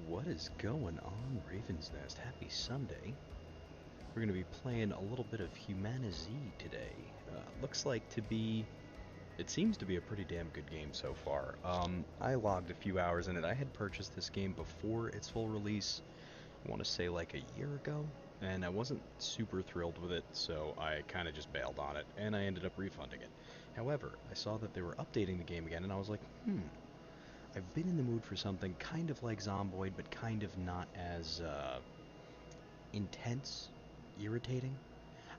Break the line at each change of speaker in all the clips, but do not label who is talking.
What is going on, Raven's Nest? Happy Sunday. We're going to be playing a little bit of HumanitZ today. It seems to be a pretty damn good game so far. I logged a few hours in it. I had purchased this game before its full release, I want to say like a year ago, and I wasn't super thrilled with it, so I kind of just bailed on it, and I ended up refunding it. However, I saw that they were updating the game again, and I was like, I've been in the mood for something kind of like Zomboid, but kind of not as intense, irritating.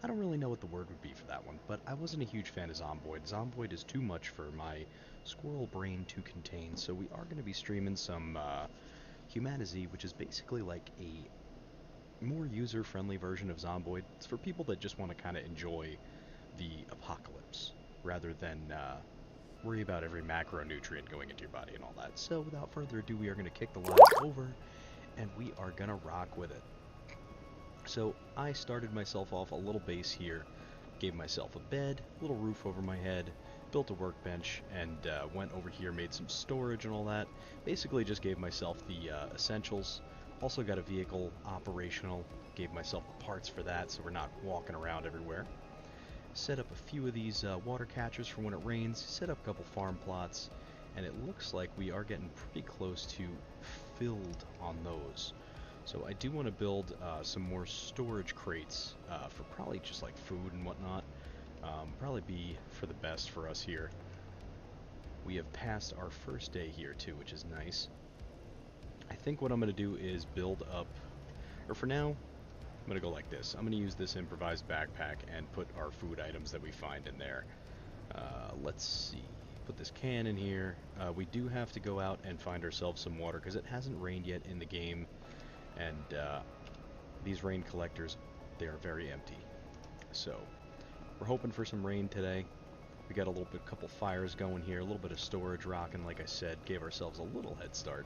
I don't really know what the word would be for that one, but I wasn't a huge fan of Zomboid. Zomboid is too much for my squirrel brain to contain, so we are going to be streaming some HumanitZ, which is basically like a more user-friendly version of Zomboid. It's for people that just want to kind of enjoy the apocalypse, rather than worry about every macronutrient going into your body and all that. So without further ado, we are going to kick the line over, and we are going to rock with it. So I started myself off a little base here, gave myself a bed, a little roof over my head, built a workbench, and went over here, made some storage and all that. Basically just gave myself the essentials. Also got a vehicle operational, gave myself the parts for that so we're not walking around everywhere. Set up a few of these water catchers for when it rains, set up a couple farm plots, and it looks like we are getting pretty close to filled on those. So I do want to build some more storage crates for probably just like food and whatnot. Probably be for the best for us here. We have passed our first day here too, which is nice. I think what I'm going to do is build up, or for now, I'm going to go like this. I'm going to use this improvised backpack and put our food items that we find in there. Let's see. Put this can in here. We do have to go out and find ourselves some water because it hasn't rained yet in the game. And these rain collectors, they are very empty. So we're hoping for some rain today. We got a couple fires going here, a little bit of storage rocking, like I said, gave ourselves a little head start.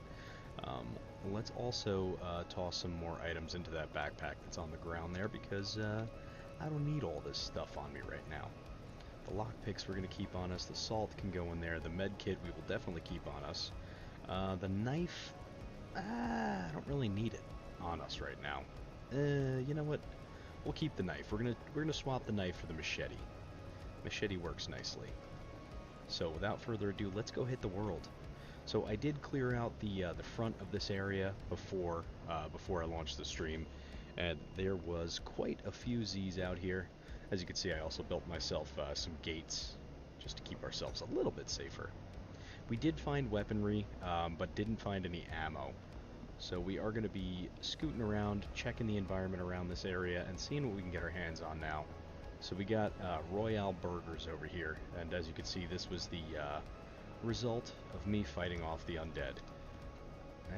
Let's also toss some more items into that backpack that's on the ground there because I don't need all this stuff on me right now. The lockpicks we're going to keep on us, the salt can go in there, the med kit we will definitely keep on us. The knife, I don't really need it on us right now. You know what? We'll keep the knife. We're gonna swap the knife for the machete. Machete works nicely. So without further ado, let's go hit the world. So I did clear out the front of this area before I launched the stream, and there was quite a few Z's out here. As you can see, I also built myself some gates just to keep ourselves a little bit safer. We did find weaponry, but didn't find any ammo. So we are going to be scooting around, checking the environment around this area, and seeing what we can get our hands on now. So we got Royale Burgers over here, and as you can see, this was the result of me fighting off the undead.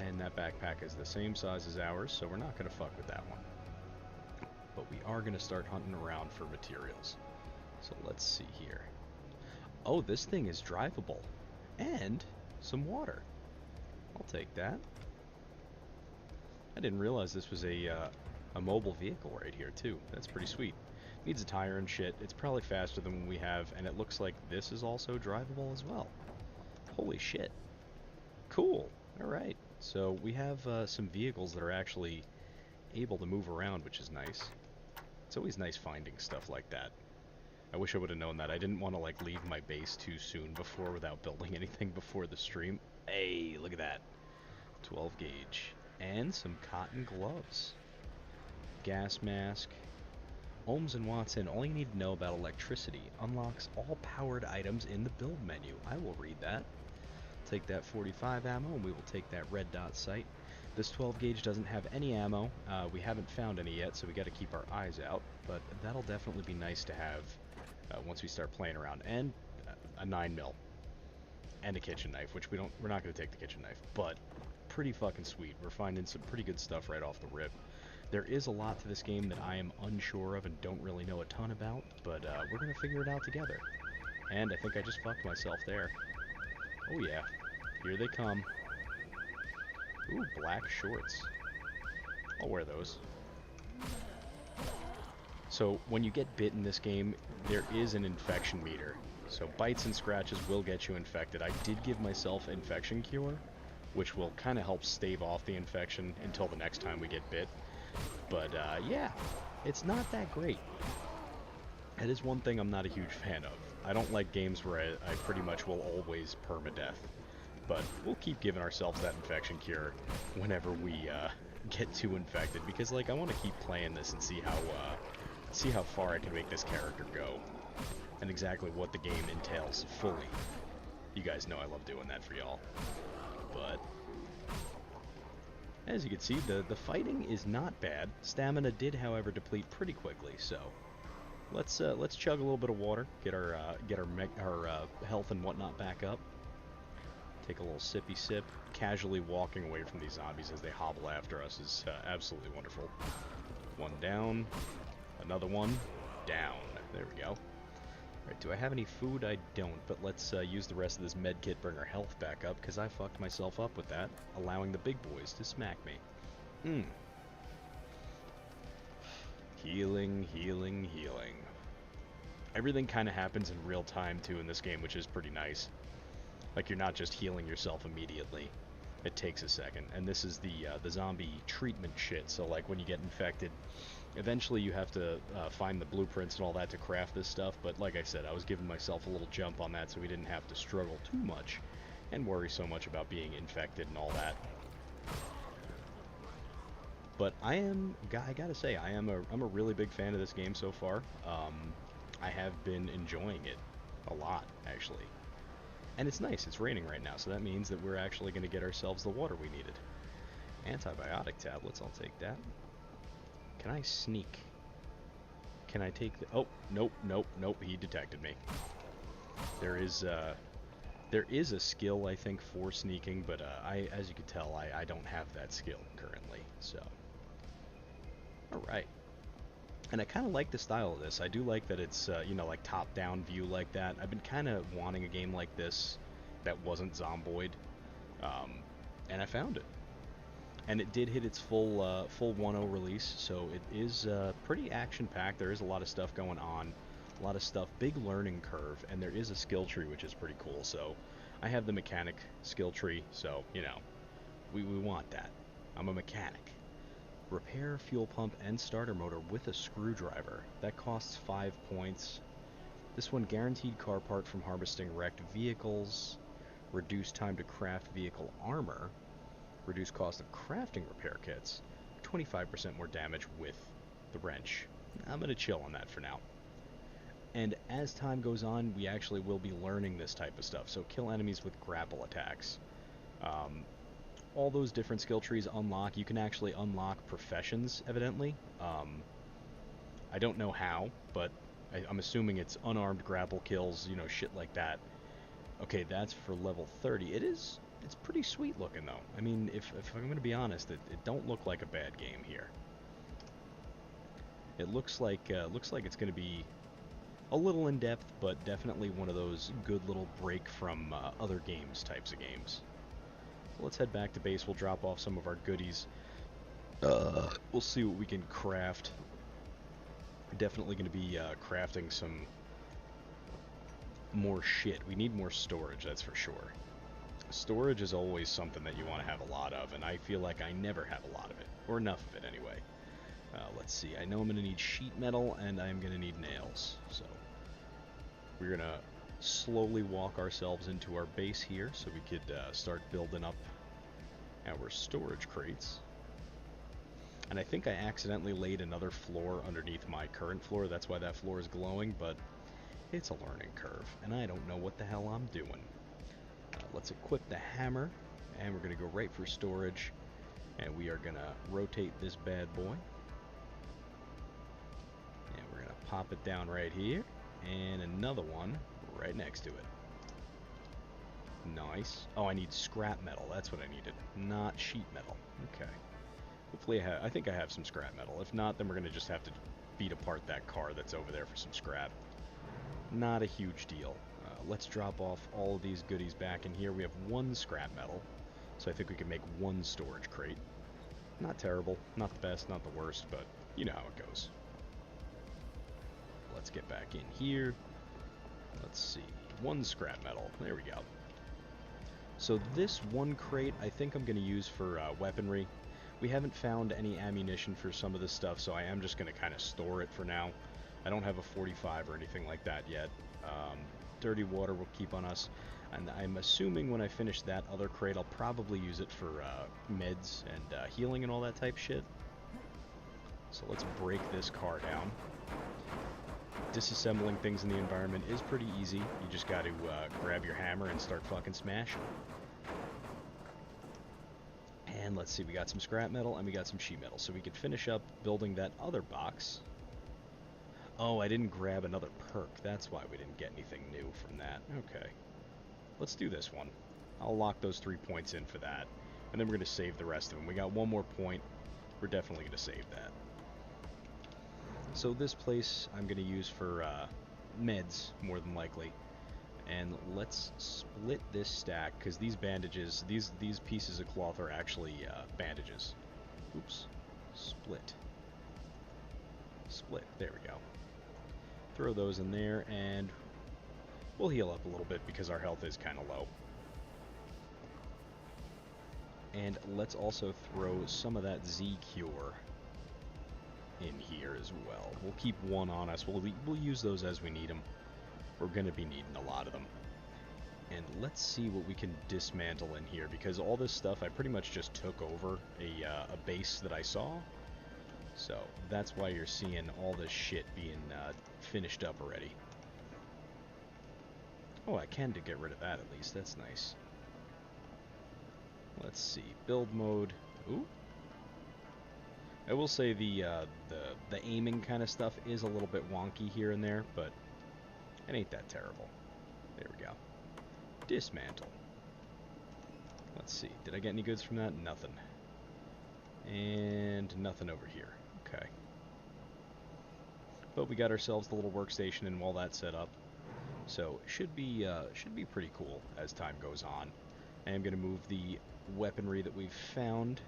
And that backpack is the same size as ours, so we're not going to fuck with that one. But we are going to start hunting around for materials. So let's see here. Oh, this thing is drivable. And some water. I'll take that. I didn't realize this was a mobile vehicle right here too. That's pretty sweet. Needs a tire and shit. It's probably faster than what we have, and it looks like this is also drivable as well. Holy shit. Cool. Alright. So we have some vehicles that are actually able to move around, which is nice. It's always nice finding stuff like that. I wish I would have known that. I didn't want to like leave my base too soon before without building anything before the stream. Hey, look at that. 12 gauge. And some cotton gloves. Gas mask. Ohms and watts in. All you need to know about electricity. Unlocks all powered items in the build menu. I will read that. Take that 45 ammo and we will take that red dot sight. This 12 gauge doesn't have any ammo. We haven't found any yet, so we got to keep our eyes out. But that'll definitely be nice to have once we start playing around. And a 9mm. And a kitchen knife, which we're not going to take the kitchen knife, but pretty fucking sweet. We're finding some pretty good stuff right off the rip. There is a lot to this game that I am unsure of and don't really know a ton about, but we're going to figure it out together. And I think I just fucked myself there. Oh yeah, here they come. Ooh, black shorts. I'll wear those. So when you get bit in this game, there is an infection meter. So bites and scratches will get you infected. I did give myself infection cure, which will kind of help stave off the infection until the next time we get bit. But yeah, it's not that great. It is one thing I'm not a huge fan of. I don't like games where I pretty much will always permadeath. But we'll keep giving ourselves that infection cure whenever we get too infected, because like I want to keep playing this and see how far I can make this character go, and exactly what the game entails fully. You guys know I love doing that for y'all. But as you can see, the fighting is not bad. Stamina did, however, deplete pretty quickly, so let's chug a little bit of water, get our health and whatnot back up. Take a little sippy sip. Casually walking away from these zombies as they hobble after us is absolutely wonderful. One down, another one down. There we go. Alright, do I have any food? I don't, but let's use the rest of this med kit, bring our health back up, because I fucked myself up with that, allowing the big boys to smack me. Healing, healing, healing. Everything kind of happens in real time, too, in this game, which is pretty nice. Like, you're not just healing yourself immediately. It takes a second. And this is the zombie treatment shit, so like when you get infected, eventually you have to find the blueprints and all that to craft this stuff, but like I said, I was giving myself a little jump on that so we didn't have to struggle too much and worry so much about being infected and all that. But I gotta say, I'm a really big fan of this game so far. I have been enjoying it a lot, actually. And it's nice, it's raining right now, so that means that we're actually going to get ourselves the water we needed. Antibiotic tablets, I'll take that. Can I sneak? Can I take the... Oh, nope, nope, nope, he detected me. There is a skill, I think, for sneaking, but as you can tell, I don't have that skill currently, so... Alright. And I kind of like the style of this. I do like that it's, you know, like top-down view like that. I've been kind of wanting a game like this that wasn't Zomboid, and I found it. And it did hit its full 1.0 release, so it is pretty action-packed. There is a lot of stuff going on, a lot of stuff, big learning curve, and there is a skill tree, which is pretty cool. So I have the mechanic skill tree, so, you know, we want that. I'm a mechanic. Repair fuel pump and starter motor with a screwdriver. That costs 5 points. This one, guaranteed car part from harvesting wrecked vehicles. Reduced time to craft vehicle armor. Reduced cost of crafting repair kits. 25% more damage with the wrench. I'm going to chill on that for now. And as time goes on, we actually will be learning this type of stuff. So kill enemies with grapple attacks. All those different skill trees unlock. You can actually unlock professions, evidently. I don't know how, but I'm assuming it's unarmed grapple kills, you know, shit like that. Okay, that's for level 30. It's pretty sweet looking, though. I mean, if I'm going to be honest, it don't look like a bad game here. It looks like it's going to be a little in-depth, but definitely one of those good little break from other games types of games. So let's head back to base. We'll drop off some of our goodies. We'll see what we can craft. Definitely going to be crafting some more shit. We need more storage, that's for sure. Storage is always something that you want to have a lot of, and I feel like I never have a lot of it, or enough of it anyway. Let's see, I know I'm going to need sheet metal, and I'm going to need nails, so we're going to slowly walk ourselves into our base here so we could start building up our storage crates. And I think I accidentally laid another floor underneath my current floor, that's why that floor is glowing, but it's a learning curve, and I don't know what the hell I'm doing. Let's equip the hammer, and we're going to go right for storage, and we are going to rotate this bad boy. And we're going to pop it down right here, and another one right next to it. Nice. Oh, I need scrap metal. That's what I needed, not sheet metal. Okay. Hopefully I think I have some scrap metal. If not, then we're going to just have to beat apart that car that's over there for some scrap. Not a huge deal. Let's drop off all of these goodies back in here. We have 1 scrap metal, so I think we can make 1 storage crate. Not terrible, not the best, not the worst, but you know how it goes. Let's get back in here. Let's see, 1 scrap metal. There we go. So this one crate I think I'm going to use for weaponry. We haven't found any ammunition for some of this stuff, so I am just going to kind of store it for now. I don't have a 45 or anything like that yet. Dirty water will keep on us. And I'm assuming when I finish that other crate, I'll probably use it for meds and healing and all that type shit. So let's break this car down. Disassembling things in the environment is pretty easy. You just got to grab your hammer and start fucking smashing. And let's see, we got some scrap metal and we got some sheet metal. So we could finish up building that other box. Oh, I didn't grab another perk. That's why we didn't get anything new from that. Okay. Let's do this one. I'll lock those 3 points in for that. And then we're going to save the rest of them. We got one more point. We're definitely going to save that. So this place I'm going to use for meds, more than likely. And let's split this stack, because these bandages, these pieces of cloth are actually bandages. Oops. Split. Split. There we go. Throw those in there, and we'll heal up a little bit because our health is kind of low. And let's also throw some of that Z Cure in here as well. We'll keep one on us. We'll use those as we need them. We're going to be needing a lot of them. And let's see what we can dismantle in here, because all this stuff I pretty much just took over a base that I saw. So that's why you're seeing all this shit being finished up already. Oh, I can get rid of that at least. That's nice. Let's see. Build mode. Ooh. I will say the aiming kind of stuff is a little bit wonky here and there, but it ain't that terrible. There we go. Dismantle. Let's see. Did I get any goods from that? Nothing. And nothing over here. Okay. But we got ourselves the little workstation and all that set up. So should be pretty cool as time goes on. I am going to move the weaponry that we've found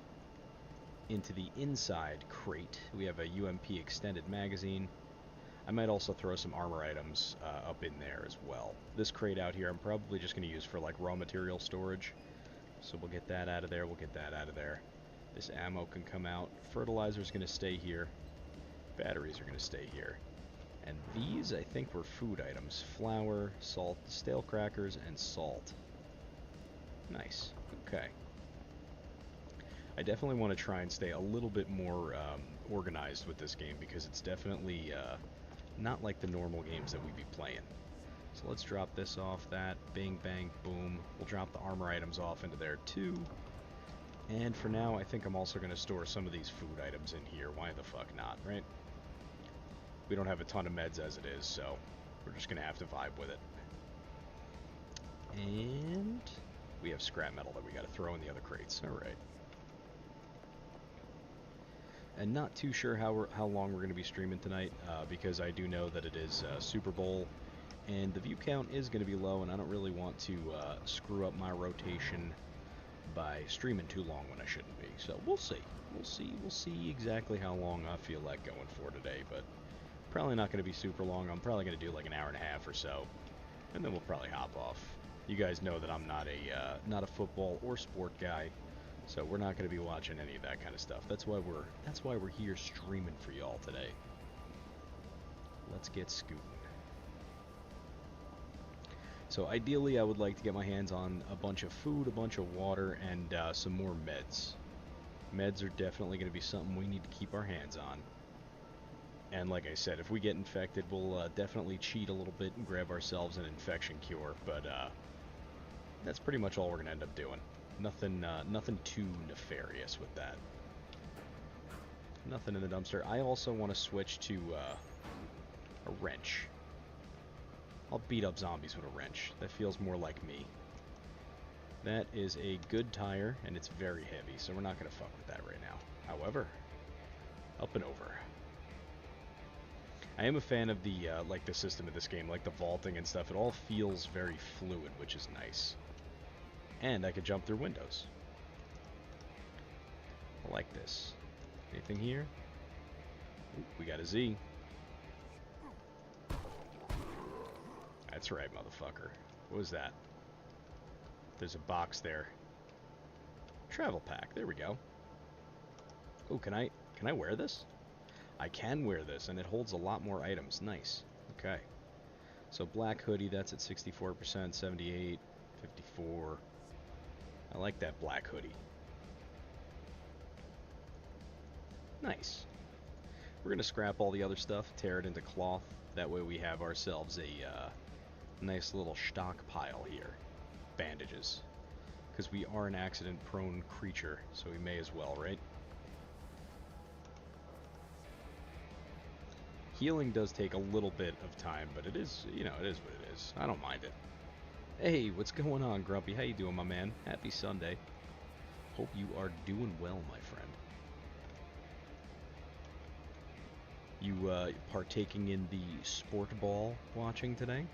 into the inside crate. We have a UMP extended magazine. I might also throw some armor items up in there as well. This crate out here I'm probably just going to use for like raw material storage. So we'll get that out of there, we'll get that out of there. This ammo can come out. Fertilizer's going to stay here. Batteries are going to stay here. And these, I think, were food items. Flour, salt, stale crackers, and salt. Nice. Okay. I definitely want to try and stay a little bit more organized with this game, because it's definitely not like the normal games that we'd be playing. So let's drop this off, that, bing, bang, boom. We'll drop the armor items off into there too. And for now, I think I'm also going to store some of these food items in here. Why the fuck not, right? We don't have a ton of meds as it is, so we're just going to have to vibe with it. And we have scrap metal that we got to throw in the other crates. Alright. And not too sure how long we're going to be streaming tonight, because I do know that it is Super Bowl, and the view count is going to be low, and I don't really want to screw up my rotation by streaming too long when I shouldn't be. So we'll see. We'll see exactly how long I feel like going for today, but probably not going to be super long. I'm probably going to do like an hour and a half or so, and then we'll probably hop off. You guys know that I'm not a football or sport guy, so we're not going to be watching any of that kind of stuff. That's why we're here streaming for y'all today. Let's get scooting. So ideally, I would like to get my hands on a bunch of food, a bunch of water, and some more meds. Meds are definitely going to be something we need to keep our hands on. And like I said, if we get infected, we'll definitely cheat a little bit and grab ourselves an infection cure. But that's pretty much all we're going to end up doing. Nothing too nefarious with that. Nothing in the dumpster. I also want to switch to a wrench. I'll beat up zombies with a wrench. That feels more like me. That is a good tire, and it's very heavy, so we're not going to fuck with that right now. However, up and over. I am a fan of the like the system of this game, like the vaulting and stuff. It all feels very fluid, which is nice. And I could jump through windows. I like this. Anything here? Ooh, we got a Z. That's right, motherfucker. What was that? There's a box there. Travel pack. There we go. Oh, can I wear this? I can wear this, and it holds a lot more items. Nice. Okay. So black hoodie, that's at 64%, 78, 54. I like that black hoodie. Nice. We're going to scrap all the other stuff, tear it into cloth. That way we have ourselves a nice little stockpile here. Bandages. Because we are an accident-prone creature, so we may as well, right? Healing does take a little bit of time, but it is, you know, it is what it is. I don't mind it. Hey, what's going on, Grumpy? How you doing, my man? Happy Sunday. Hope you are doing well, my friend. You partaking in the sport ball watching today?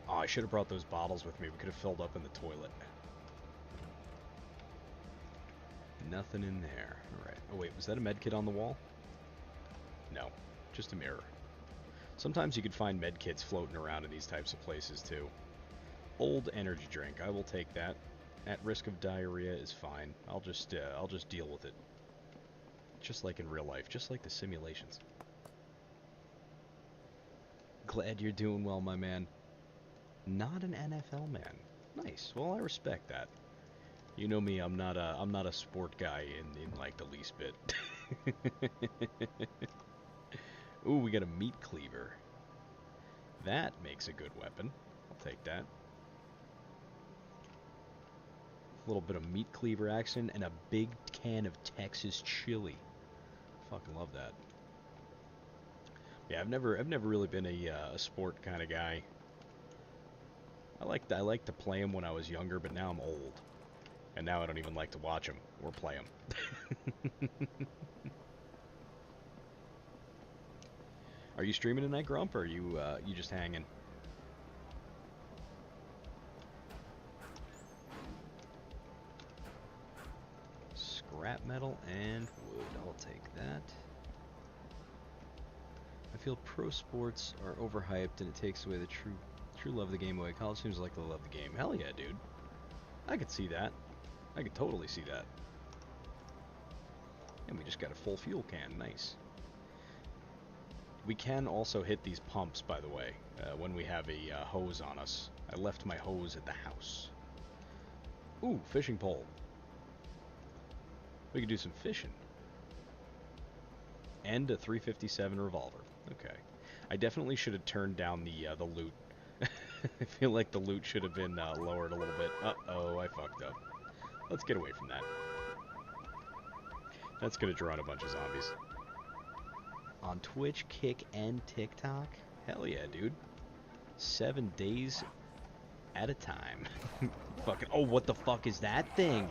Oh, I should have brought those bottles with me. We could have filled up in the toilet. Nothing in there. Alright. Oh wait, was that a med kit on the wall? No. Just a mirror. Sometimes you could find med kits floating around in these types of places too. Old energy drink. I will take that. At risk of diarrhea is fine. I'll just deal with it. Just like in real life. Just like the simulations. Glad you're doing well, my man. Not an NFL man. Nice. Well, I respect that. You know me, I'm not a sport guy in like the least bit. Ooh, we got a meat cleaver. That makes a good weapon. I'll take that. A little bit of meat cleaver action and a big can of Texas chili. Fucking love that. Yeah, I've never really been a sport kind of guy. I like to play them when I was younger, but now I'm old. And now I don't even like to watch them or play them. Are you streaming tonight, Grump, or are you just hanging? Scrap metal and wood. I'll take that. I feel pro sports are overhyped and it takes away the true love of the game away. College seems like they love the game. Hell yeah, dude. I could see that. I could totally see that. And we just got a full fuel can. Nice. We can also hit these pumps, by the way, when we have a hose on us. I left my hose at the house. Ooh, fishing pole. We could do some fishing. And a 357 revolver. Okay. I definitely should have turned down the loot. I feel like the loot should have been lowered a little bit. Uh-oh, I fucked up. Let's get away from that. That's gonna draw in a bunch of zombies. On Twitch, Kick, and TikTok? Hell yeah, dude. 7 days at a time. Fucking, oh, what the fuck is that thing?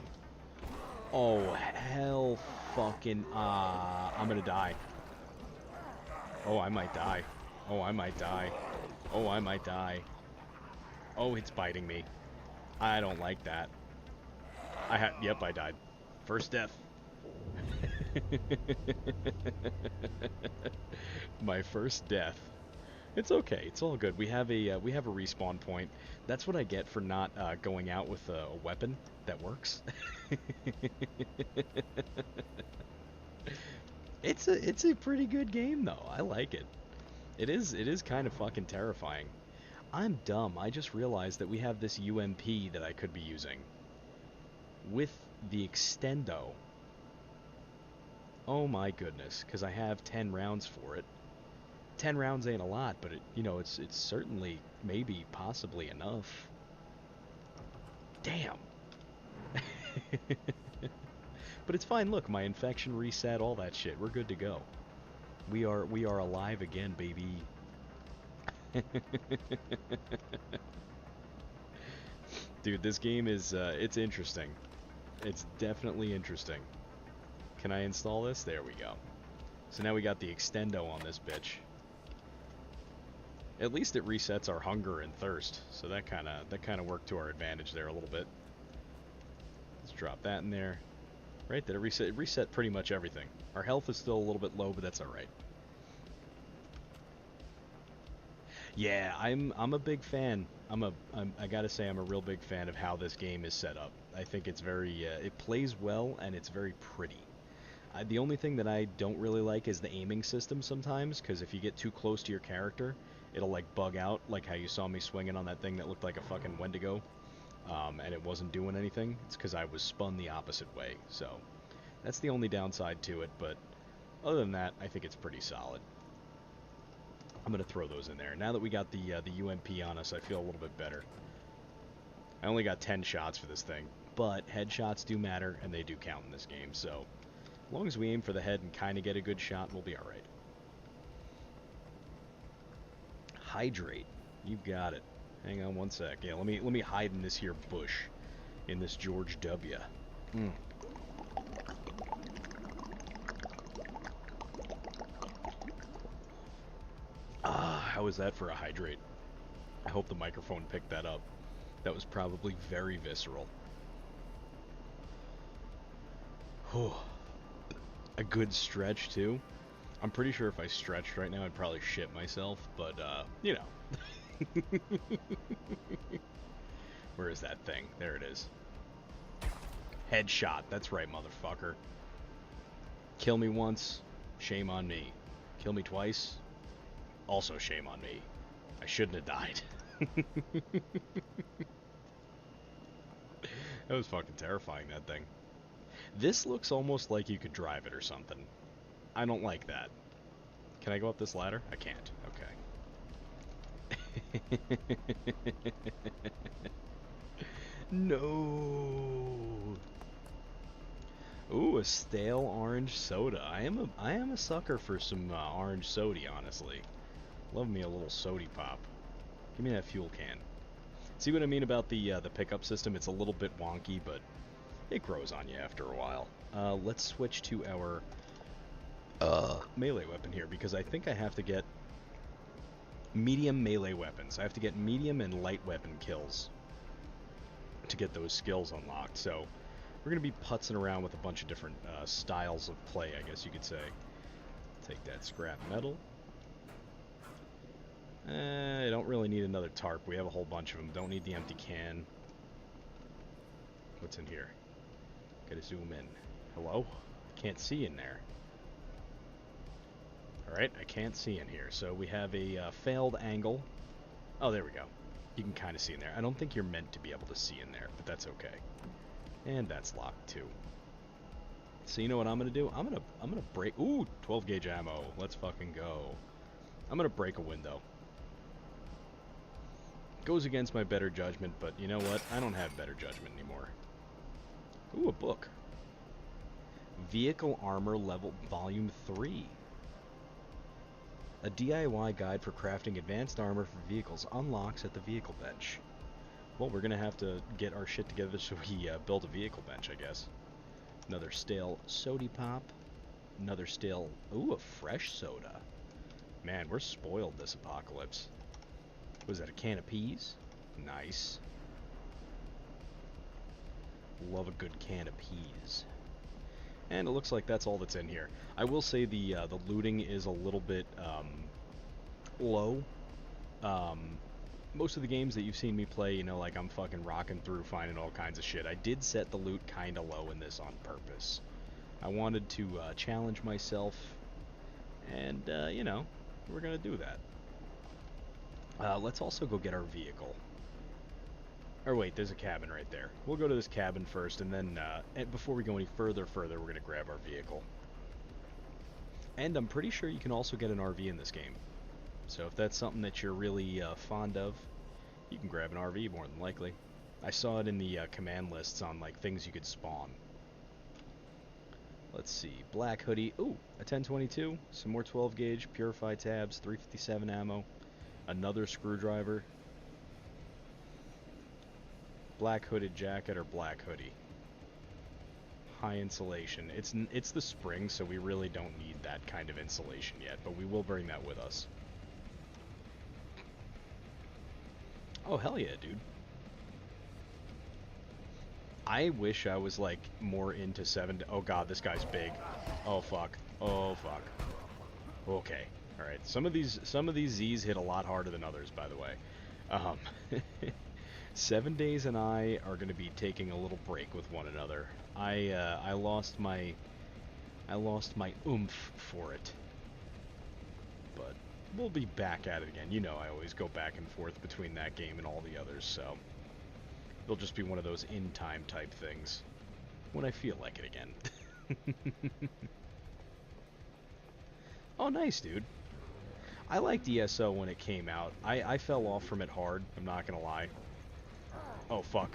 Oh, hell fucking, I'm gonna die. Oh, I might die. Oh, I might die. Oh, I might die. Oh, it's biting me. I don't like that. Yep, I died. First death. My first death. It's okay. It's all good. We have a respawn point. That's what I get for not going out with a weapon that works. It's a pretty good game though. I like it. It is kind of fucking terrifying. I'm dumb. I just realized that we have this UMP that I could be using with the extendo. Oh my goodness, because I have 10 rounds for it. 10 rounds ain't a lot, but it's certainly, maybe, possibly enough. Damn. But it's fine. Look, my infection reset, all that shit. We're good to go. We are alive again, baby. Dude, this game is it's interesting. It's definitely interesting. Can I install this? There we go. So now we got the extendo on this bitch. At least it resets our hunger and thirst, so that kind of worked to our advantage there a little bit. Let's drop that in there. Right, did it reset pretty much everything. Our health is still a little bit low, but that's all right. Yeah, I'm a big fan. I gotta say I'm a real big fan of how this game is set up. I think it's very it plays well and it's very pretty. The only thing that I don't really like is the aiming system sometimes, because if you get too close to your character, it'll like bug out, like how you saw me swinging on that thing that looked like a fucking Wendigo, and it wasn't doing anything. It's because I was spun the opposite way. So that's the only downside to it. But other than that, I think it's pretty solid. I'm gonna throw those in there. Now that we got the UMP on us, I feel a little bit better. I only got 10 shots for this thing, but headshots do matter and they do count in this game. So as long as we aim for the head and kind of get a good shot, we'll be all right. Hydrate. You got it. Hang on one sec. Yeah, let me hide in this here bush, in this George W. Mm. Ah, how was that for a hydrate? I hope the microphone picked that up. That was probably very visceral. A good stretch too. I'm pretty sure if I stretched right now, I'd probably shit myself. But you know, where is that thing? There it is. Headshot. That's right, motherfucker. Kill me once, shame on me. Kill me twice, also shame on me. I shouldn't have died. That was fucking terrifying, that thing. This looks almost like you could drive it or something. I don't like that. Can I go up this ladder? I can't. Okay. No. Ooh, a stale orange soda. I am a sucker for some orange soda, honestly. Love me a little sody pop. Give me that fuel can. See what I mean about the pickup system? It's a little bit wonky, but it grows on you after a while. Let's switch to our melee weapon here, because I think I have to get medium melee weapons. I have to get medium and light weapon kills to get those skills unlocked. So we're going to be putzing around with a bunch of different styles of play, I guess you could say. Take that scrap metal. I don't really need another tarp. We have a whole bunch of them. Don't need the empty can. What's in here? Gotta zoom in. Hello? Can't see in there. Alright, I can't see in here. So we have a failed angle. Oh, there we go. You can kind of see in there. I don't think you're meant to be able to see in there, but that's okay. And that's locked too. So you know what I'm gonna do? I'm gonna break. Ooh, 12 gauge ammo. Let's fucking go. I'm gonna break a window. Goes against my better judgment, but you know what? I don't have better judgment anymore. Ooh, a book. Vehicle Armor Level Volume 3. A DIY guide for crafting advanced armor for vehicles unlocks at the vehicle bench. Well, we're gonna have to get our shit together so we build a vehicle bench, I guess. Another stale sody pop. Another stale... Ooh, a fresh soda. Man, we're spoiled this apocalypse. Was that a can of peas? Nice. Love a good can of peas. And it looks like that's all that's in here. I will say the looting is a little bit low. Most of the games that you've seen me play, you know, like I'm fucking rocking through finding all kinds of shit. I did set the loot kind of low in this on purpose. I wanted to challenge myself, and you know, we're gonna do that. Let's also go get our vehicle. Or wait, there's a cabin right there. We'll go to this cabin first, and then before we go any further, we're going to grab our vehicle. And I'm pretty sure you can also get an RV in this game. So if that's something that you're really fond of, you can grab an RV more than likely. I saw it in the command lists on like things you could spawn. Let's see, black hoodie. Ooh, a 1022, some more 12 gauge, purify tabs, 357 ammo, another screwdriver. Black hooded jacket or black hoodie. High insulation. It's the spring, so we really don't need that kind of insulation yet, but we will bring that with us. Oh, hell yeah, dude. I wish I was, like, more into 7... Oh, God, this guy's big. Oh, fuck. Oh, fuck. Okay. All right, some of these Z's hit a lot harder than others, by the way. Um, 7 days and I are going to be taking a little break with one another. I lost my oomph for it, but we'll be back at it again. You know, I always go back and forth between that game and all the others, so it'll just be one of those in time type things when I feel like it again. Oh, nice, dude. I liked ESO when it came out. I fell off from it hard, I'm not gonna lie. Oh, fuck.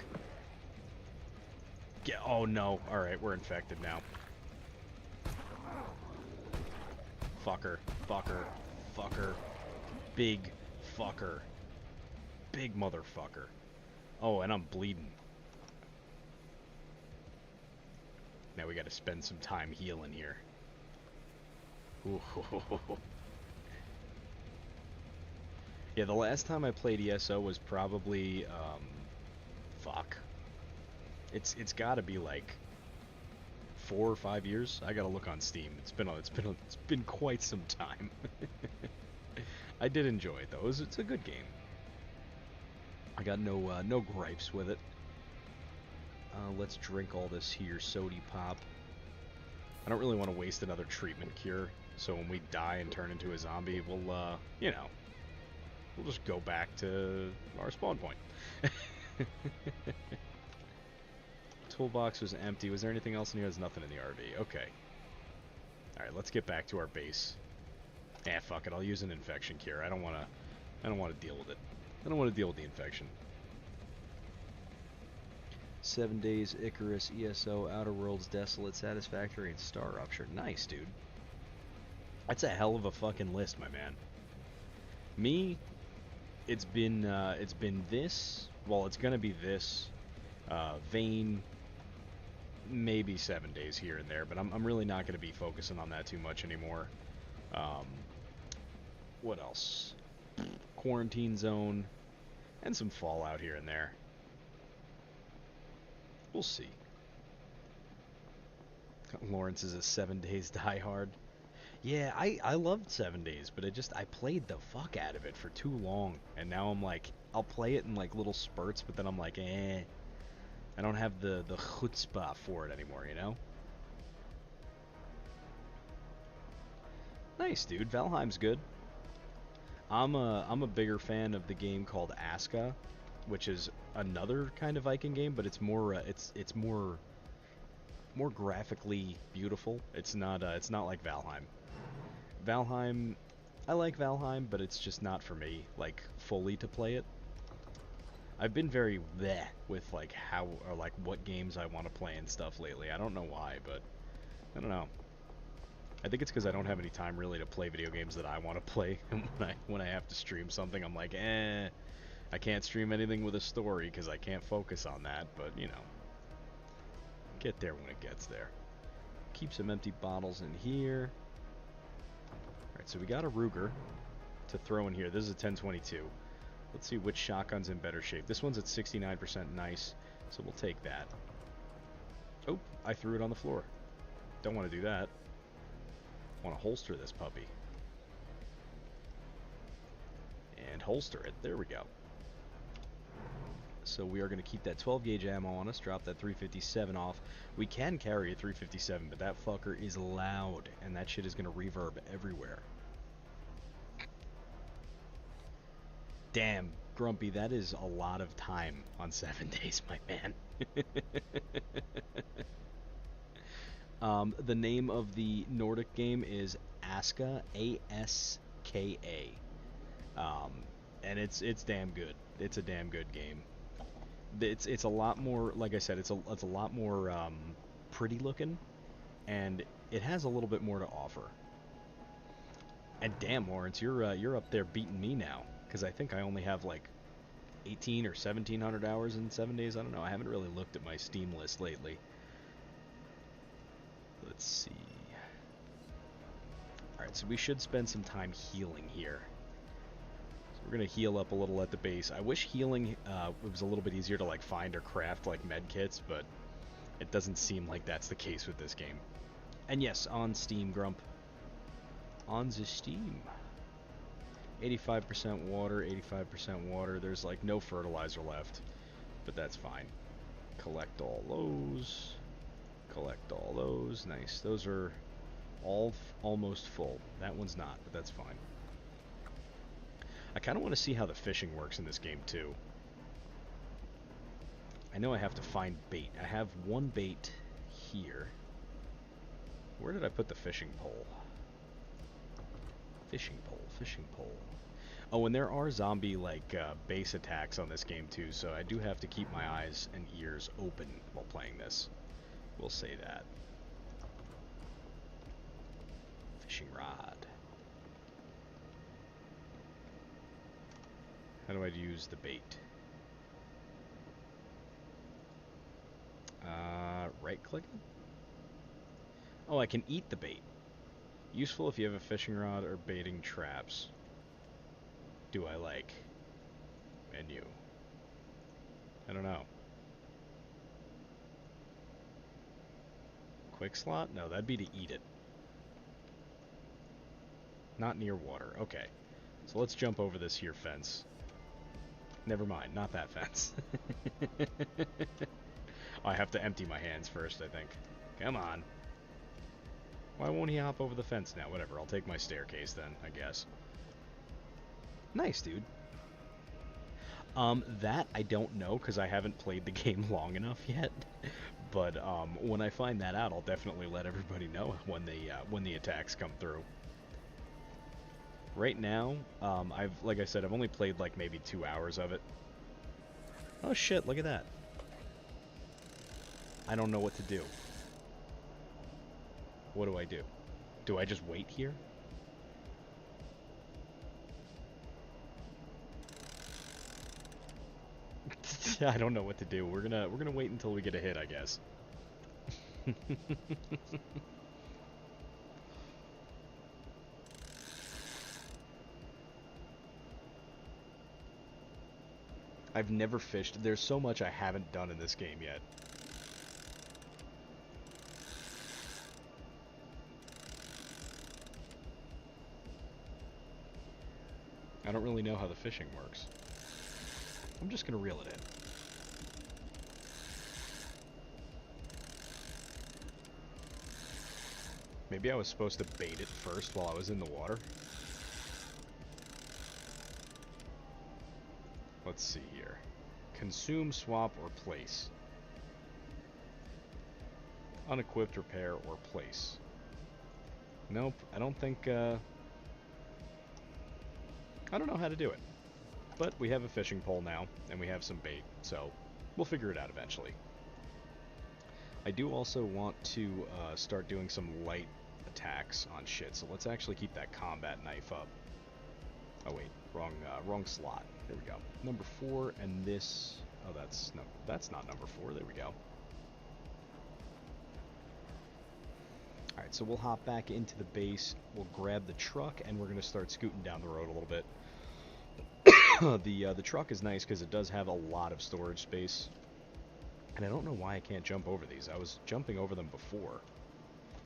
Oh, no. Alright, we're infected now. Fucker. Fucker. Fucker. Big fucker. Big motherfucker. Oh, and I'm bleeding. Now we gotta spend some time healing here. Ooh. Yeah, the last time I played ESO was probably, fuck. It's gotta be like 4 or 5 years. I gotta look on Steam. It's been quite some time. I did enjoy it though. It's a good game. I got no gripes with it. Let's drink all this here sody pop. I don't really want to waste another treatment cure, so when we die and turn into a zombie, we'll you know, we'll just go back to our spawn point. Toolbox was empty. Was there anything else in here? There's nothing in the RV. Okay. Alright, let's get back to our base. Fuck it. I'll use an infection cure. I don't want to deal with it. I don't want to deal with the infection. 7 days, Icarus, ESO, Outer Worlds, Desolate, Satisfactory, and Star Rupture. Nice, dude. That's a hell of a fucking list, my man. Me, it's been this. Well, it's gonna be this. Vane, maybe 7 days here and there, but I'm really not going to be focusing on that too much anymore. What else? Quarantine Zone, and some Fallout here and there. We'll see. Lawrence is a 7 days diehard. Yeah, I loved 7 days, but I played the fuck out of it for too long, and now I'm like, I'll play it in like little spurts, but then I'm like, I don't have the chutzpah for it anymore, you know? Nice, dude. Valheim's good. I'm a bigger fan of the game called Aska, which is another kind of Viking game, but it's more it's more graphically beautiful. It's not like Valheim. Valheim, I like Valheim, but it's just not for me, like fully to play it. I've been very bleh with like how or like what games I want to play and stuff lately. I don't know why, but I don't know. I think it's because I don't have any time really to play video games that I want to play. And when I have to stream something, I'm like, I can't stream anything with a story because I can't focus on that. But you know, get there when it gets there. Keep some empty bottles in here. All right, so we got a Ruger to throw in here. This is a 1022. Let's see which shotgun's in better shape. This one's at 69% nice, so we'll take that. Oh, I threw it on the floor. Don't want to do that. Want to holster this puppy. And holster it. There we go. So we are going to keep that 12 gauge ammo on us, drop that 357 off. We can carry a 357, but that fucker is loud, and that shit is going to reverb everywhere. Damn, Grumpy, that is a lot of time on 7 days, my man. The name of the Nordic game is Aska, A-S-K-A. And it's damn good. It's a damn good game. It's a lot more, like I said, it's a lot more pretty looking, and it has a little bit more to offer. And damn, Lawrence, you're up there beating me now, because I think I only have like 18 or 1700 hours in 7 days. I don't know. I haven't really looked at my Steam list lately. Let's see. Alright, so we should spend some time healing here. So we're going to heal up a little at the base. I wish healing was a little bit easier to like find or craft like med kits, but it doesn't seem like that's the case with this game. And yes, on Steam, Grump. On the Steam. 85% water, 85% water. There's like no fertilizer left, but that's fine. Collect all those. Collect all those. Nice. Those are all almost full. That one's not, but that's fine. I kind of want to see how the fishing works in this game too. I know I have to find bait. I have one bait here. Where did I put the fishing pole? Fishing pole, fishing pole. Oh, and there are zombie like base attacks on this game too, so I do have to keep my eyes and ears open while playing this. We'll say that. Fishing rod. How do I use the bait? Right click it? Oh, I can eat the bait. Useful if you have a fishing rod or baiting traps. Do I like? Menu. I don't know. Quick slot? No, that'd be to eat it. Not near water. Okay. So let's jump over this here fence. Never mind, not that fence. I have to empty my hands first, I think. Come on. Why won't he hop over the fence now? Whatever, I'll take my staircase then, I guess. Nice, dude. That I don't know, because I haven't played the game long enough yet. But, when I find that out, I'll definitely let everybody know when the attacks come through. Right now, like I said, I've only played like maybe 2 hours of it. Oh shit, look at that. I don't know what to do. What do I do? Do I just wait here? I don't know what to do. We're gonna wait until we get a hit, I guess. I've never fished. There's so much I haven't done in this game yet. I don't really know how the fishing works. I'm just gonna reel it in. Maybe I was supposed to bait it first while I was in the water. Let's see here. Consume, swap, or place. Unequipped, repair, or place. Nope, I don't think, I don't know how to do it. But we have a fishing pole now, and we have some bait, so we'll figure it out eventually. I do also want to start doing some light attacks on shit, so let's actually keep that combat knife up. Oh wait, wrong slot. There we go. Number 4, and this... Oh, that's not number 4. There we go. Alright, so we'll hop back into the base, we'll grab the truck, and we're going to start scooting down the road a little bit. The truck is nice because it does have a lot of storage space. And I don't know why I can't jump over these. I was jumping over them before.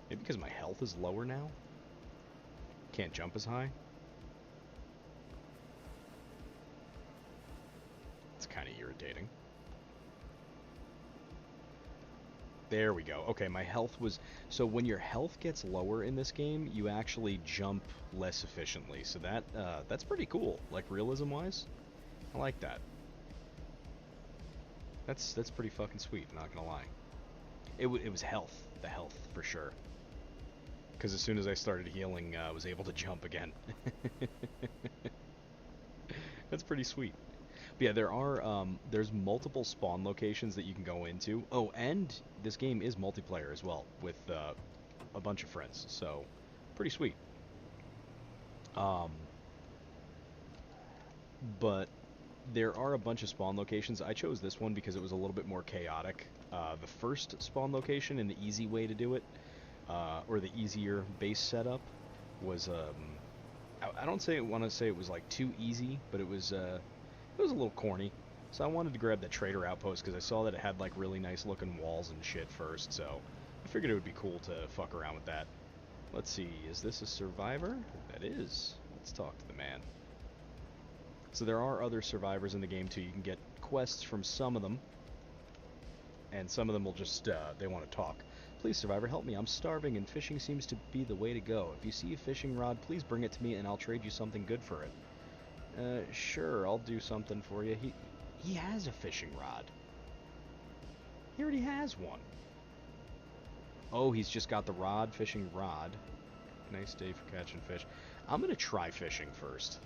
Maybe because my health is lower now? Can't jump as high? It's kind of irritating. There we go. Okay, my health was... So when your health gets lower in this game, you actually jump less efficiently. So that's pretty cool, like realism-wise. I like that. That's pretty fucking sweet, not gonna lie. It was health. The health, for sure. Because as soon as I started healing, I was able to jump again. That's pretty sweet. But yeah, there's multiple spawn locations that you can go into. Oh, and this game is multiplayer as well, with a bunch of friends, so pretty sweet. But there are a bunch of spawn locations. I chose this one because it was a little bit more chaotic. The first spawn location and the easy way to do it, or the easier base setup, was I don't want to say it was like too easy, but it was a little corny. So I wanted to grab the trader outpost because I saw that it had like really nice looking walls and shit first. So I figured it would be cool to fuck around with that. Let's see, is this a survivor? That is. Let's talk to the man. So there are other survivors in the game too. You can get quests from some of them, and some of them will just, they want to talk. Please, survivor, help me. I'm starving and fishing seems to be the way to go. If you see a fishing rod, please bring it to me and I'll trade you something good for it. Sure, I'll do something for you. He has a fishing rod. He already has one. Oh, he's just got the rod, fishing rod. Nice day for catching fish. I'm gonna try fishing first.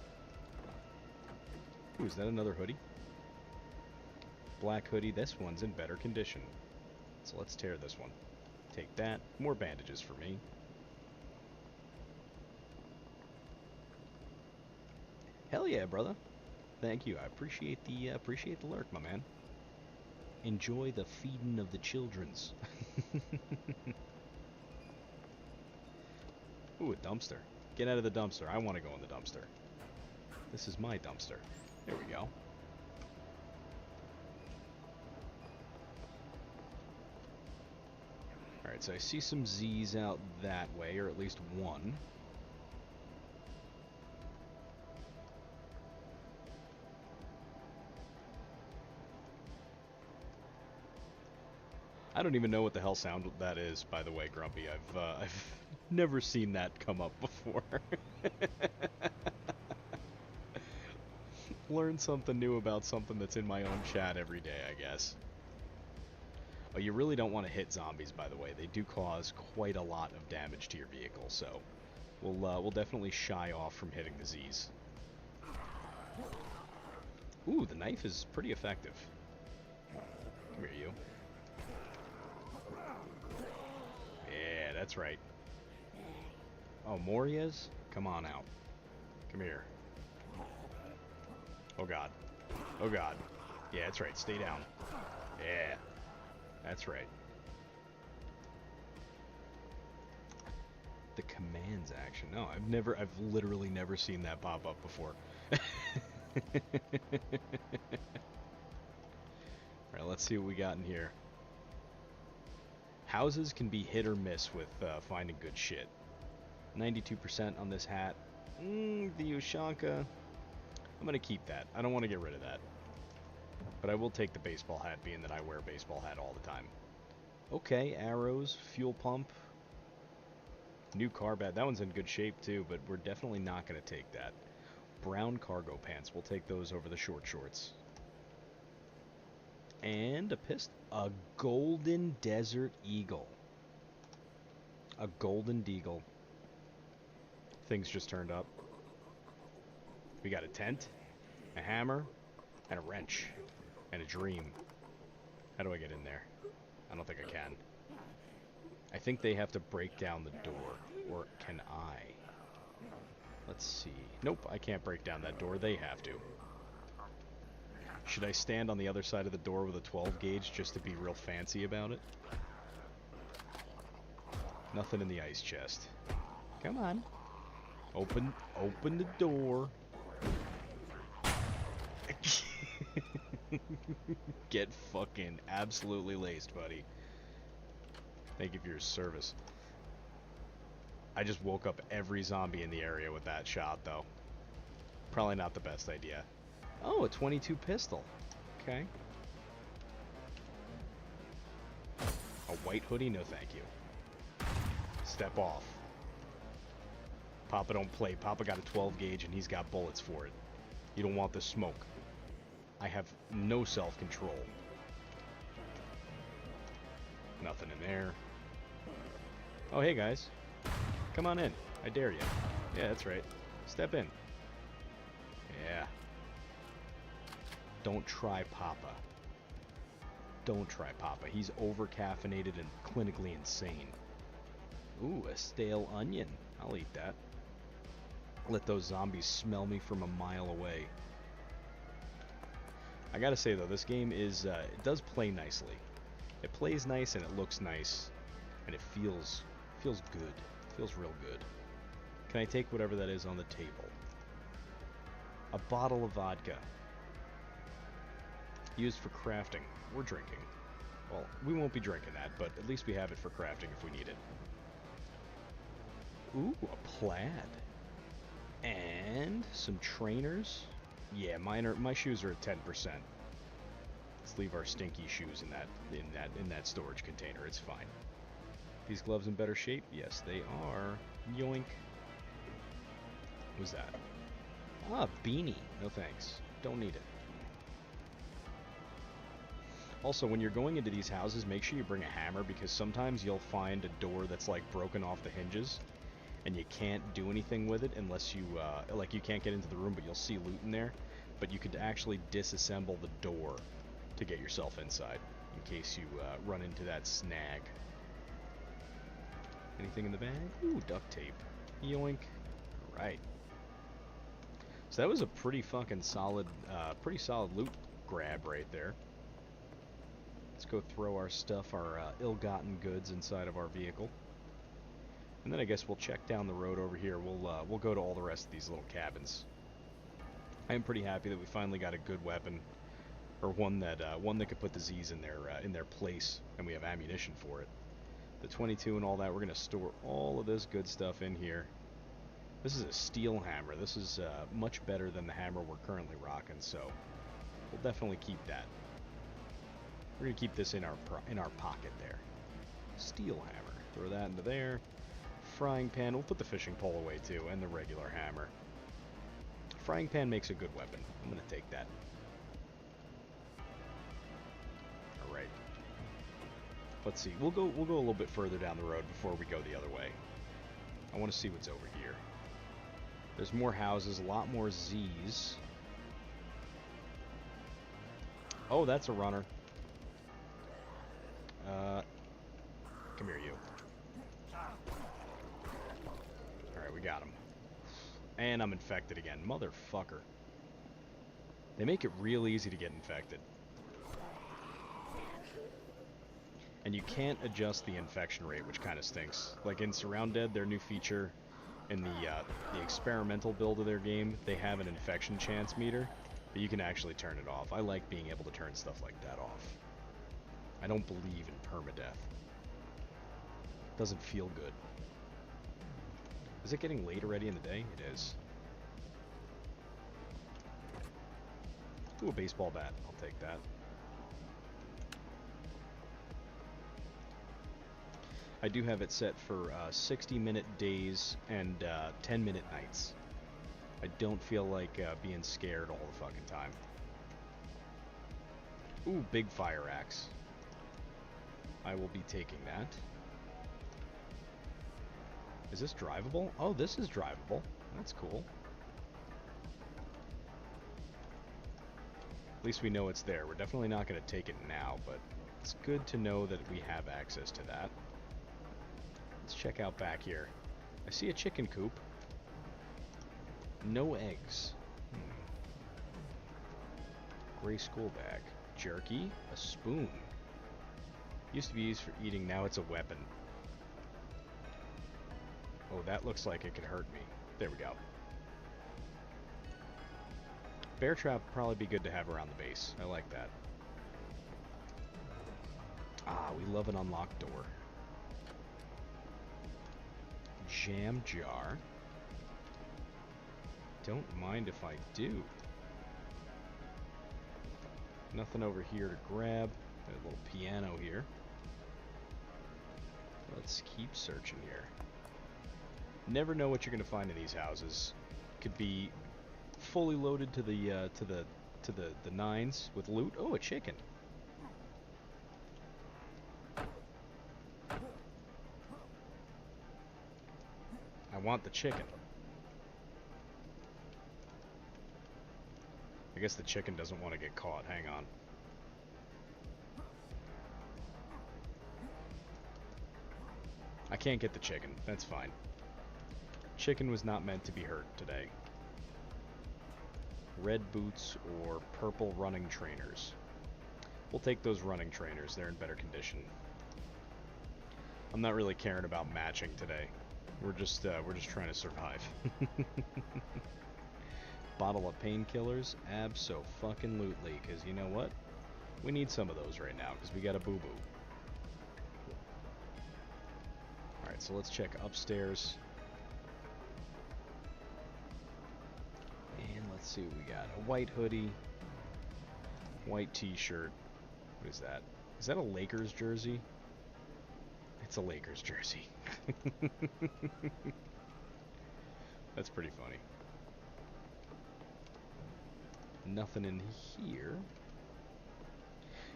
Ooh, is that another hoodie? Black hoodie. This one's in better condition. So let's tear this one. Take that. More bandages for me. Hell yeah, brother. Thank you. I appreciate the lurk, my man. Enjoy the feeding of the children's. Ooh, a dumpster. Get out of the dumpster. I want to go in the dumpster. This is my dumpster. There we go. Alright, so I see some Z's out that way, or at least one. I don't even know what the hell sound that is, by the way, Grumpy. I've never seen that come up before. Learn something new about something that's in my own chat every day, I guess. Oh, you really don't want to hit zombies, by the way. They do cause quite a lot of damage to your vehicle, so we'll definitely shy off from hitting the Z's. Ooh, the knife is pretty effective. Come here, you. Yeah, that's right. Oh, Moria's? Come on out. Come here. Oh god. Oh god. Yeah, that's right. Stay down. Yeah. That's right. The commands action. No, I've literally never seen that pop up before. Alright, let's see what we got in here. Houses can be hit or miss with finding good shit. 92% on this hat. The Ushanka. I'm gonna keep that. I don't want to get rid of that. But I will take the baseball hat, being that I wear a baseball hat all the time. Okay, arrows, fuel pump. New car bat. That one's in good shape too, but we're definitely not gonna take that. Brown cargo pants. We'll take those over the short shorts. And a golden desert eagle. A golden deagle. Things just turned up. We got a tent, a hammer, and a wrench, and a dream. How do I get in there? I don't think I can. I think they have to break down the door. Or can I? Let's see. Nope, I can't break down that door. They have to. Should I stand on the other side of the door with a 12 gauge just to be real fancy about it? Nothing in the ice chest. Come on. Open the door. Get fucking absolutely laced, buddy. Thank you for your service. I just woke up every zombie in the area with that shot, though. Probably not the best idea. Oh, a 22 pistol. Okay. A white hoodie? No, thank you. Step off. Papa don't play. Papa got a 12 gauge and he's got bullets for it. You don't want the smoke. I have no self-control. Nothing in there. Oh, hey guys. Come on in. I dare you. Yeah, that's right. Step in. Yeah. Don't try Papa. Don't try Papa. He's over-caffeinated and clinically insane. Ooh, a stale onion. I'll eat that. Let those zombies smell me from a mile away. I gotta say though, this game is, it does play nicely. It plays nice and it looks nice. And it feels good. It feels real good. Can I take whatever that is on the table? A bottle of vodka. Used for crafting. We're drinking. Well, we won't be drinking that, but at least we have it for crafting if we need it. Ooh, a plaid. And some trainers. Yeah, my shoes are at 10%. Let's leave our stinky shoes in that storage container. It's fine. These gloves in better shape? Yes, they are. Yoink. What's that? Ah, beanie. No thanks. Don't need it. Also, when you're going into these houses, make sure you bring a hammer, because sometimes you'll find a door that's like broken off the hinges, and you can't do anything with it unless you, like, you can't get into the room, but you'll see loot in there. But you could actually disassemble the door to get yourself inside, in case you run into that snag. Anything in the bag? Ooh, duct tape. Yoink. Right. So that was a pretty fucking solid, loot grab right there. Let's go throw our stuff, our ill-gotten goods, inside of our vehicle. And then I guess we'll check down the road over here. We'll go to all the rest of these little cabins. I am pretty happy that we finally got a good weapon, or one that could put the Z's in their place, and we have ammunition for it. The 22 and all that. We're gonna store all of this good stuff in here. This is a steel hammer. This is much better than the hammer we're currently rocking, so we'll definitely keep that. We're gonna keep this in our pocket there. Steel hammer. Throw that into there. Frying pan. We'll put the fishing pole away too, and the regular hammer. Frying pan makes a good weapon. I'm gonna take that. All right. Let's see. We'll go a little bit further down the road before we go the other way. I want to see what's over here. There's more houses, a lot more Z's. Oh, that's a runner. Come here, you. Alright, we got him. And I'm infected again. Motherfucker. They make it real easy to get infected. And you can't adjust the infection rate, which kind of stinks. Like in Surrounded, their new feature in the experimental build of their game, they have an infection chance meter, but you can actually turn it off. I like being able to turn stuff like that off. I don't believe in permadeath. Doesn't feel good. Is it getting late already in the day? It is. Ooh, a baseball bat. I'll take that. I do have it set for 60-minute days and 10-minute nights. I don't feel like being scared all the fucking time. Ooh, big fire axe. I will be taking that. Is this drivable? Oh, this is drivable. That's cool. At least we know it's there. We're definitely not going to take it now, but it's good to know that we have access to that. Let's check out back here. I see a chicken coop. No eggs. Gray school bag. Jerky. A spoon. Used to be used for eating, now it's a weapon. Oh, that looks like it could hurt me. There we go. Bear trap would probably be good to have around the base. I like that. Ah, we love an unlocked door. Jam jar. Don't mind if I do. Nothing over here to grab. Got a little piano here. Let's keep searching here. Never know what you're going to find in these houses. Could be fully loaded to the nines with loot. Oh, a chicken. I want the chicken. I guess the chicken doesn't want to get caught. Hang on. I can't get the chicken. That's fine. Chicken was not meant to be hurt today. Red boots or purple running trainers. We'll take those running trainers. They're in better condition. I'm not really caring about matching today. We're just trying to survive. Bottle of painkillers, abso-fucking-lutely, because you know what? We need some of those right now, because we got a boo-boo. Alright, so let's check upstairs. And let's see what we got. A white hoodie, white t-shirt. What is that? Is that a Lakers jersey? It's a Lakers jersey. That's pretty funny. Nothing in here.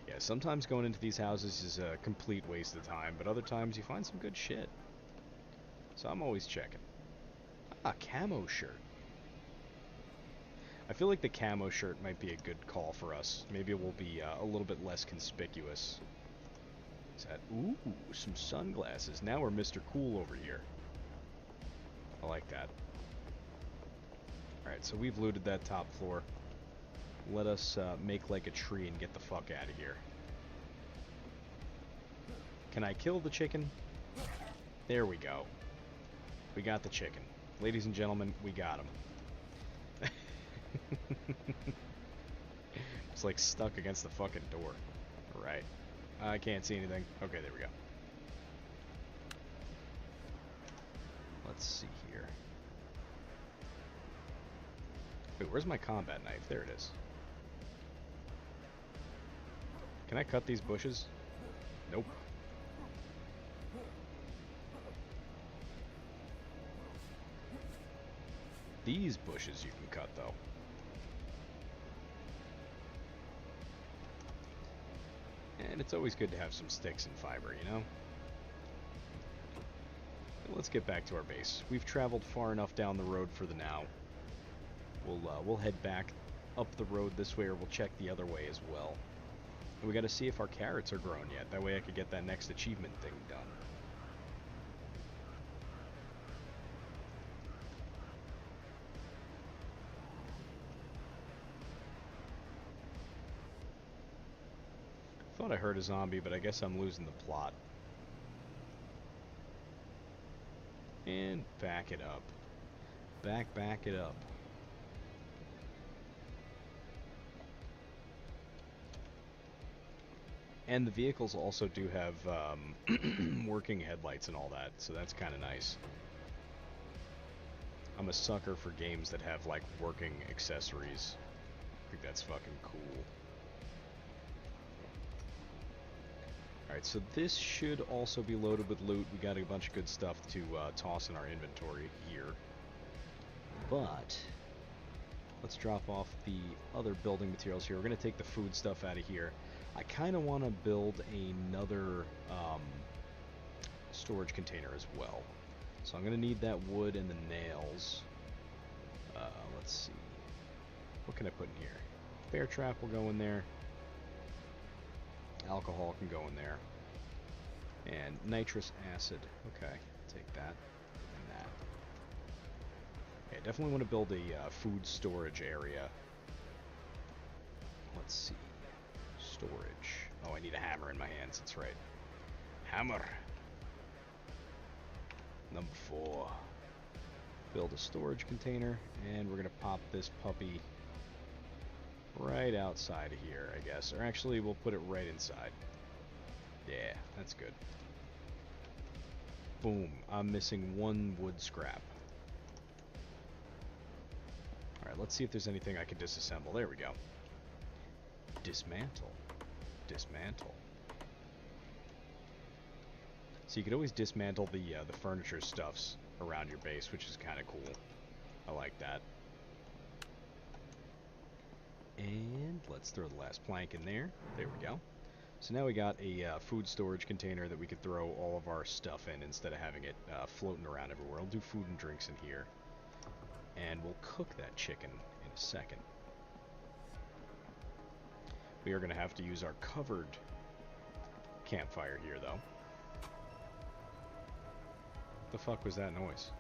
Yeah, sometimes going into these houses is a complete waste of time, but other times you find some good shit. So I'm always checking. Ah, camo shirt. I feel like the camo shirt might be a good call for us. Maybe it will be a little bit less conspicuous. Is that... Ooh, some sunglasses. Now we're Mr. Cool over here. I like that. Alright, so we've looted that top floor. Let us make like a tree and get the fuck out of here. Can I kill the chicken? There we go. We got the chicken. Ladies and gentlemen, we got him. It's like stuck against the fucking door. Right. I can't see anything. Okay, there we go. Let's see here. Wait, where's my combat knife? There it is. Can I cut these bushes? Nope. These bushes you can cut, though. And it's always good to have some sticks and fiber, you know? Let's get back to our base. We've traveled far enough down the road for the now. We'll head back up the road this way, or we'll check the other way as well. And we gotta see if our carrots are grown yet. That way I could get that next achievement thing done. Thought I heard a zombie, but I guess I'm losing the plot. And back it up. Back it up. And the vehicles also do have working headlights and all that, so that's kind of nice. I'm a sucker for games that have, like, working accessories. I think that's fucking cool. Alright, so this should also be loaded with loot. We got a bunch of good stuff to toss in our inventory here. But let's drop off the other building materials here. We're going to take the food stuff out of here. I kind of want to build another storage container as well. So I'm going to need that wood and the nails. Let's see. What can I put in here? Bear trap will go in there. Alcohol can go in there. And nitrous acid. Okay, take that and that. Okay, definitely want to build a food storage area. Let's see. Storage. Oh, I need a hammer in my hands. That's right. Hammer. Number 4. Build a storage container, and we're going to pop this puppy right outside of here, I guess. Or actually, we'll put it right inside. Yeah, that's good. Boom. I'm missing 1 wood scrap. Alright, let's see if there's anything I can disassemble. There we go. Dismantle. Dismantle. So you could always dismantle the furniture stuffs around your base, which is kind of cool. I like that. And let's throw the last plank in there. There we go. So now we got a food storage container that we could throw all of our stuff in instead of having it floating around everywhere. We'll do food and drinks in here. And we'll cook that chicken in a second. We are going to have to use our covered campfire here, though. The fuck was that noise?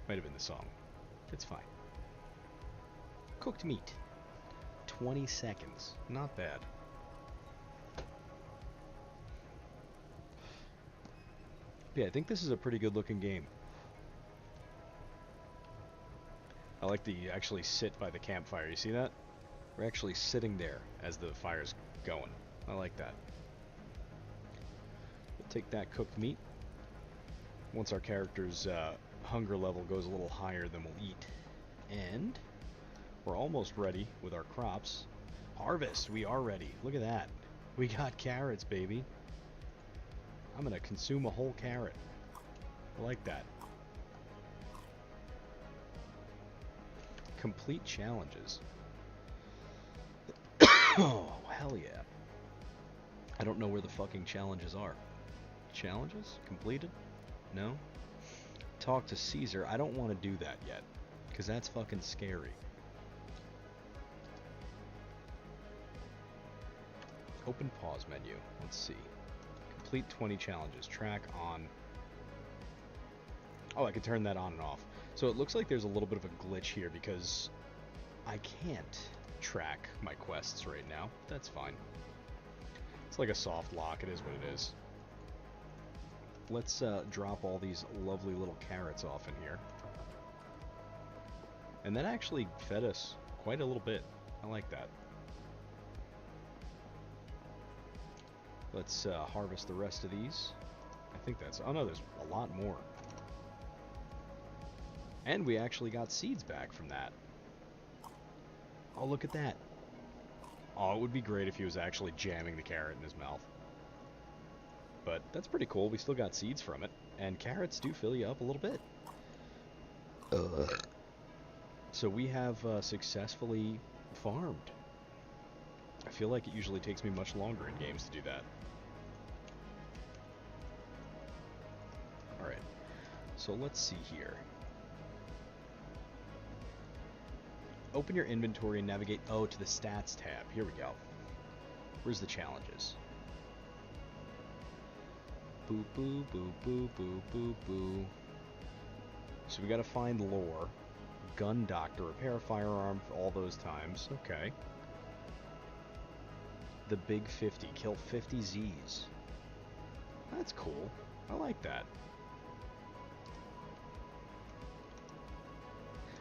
Might have been the song. It's fine. Cooked meat. 20 seconds. Not bad. Yeah, I think this is a pretty good looking game. I like that you actually sit by the campfire. You see that? We're actually sitting there as the fire's going. I like that. We'll take that cooked meat. Once our character's hunger level goes a little higher, then we'll eat. And we're almost ready with our crops. Harvest, we are ready. Look at that. We got carrots, baby. I'm gonna consume a whole carrot. I like that. Complete challenges. Oh, hell yeah. I don't know where the fucking challenges are. Challenges? Completed? No? Talk to Caesar. I don't want to do that yet, because that's fucking scary. Open pause menu. Let's see. Complete 20 challenges. Track on. Oh, I can turn that on and off. So it looks like there's a little bit of a glitch here because I can't track my quests right now. That's fine. It's like a soft lock. It is what it is. Let's drop all these lovely little carrots off in here. And that actually fed us quite a little bit. I like that. Let's harvest the rest of these. I think that's... Oh no, there's a lot more. And we actually got seeds back from that. Oh, look at that. Oh, it would be great if he was actually jamming the carrot in his mouth. But that's pretty cool. We still got seeds from it. And carrots do fill you up a little bit. So we have successfully farmed. I feel like it usually takes me much longer in games to do that. Alright. So let's see here. Open your inventory and navigate, to the stats tab. Here we go. Where's the challenges? Boo, boo, boo, boo, boo, boo, boo. So we gotta find lore. Gun doctor, repair a firearm all those times. Okay. The big 50, kill 50 Z's. That's cool. I like that.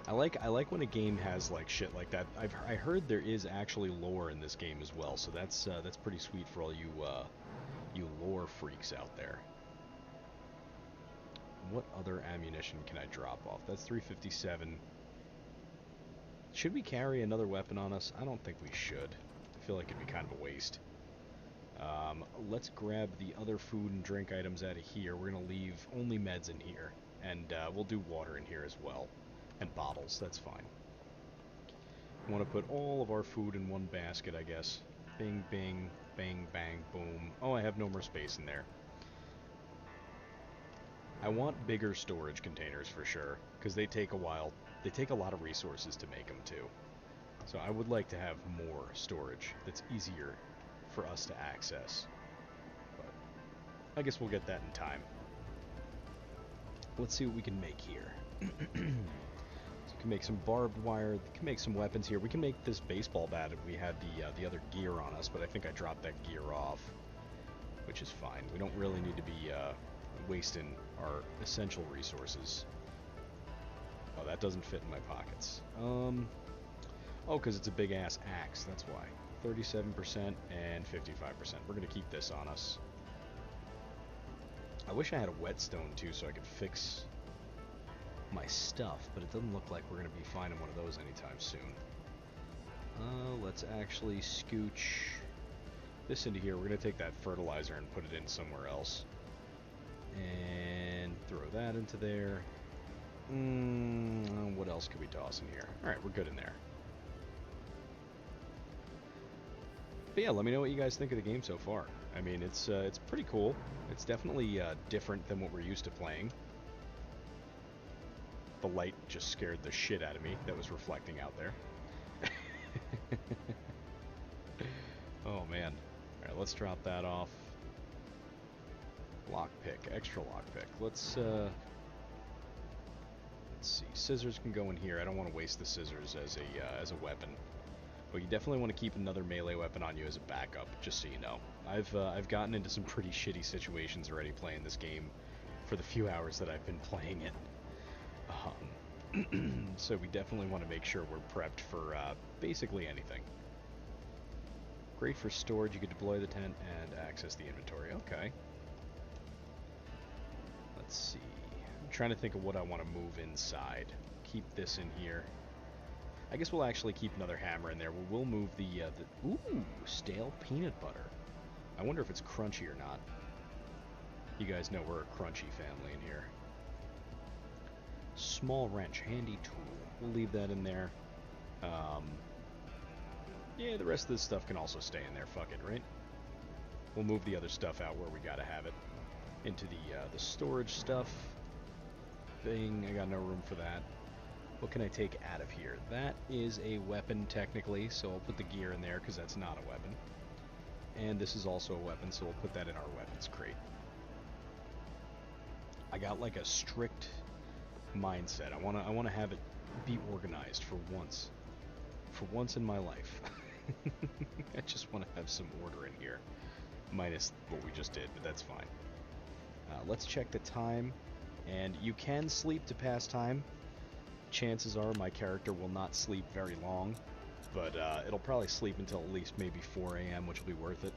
I like when a game has like shit like that. I heard there is actually lore in this game as well, so that's pretty sweet for all you you lore freaks out there. What other ammunition can I drop off? That's 357. Should we carry another weapon on us? I don't think we should. I feel like it'd be kind of a waste. Let's grab the other food and drink items out of here. We're gonna leave only meds in here, and we'll do water in here as well. And bottles, that's fine. We want to put all of our food in one basket, I guess. Bing, bing, bang, bang, boom. Oh, I have no more space in there. I want bigger storage containers for sure, because they take a while. They take a lot of resources to make them too. So I would like to have more storage that's easier for us to access. But I guess we'll get that in time. Let's see what we can make here. Can make some barbed wire. Can make some weapons here. We can make this baseball bat if we had the other gear on us, but I think I dropped that gear off, which is fine. We don't really need to be wasting our essential resources. Oh, that doesn't fit in my pockets. Oh, because it's a big ass axe. That's why. 37% and 55%. We're gonna keep this on us. I wish I had a whetstone too, so I could fix my stuff, but it doesn't look like we're going to be finding one of those anytime soon. Let's actually scooch this into here. We're going to take that fertilizer and put it in somewhere else. And throw that into there. What else could we toss in here? Alright, we're good in there. But yeah, let me know what you guys think of the game so far. I mean, it's pretty cool. It's definitely different than what we're used to playing. The light just scared the shit out of me that was reflecting out there. Oh man. Alright, let's drop that off. Lockpick, extra lockpick. Let's see. Scissors can go in here. I don't want to waste the scissors as a weapon. But you definitely want to keep another melee weapon on you as a backup, just so you know. I've gotten into some pretty shitty situations already playing this game for the few hours that I've been playing it. So we definitely want to make sure we're prepped for basically anything. Great for storage. You could deploy the tent and access the inventory. Okay. Let's see. I'm trying to think of what I want to move inside. Keep this in here. I guess we'll actually keep another hammer in there. We'll move the ooh, stale peanut butter. I wonder if it's crunchy or not. You guys know we're a crunchy family in here. Small wrench, handy tool. We'll leave that in there. Yeah, the rest of this stuff can also stay in there. Fuck it, right? We'll move the other stuff out where we gotta have it. Into the storage stuff. Thing, I got no room for that. What can I take out of here? That is a weapon, technically, so I'll put the gear in there, because that's not a weapon. And this is also a weapon, so we'll put that in our weapons crate. I got, like, a strict mindset. I wanna have it be organized for once. For once in my life. I just want to have some order in here. Minus what we just did, but that's fine. Let's check the time. And you can sleep to pass time. Chances are my character will not sleep very long, but it'll probably sleep until at least maybe 4 a.m., which will be worth it.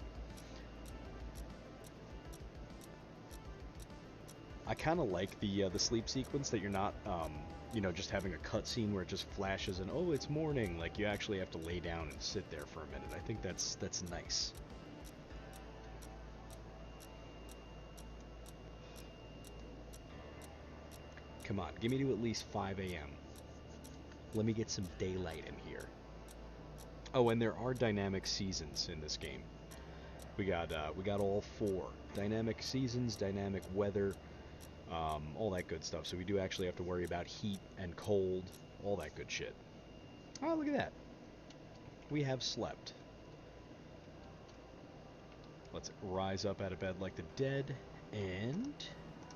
I kind of like the sleep sequence, that you're not, you know, just having a cutscene where it just flashes and, oh, it's morning. Like, you actually have to lay down and sit there for a minute. I think that's nice. Come on, give me to at least 5 a.m. Let me get some daylight in here. Oh, and there are dynamic seasons in this game. We got all 4 dynamic seasons, dynamic weather, all that good stuff. So we do actually have to worry about heat and cold, all that good shit. Oh, look at that. We have slept. Let's rise up out of bed like the dead, and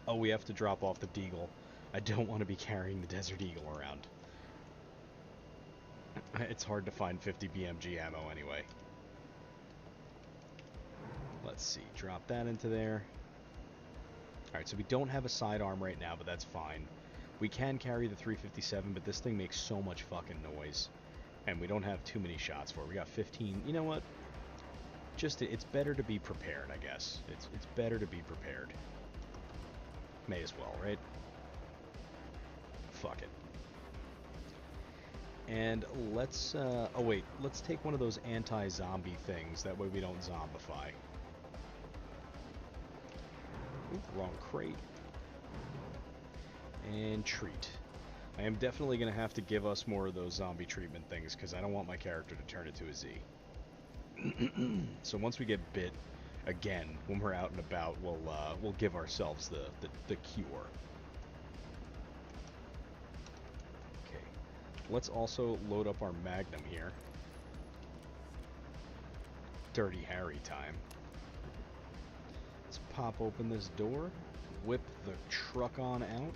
oh, we have to drop off the deagle. I don't want to be carrying the Desert Eagle around. It's hard to find 50 BMG ammo anyway. Let's see, drop that into there. Alright, so we don't have a sidearm right now, but that's fine. We can carry the 357, but this thing makes so much fucking noise. And we don't have too many shots for it. We got 15. You know what? Just, it's better to be prepared, I guess. It's better to be prepared. May as well, right? Fuck it. And let's, oh wait, let's take one of those anti-zombie things. That way we don't zombify. Oop, wrong crate. And treat. I am definitely going to have to give us more of those zombie treatment things, because I don't want my character to turn into a Z. So once we get bit again, when we're out and about, we'll give ourselves the cure. Okay. Let's also load up our Magnum here. Dirty Harry time. Let's pop open this door, whip the truck on out.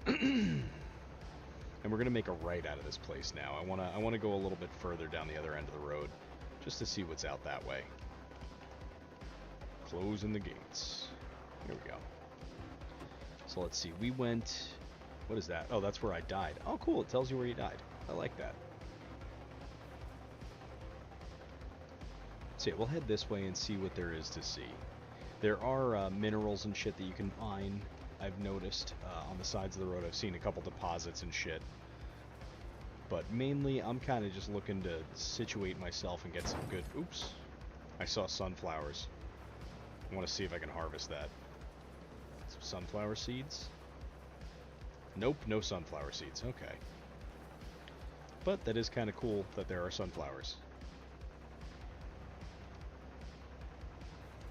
And we're gonna make a right out of this place now. I wanna go a little bit further down the other end of the road, just to see what's out that way. Closing the gates. Here we go. So let's see. We went. What is that? Oh, that's where I died. Oh, cool. It tells you where you died. I like that. So yeah, we'll head this way and see what there is to see. There are minerals and shit that you can mine. I've noticed on the sides of the road. I've seen a couple deposits and shit. But mainly, I'm kind of just looking to situate myself and get some good... Oops. I saw sunflowers. I want to see if I can harvest that. Some sunflower seeds? Nope, no sunflower seeds. Okay. But that is kind of cool that there are sunflowers.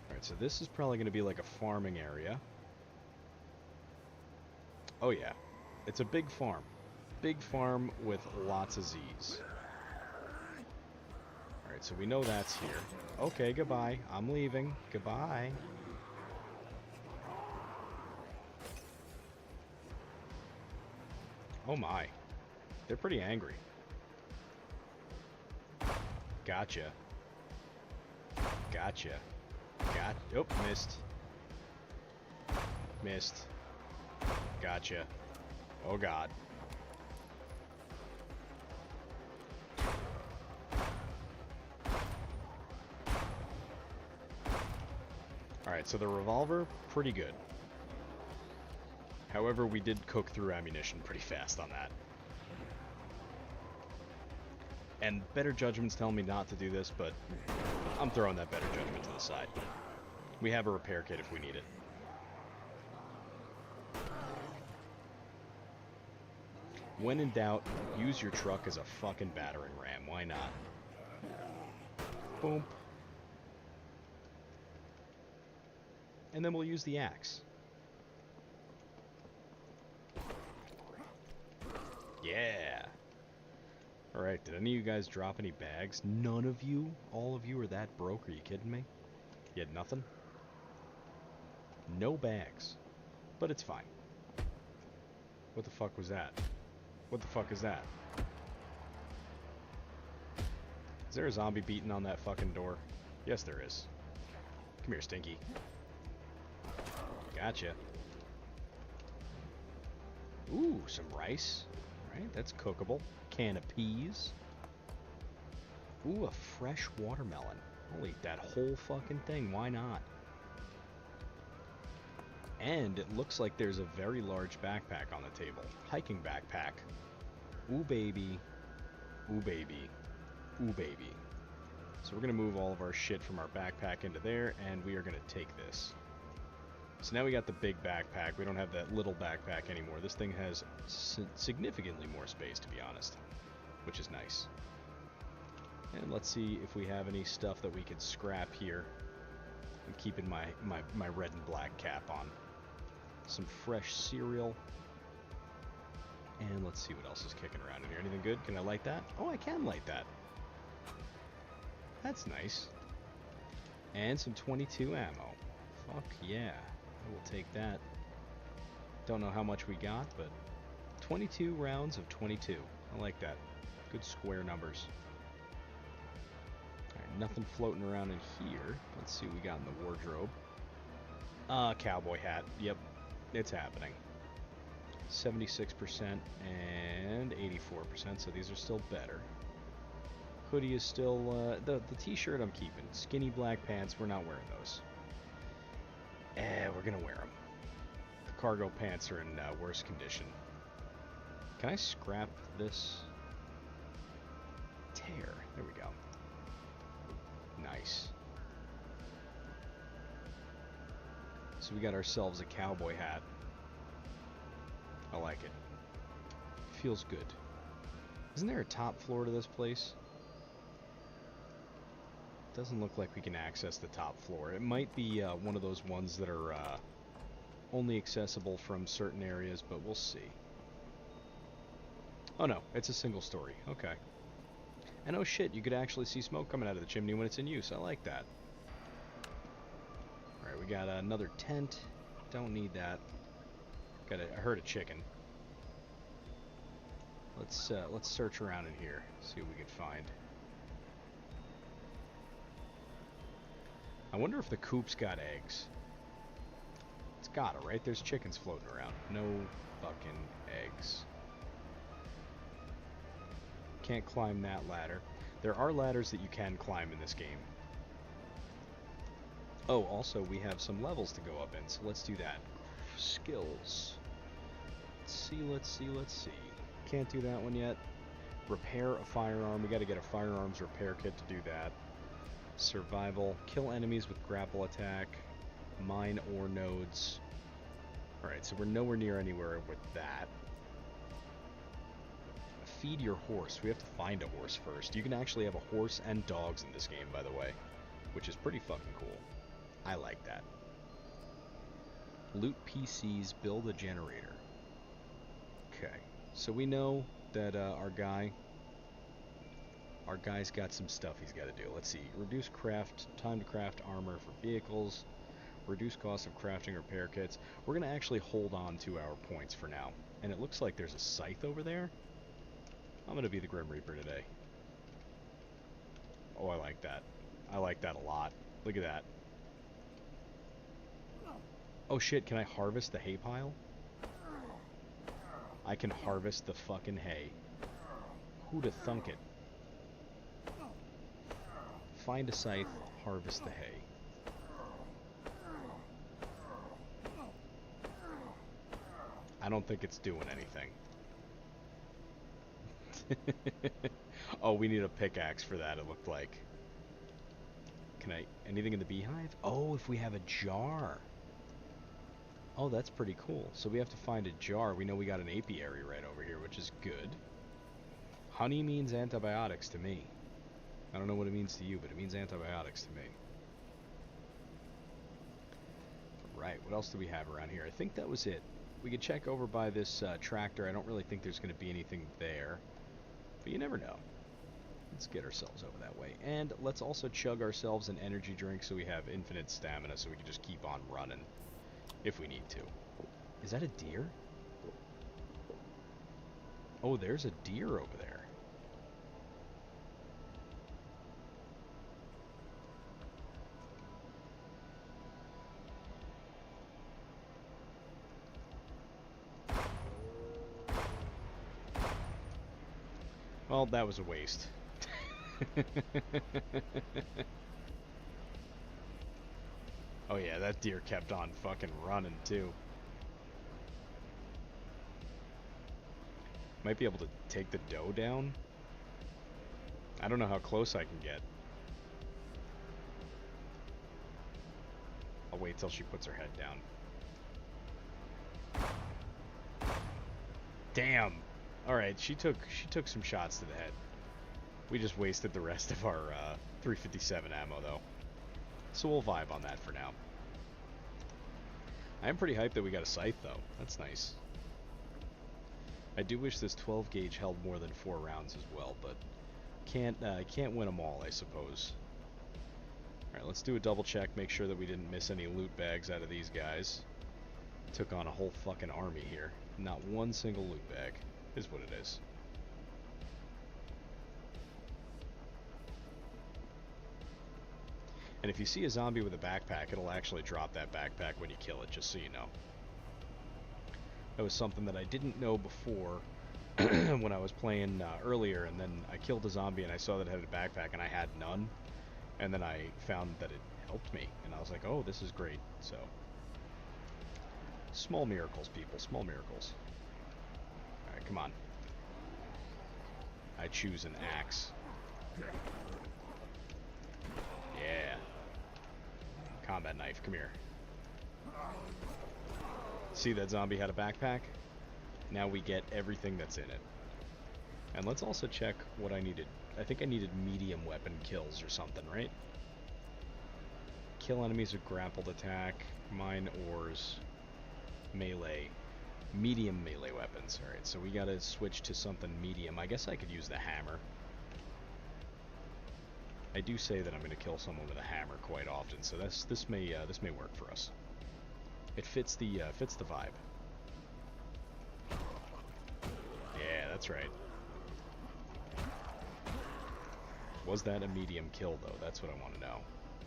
Alright, so this is probably going to be like a farming area. Oh yeah. It's a big farm. Big farm with lots of Z's. Alright, so we know that's here. Okay, goodbye. I'm leaving. Goodbye. Oh my. They're pretty angry. Gotcha. Gotcha. Oh, missed. Missed. Gotcha. Oh god. Alright, so the revolver, pretty good. However, we did cook through ammunition pretty fast on that. And better judgment's telling me not to do this, but I'm throwing that better judgment to the side. We have a repair kit if we need it. When in doubt, use your truck as a fucking battering ram. Why not? Boom. And then we'll use the axe. Yeah. Alright, did any of you guys drop any bags? None of you? All of you are that broke? Are you kidding me? You had nothing? No bags. But it's fine. What the fuck was that? What the fuck is that? Is there a zombie beating on that fucking door? Yes, there is. Come here, Stinky. Gotcha. Ooh, some rice. Right, that's cookable. Can of peas. Ooh, a fresh watermelon. I'll eat that whole fucking thing. Why not? And it looks like there's a very large backpack on the table. Hiking backpack. Ooh, baby. Ooh, baby. Ooh, baby. So we're going to move all of our shit from our backpack into there, and we are going to take this. So now we got the big backpack. We don't have that little backpack anymore. This thing has significantly more space, to be honest, which is nice. And let's see if we have any stuff that we could scrap here. I'm keeping my red and black cap on. Some fresh cereal. And let's see what else is kicking around in here. Anything good? Can I light that? Oh, I can light that. That's nice. And some 22 ammo. Fuck yeah. I will take that. Don't know how much we got, but 22 rounds of 22. I like that. Good square numbers. Alright, nothing floating around in here. Let's see what we got in the wardrobe. Cowboy hat. Yep, it's happening. 76% and 84%, so these are still better. Hoodie is still, the t-shirt I'm keeping. Skinny black pants, we're not wearing those. We're gonna wear them. The cargo pants are in worse condition. Can I scrap this? Tear. There we go. Nice. So we got ourselves a cowboy hat. I like it. Feels good. Isn't there a top floor to this place? Doesn't look like we can access the top floor. It might be one of those ones that are only accessible from certain areas, but we'll see. Oh no, it's a single story. Okay. And oh shit, you could actually see smoke coming out of the chimney when it's in use. I like that. Alright, we got another tent. Don't need that. I heard a chicken. Let's search around in here. See what we can find. I wonder if the coop's got eggs. It's gotta, right? There's chickens floating around. No fucking eggs. Can't climb that ladder. There are ladders that you can climb in this game. Oh, also we have some levels to go up in, so let's do that. Skills. Let's see. Can't do that one yet. Repair a firearm. We gotta get a firearms repair kit to do that. Survival. Kill enemies with grapple attack. Mine ore nodes. Alright, so we're nowhere near anywhere with that. Feed your horse. We have to find a horse first. You can actually have a horse and dogs in this game, by the way, which is pretty fucking cool. I like that. Loot PCs, build a generator. Okay, so we know that our guy's got some stuff he's got to do. Let's see. Reduce time to craft armor for vehicles. Reduce cost of crafting repair kits. We're going to actually hold on to our points for now. And it looks like there's a scythe over there. I'm going to be the Grim Reaper today. Oh, I like that. I like that a lot. Look at that. Oh shit, can I harvest the hay pile? I can harvest the fucking hay. Who'da thunk it? Find a scythe, harvest the hay. I don't think it's doing anything. Oh, we need a pickaxe for that, it looked like. Can I... Anything in the beehive? Oh, if we have a jar. Oh, that's pretty cool. So we have to find a jar. We know we got an apiary right over here, which is good. Honey means antibiotics to me. I don't know what it means to you, but it means antibiotics to me. Right, what else do we have around here? I think that was it. We could check over by this tractor. I don't really think there's going to be anything there. But you never know. Let's get ourselves over that way. And let's also chug ourselves an energy drink so we have infinite stamina so we can just keep on running if we need to. Is that a deer? Oh, there's a deer over there. Well, that was a waste. Oh yeah, that deer kept on fucking running too. Might be able to take the doe down. I don't know how close I can get. I'll wait till she puts her head down. Damn. Alright, she took some shots to the head. We just wasted the rest of our 357 ammo though. So we'll vibe on that for now. I am pretty hyped that we got a scythe though. That's nice. I do wish this 12 gauge held more than 4 rounds as well, but can't win them all, I suppose. Alright, let's do a double check, make sure that we didn't miss any loot bags out of these guys. Took on a whole fucking army here. Not one single loot bag is what it is. And if you see a zombie with a backpack, it'll actually drop that backpack when you kill it, just so you know. That was something that I didn't know before when I was playing earlier, and then I killed a zombie and I saw that it had a backpack and I had none. And then I found that it helped me, and I was like, oh, this is great. So, small miracles, people, small miracles. Alright, come on. I choose an axe. Yeah. Combat knife, come here. See, that zombie had a backpack? Now we get everything that's in it. And let's also check what I needed. I think I needed medium weapon kills or something, right? Kill enemies with grappled attack, mine ores, melee, medium melee weapons. Alright, so we gotta switch to something medium. I guess I could use the hammer. I do say that I'm gonna kill someone with a hammer quite often, so this may work for us. It fits the vibe. Yeah, that's right. Was that a medium kill, though? That's what I want to know.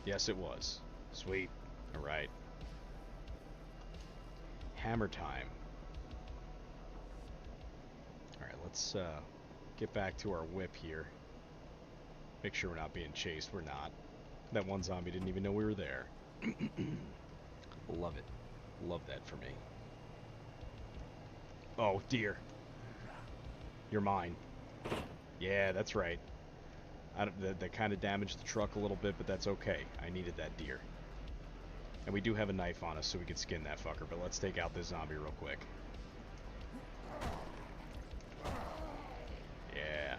Yes, it was. Sweet. Alright. Hammer time. Alright, let's get back to our whip here. Make sure we're not being chased. We're not. That one zombie didn't even know we were there. Love it. Love that for me. Oh, dear. You're mine. Yeah, that's right. That kind of damaged the truck a little bit, but that's okay. I needed that deer. And we do have a knife on us, so we can skin that fucker, but let's take out this zombie real quick. Yeah.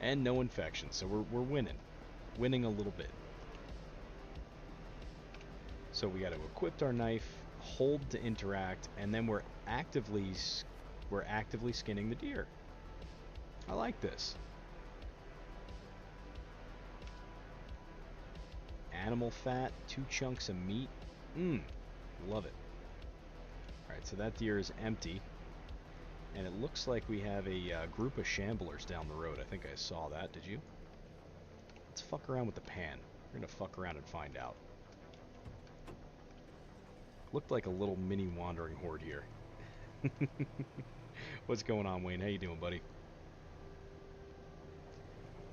And no infection, so we're winning. Winning a little bit. So we got to equip our knife, hold to interact, and then we're actively skinning the deer. I like this. Animal fat, 2 chunks of meat. Love it. Alright, so that deer is empty. And it looks like we have a group of shamblers down the road. I think I saw that. Did you? Let's fuck around with the pan. We're gonna fuck around and find out. Looked like a little mini wandering horde here. What's going on, Wayne? How you doing, buddy?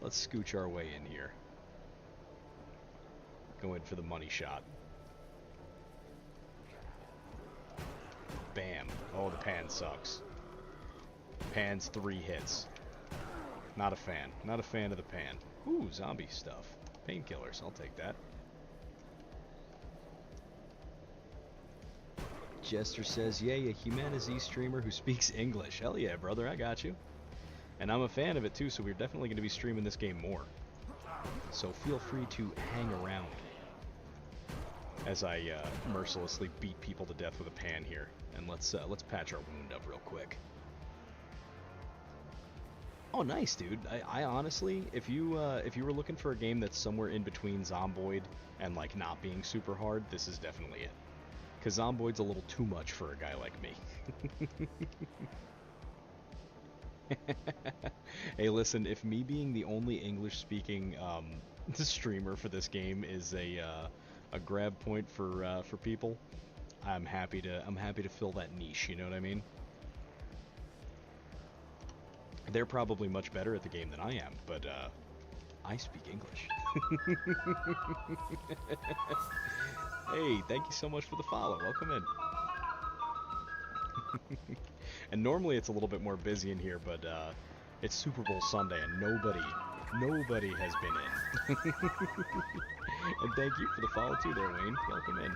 Let's scooch our way in here. Go in for the money shot. Bam. Oh, the pan sucks. Pan's 3 hits. Not a fan. Not a fan of the pan. Ooh, zombie stuff. Painkillers, I'll take that. Jester says, yay, a HumanitZ streamer who speaks English. Hell yeah, brother, I got you. And I'm a fan of it too, so we're definitely going to be streaming this game more. So feel free to hang around as I mercilessly beat people to death with a pan here. And let's patch our wound up real quick. Oh, nice, dude. I honestly, if you were looking for a game that's somewhere in between Zomboid and like not being super hard, this is definitely it. Because Zomboid's a little too much for a guy like me. Hey, listen, if me being the only English-speaking streamer for this game is a grab point for people, I'm happy to fill that niche. You know what I mean? They're probably much better at the game than I am, but I speak English. Hey, thank you so much for the follow. Welcome in. And normally it's a little bit more busy in here, but it's Super Bowl Sunday and nobody has been in. And thank you for the follow too there, Wayne. Welcome in.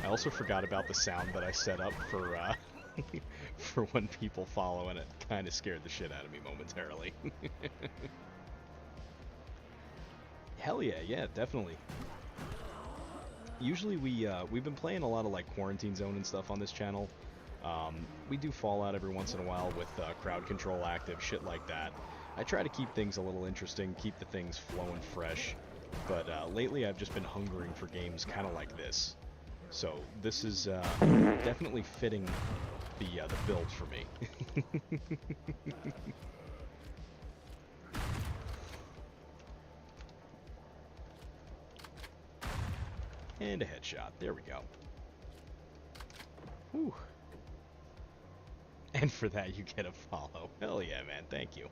I also forgot about the sound that I set up for for when people follow, and it kind of scared the shit out of me momentarily. Hell yeah, yeah, definitely. Usually we've been playing a lot of like Quarantine Zone and stuff on this channel. We do Fallout every once in a while with crowd control active, shit like that. I try to keep things a little interesting, keep the things flowing fresh, but lately I've just been hungering for games kind of like this. So this is definitely fitting the build for me. And a headshot. There we go. Whew. And for that you get a follow. Hell yeah, man. Thank you.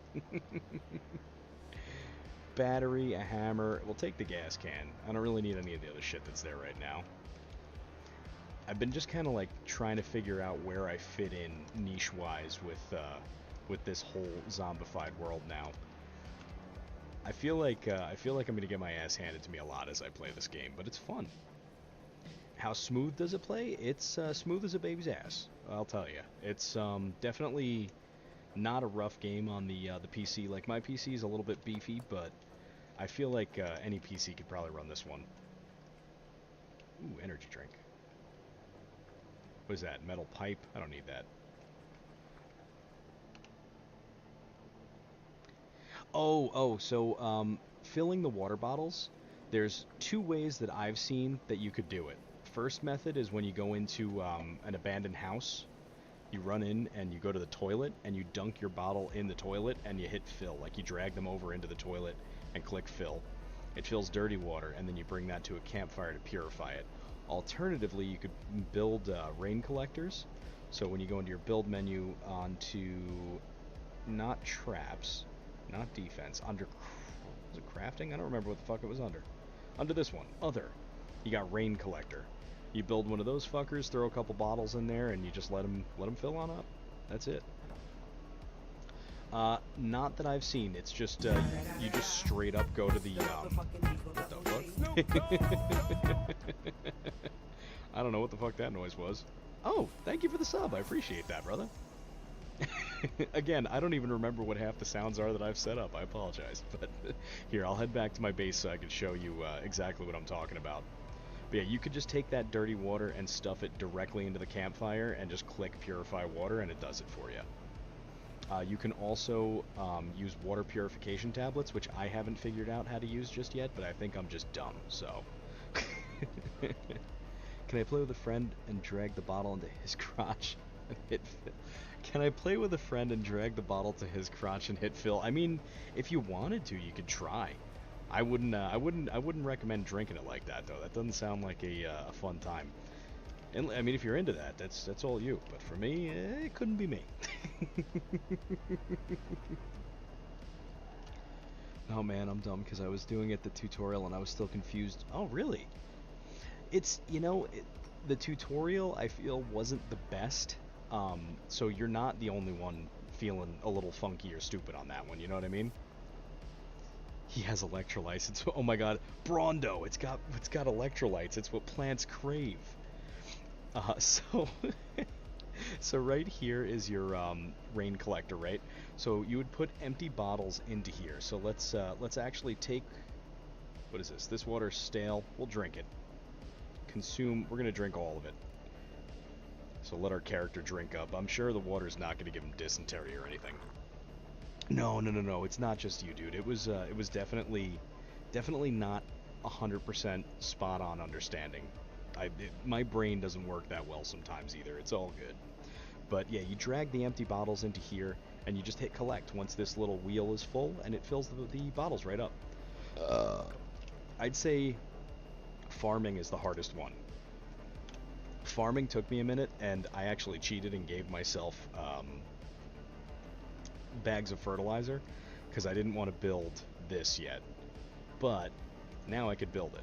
Battery, a hammer. We'll take the gas can. I don't really need any of the other shit that's there right now. I've been just kind of like trying to figure out where I fit in niche-wise with this whole zombified world now. I feel like I'm gonna get my ass handed to me a lot as I play this game, but it's fun. How smooth does it play? It's smooth as a baby's ass. I'll tell you. It's definitely not a rough game on the PC. Like my PC is a little bit beefy, but I feel like any PC could probably run this one. Ooh, energy drink. What is that? Metal pipe? I don't need that. So filling the water bottles, there's two ways that I've seen that you could do it. First method is when you go into an abandoned house, you run in and you go to the toilet and you dunk your bottle in the toilet and you hit fill. Like you drag them over into the toilet and click fill. It fills dirty water and then you bring that to a campfire to purify it. Alternatively, you could build rain collectors. So when you go into your build menu onto not traps, not defense, under was it crafting? I don't remember what the fuck it was under. Under this one, other. You got rain collector. You build one of those fuckers, throw a couple bottles in there, and you just let them fill on up. That's it. Not that I've seen. It's just you just straight up go to the what the fuck? I don't know what the fuck that noise was. Oh, thank you for the sub. I appreciate that, brother. Again, I don't even remember what half the sounds are that I've set up. I apologize. But here, I'll head back to my base so I can show you exactly what I'm talking about. But yeah, you could just take that dirty water and stuff it directly into the campfire and just click Purify Water and it does it for you. You can also use water purification tablets, which I haven't figured out how to use just yet, but I think I'm just dumb, so... Can I play with a friend and drag the bottle into his crotch and hit fill? Can I play with a friend and drag the bottle to his crotch and hit fill? I mean, if you wanted to, you could try. I wouldn't recommend drinking it like that, though. That doesn't sound like a fun time. And I mean, if you're into that, that's all you. But for me, it couldn't be me. Oh man, I'm dumb because I was doing it the tutorial and I was still confused. Oh really? It's, you know, the tutorial I feel wasn't the best. So you're not the only one feeling a little funky or stupid on that one. You know what I mean? He has electrolytes. It's, oh my god, Brawndo. It's got electrolytes. It's what plants crave. So so right here is your rain collector, right? So you would put empty bottles into here. So let's actually take, what is this? This water's stale. We'll drink it. Consume. We're gonna drink all of it. So let our character drink up. I'm sure the water's not gonna give him dysentery or anything. No, no, no, no. It's not just you, dude. It was definitely not 100% spot on understanding. My brain doesn't work that well sometimes either. It's all good. But yeah, you drag the empty bottles into here, and you just hit collect once this little wheel is full, and it fills the bottles right up. I'd say farming is the hardest one. Farming took me a minute, and I actually cheated and gave myself bags of fertilizer, because I didn't want to build this yet. But now I could build it.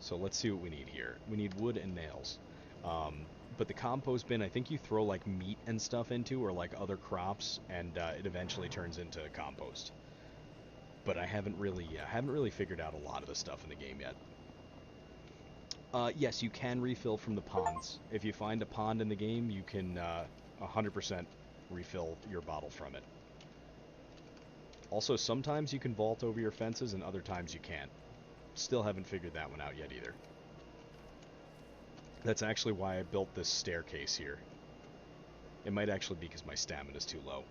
So let's see what we need here. We need wood and nails. But the compost bin, I think you throw like meat and stuff into, or like other crops, and it eventually turns into compost. But I haven't really figured out a lot of the stuff in the game yet. Yes, you can refill from the ponds. If you find a pond in the game, you can 100% refill your bottle from it. Also, sometimes you can vault over your fences, and other times you can't. Still haven't figured that one out yet either. That's actually why I built this staircase here. It might actually be because my stamina's too low.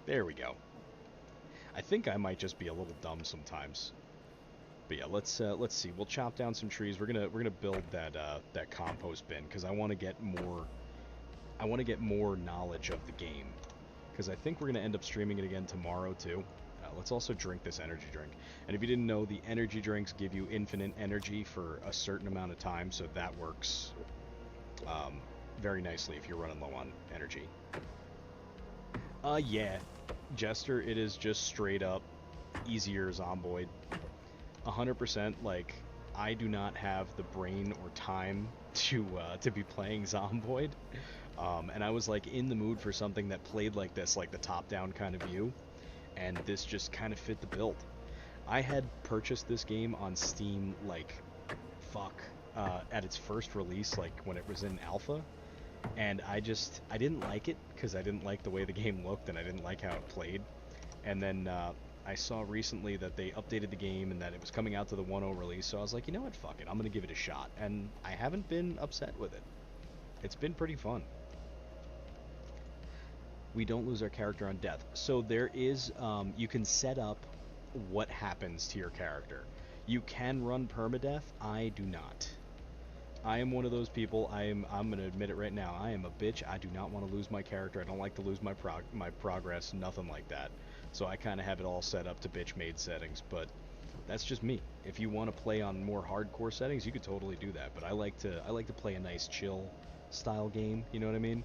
There we go. I think I might just be a little dumb sometimes. But yeah, let's see. We'll chop down some trees. We're gonna build that compost bin, because I want to get more. I want to get more knowledge of the game, because I think we're gonna end up streaming it again tomorrow too. Let's also drink this energy drink. And if you didn't know, the energy drinks give you infinite energy for a certain amount of time, so that works very nicely if you're running low on energy. Yeah, Jester, it is just straight up easier Zomboid. 100%. Like, I do not have the brain or time to be playing Zomboid, and I was like in the mood for something that played like this, like the top-down kind of view, and this just kind of fit the build. I had purchased this game on Steam like at its first release, like when it was in alpha, and I didn't like it because I didn't like the way the game looked and I didn't like how it played. And then I saw recently that they updated the game and that it was coming out to the 1.0 release, so I was like, you know what, fuck it, I'm gonna give it a shot, and I haven't been upset with it. It's been pretty fun. We don't lose our character on death. So there is, you can set up what happens to your character. You can run permadeath. I do not. I am one of those people. I'm gonna admit it right now. I am a bitch. I do not want to lose my character. I don't like to lose my progress. Nothing like that. So I kind of have it all set up to bitch made settings. But that's just me. If you want to play on more hardcore settings, you could totally do that. But I like to play a nice chill style game. You know what I mean?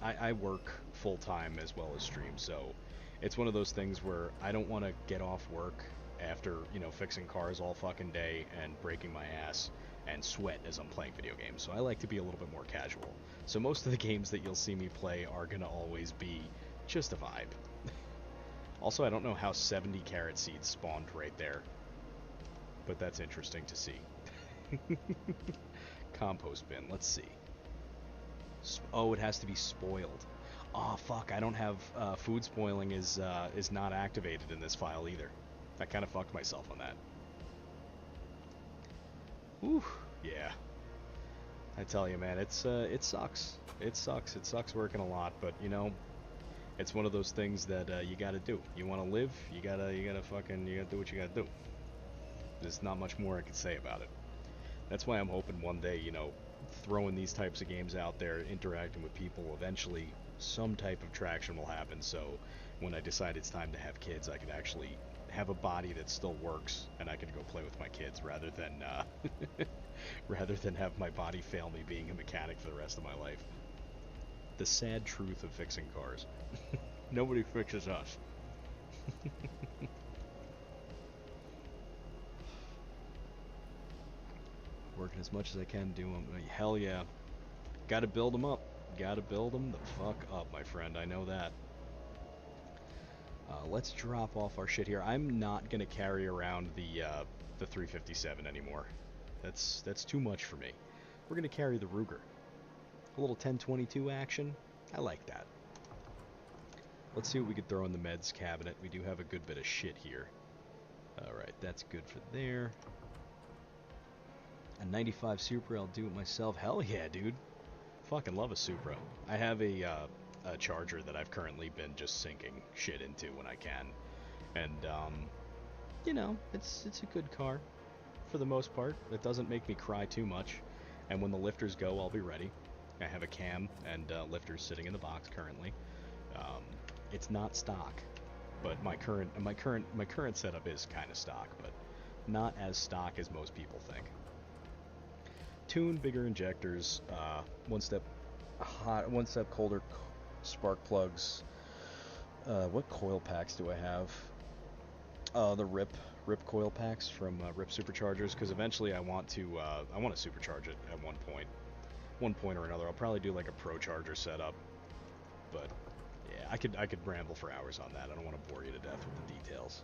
I work full-time as well as stream, so it's one of those things where I don't want to get off work after, fixing cars all fucking day and breaking my ass and sweat as I'm playing video games. So I like to be a little bit more casual. So most of the games that you'll see me play are going to always be just a vibe. Also, I don't know how 70 carrot seeds spawned right there, but that's interesting to see. Compost bin, let's see. Oh, it has to be spoiled. Oh, fuck, I don't have, food spoiling is not activated in this file either. I kind of fucked myself on that. Whew, yeah. I tell you, man, it sucks. It sucks. It sucks working a lot, but, it's one of those things that, you gotta do. You wanna live, you gotta do what you gotta do. There's not much more I can say about it. That's why I'm hoping one day, throwing these types of games out there, interacting with people, eventually some type of traction will happen, so when I decide it's time to have kids, I can actually have a body that still works, and I can go play with my kids rather than have my body fail me being a mechanic for the rest of my life. The sad truth of fixing cars. Nobody fixes us. Working as much as I can, do them. Hell yeah. Gotta build them up. Gotta build them the fuck up, my friend. I know that. Let's drop off our shit here. I'm not gonna carry around the 357 anymore. That's too much for me. We're gonna carry the Ruger. A little 1022 action. I like that. Let's see what we could throw in the meds cabinet. We do have a good bit of shit here. Alright, that's good for there. A 95 Supra, I'll do it myself. Hell yeah, dude. Fucking love a Supra. I have a Charger that I've currently been just sinking shit into when I can. And, you know, it's a good car. For the most part. It doesn't make me cry too much. And when the lifters go, I'll be ready. I have a cam and lifters sitting in the box currently. It's not stock, but my current setup is kind of stock, but not as stock as most people think. Tune, bigger injectors, one step colder spark plugs. What coil packs do I have? The Rip coil packs from Rip Superchargers, because eventually I want to supercharge it at one point or another. I'll probably do like a Pro Charger setup, but yeah, I could ramble for hours on that. I don't want to bore you to death with the details.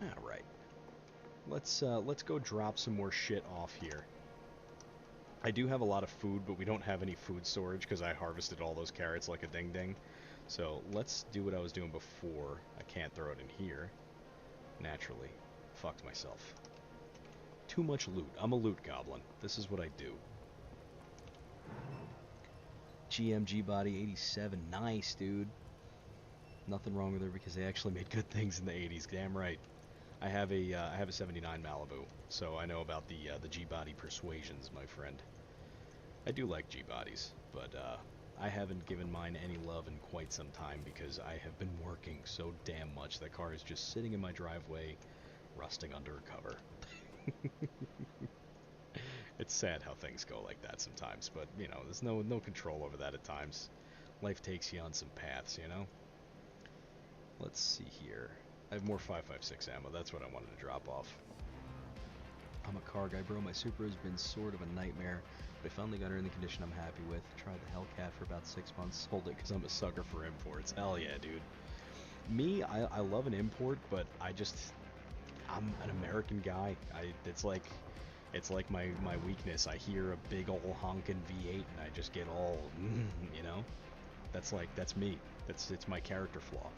All right, let's go drop some more shit off here. I do have a lot of food, but we don't have any food storage because I harvested all those carrots like a ding-ding. So let's do what I was doing before. I can't throw it in here. Naturally. Fucked myself. Too much loot. I'm a loot goblin. This is what I do. GMG body 87. Nice, dude. Nothing wrong with her because they actually made good things in the 80s. Damn right. I have a 79 Malibu, so I know about the G-body persuasions, my friend. I do like G-bodies, but I haven't given mine any love in quite some time because I have been working so damn much. That car is just sitting in my driveway, rusting under a cover. It's sad how things go like that sometimes, but you know, there's no control over that at times. Life takes you on some paths, you know. Let's see here. I have more 5.56 ammo. That's what I wanted to drop off. I'm a car guy, bro. My Supra has been sort of a nightmare, but I finally got her in the condition I'm happy with. Tried the Hellcat for about 6 months. Sold it because I'm a sucker for imports. Hell yeah, dude. Me, I love an import, but I'm an American guy. It's like my weakness. I hear a big old honkin' V8 and I just get all, you know? That's me. It's my character flaw.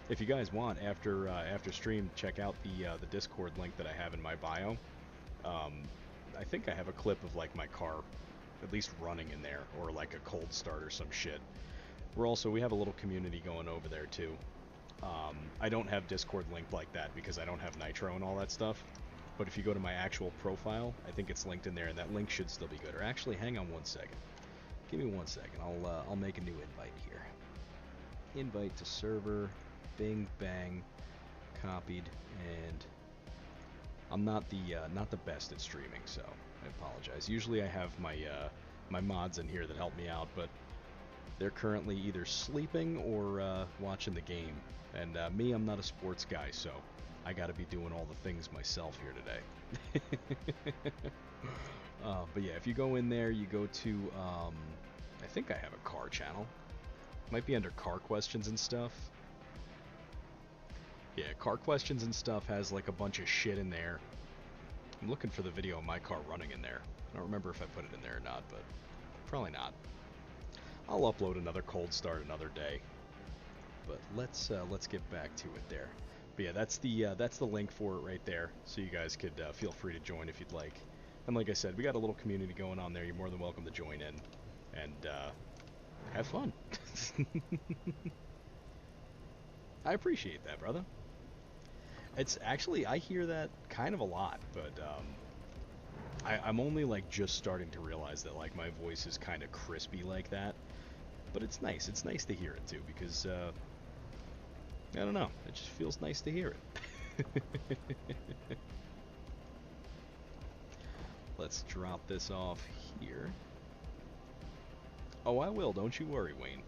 If you guys want, after stream, check out the Discord link that I have in my bio. I think I have a clip of like my car, at least running in there, or like a cold start or some shit. We have a little community going over there too. I don't have Discord linked like that because I don't have Nitro and all that stuff. But if you go to my actual profile, I think it's linked in there, and that link should still be good. Or actually, hang on 1 second. Give me 1 second. I'll make a new invite here. Invite to server. Bing bang. Copied. And I'm not the best at streaming, so I apologize. Usually I have my mods in here that help me out, but they're currently either sleeping or watching the game. And me, I'm not a sports guy, so I gotta be doing all the things myself here today. But yeah, if you go in there, you go to, I think I have a car channel. Might be under car questions and stuff. Yeah, car questions and stuff has like a bunch of shit in there. I'm looking for the video of my car running in there. I don't remember if I put it in there or not, but probably not. I'll upload another cold start another day. But let's get back to it there. But yeah, that's the link for it right there, so you guys could feel free to join if you'd like. And like I said, we got a little community going on there. You're more than welcome to join in and have fun. I appreciate that, brother. It's actually, I hear that kind of a lot, but I'm only like just starting to realize that like my voice is kind of crispy like that. But it's nice. It's nice to hear it too, because I don't know. It just feels nice to hear it. Let's drop this off here. Oh, I will. Don't you worry, Wayne.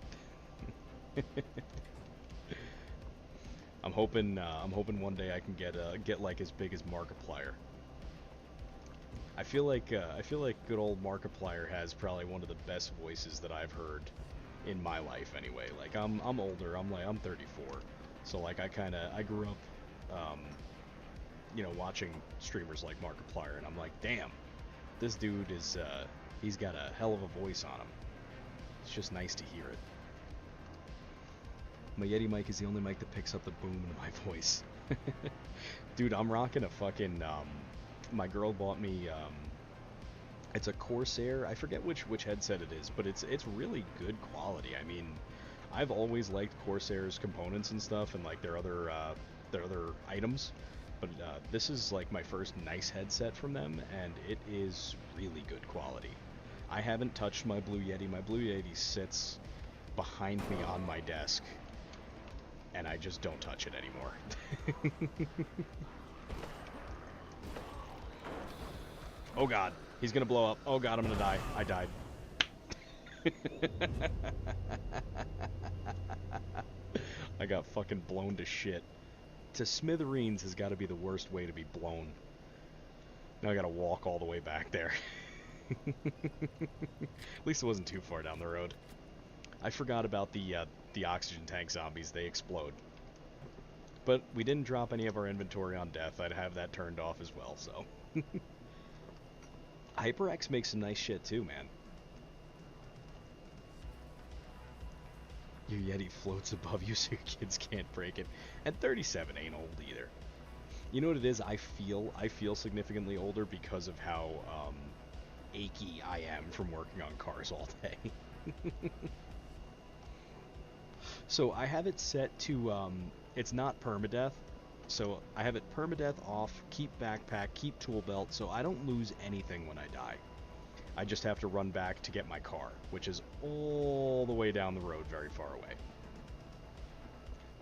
I'm hoping one day I can get like as big as Markiplier. I feel like good old Markiplier has probably one of the best voices that I've heard in my life anyway. Like I'm older. I'm 34. So like I grew up watching streamers like Markiplier, and I'm like, "Damn, this dude is he's got a hell of a voice on him." It's just nice to hear it. My Yeti mic is the only mic that picks up the boom in my voice. Dude, I'm rocking a fucking my girl bought me it's a Corsair. I forget which headset it is, but it's really good quality. I mean, I've always liked Corsair's components and stuff, and like their other items. But this is like my first nice headset from them, and it is really good quality. I haven't touched my Blue Yeti. My Blue Yeti sits behind me on my desk, and I just don't touch it anymore. Oh god, he's gonna blow up. Oh god, I'm gonna die. I died. I got fucking blown to shit. To smithereens has got to be the worst way to be blown. Now I gotta walk all the way back there. At least it wasn't too far down the road. I forgot about the oxygen tank zombies. They explode. But we didn't drop any of our inventory on death. I'd have that turned off as well, so. HyperX makes some nice shit too, man. Your Yeti floats above you so your kids can't break it. And 37 ain't old either. You know what it is? I feel significantly older because of how achy I am from working on cars all day. So I have it set to it's not permadeath. So I have it permadeath off, keep backpack, keep tool belt, so I don't lose anything when I die. I just have to run back to get my car, which is all the way down the road, very far away.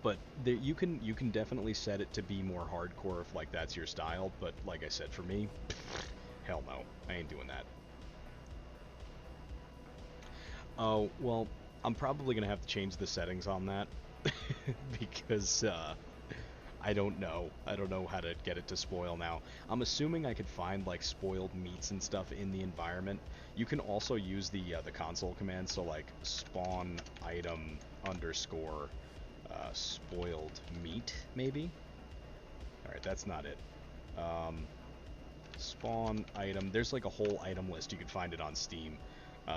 But you can definitely set it to be more hardcore if like that's your style. But like I said, for me, hell no, I ain't doing that. Oh well, I'm probably gonna have to change the settings on that because I don't know. I don't know how to get it to spoil now. I'm assuming I could find like spoiled meats and stuff in the environment. You can also use the console command, so like spawn item underscore spoiled meat, maybe? Alright, that's not it. Spawn item. There's like a whole item list. You can find it on Steam.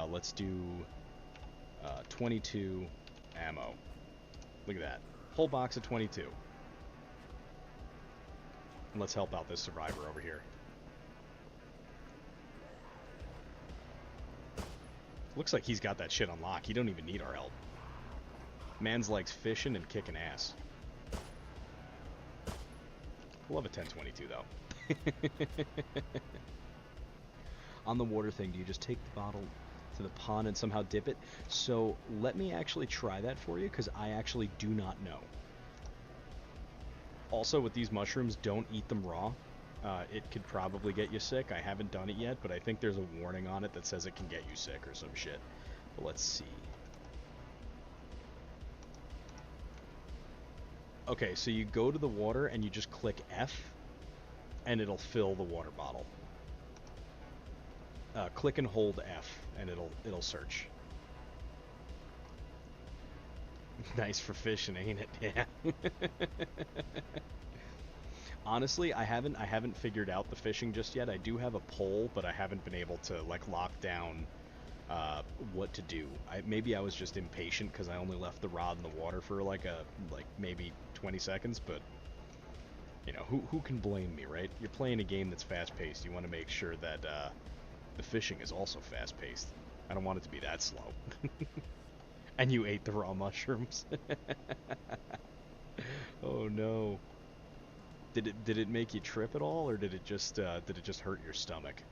Let's do 22 ammo. Look at that. Whole box of 22. And let's help out this survivor over here. Looks like he's got that shit on lock. He don't even need our help. Man's likes fishing and kicking ass. Love a 1022 though. On the water thing, do you just take the bottle to the pond and somehow dip it? So let me actually try that for you, because I actually do not know. Also, with these mushrooms, don't eat them raw. It could probably get you sick. I haven't done it yet, but I think there's a warning on it that says it can get you sick or some shit. But let's see. Okay, so you go to the water and you just click F, and it'll fill the water bottle. Click and hold F, and it'll search. Nice for fishing, ain't it? Yeah. Honestly, I haven't figured out the fishing just yet. I do have a pole, but I haven't been able to like lock down what to do. Maybe I was just impatient because I only left the rod in the water for like maybe 20 seconds, but you know, who can blame me, right? You're playing a game that's fast-paced. You want to make sure that the fishing is also fast-paced. I don't want it to be that slow. And you ate the raw mushrooms. Oh no. Did it make you trip at all, or did it just hurt your stomach?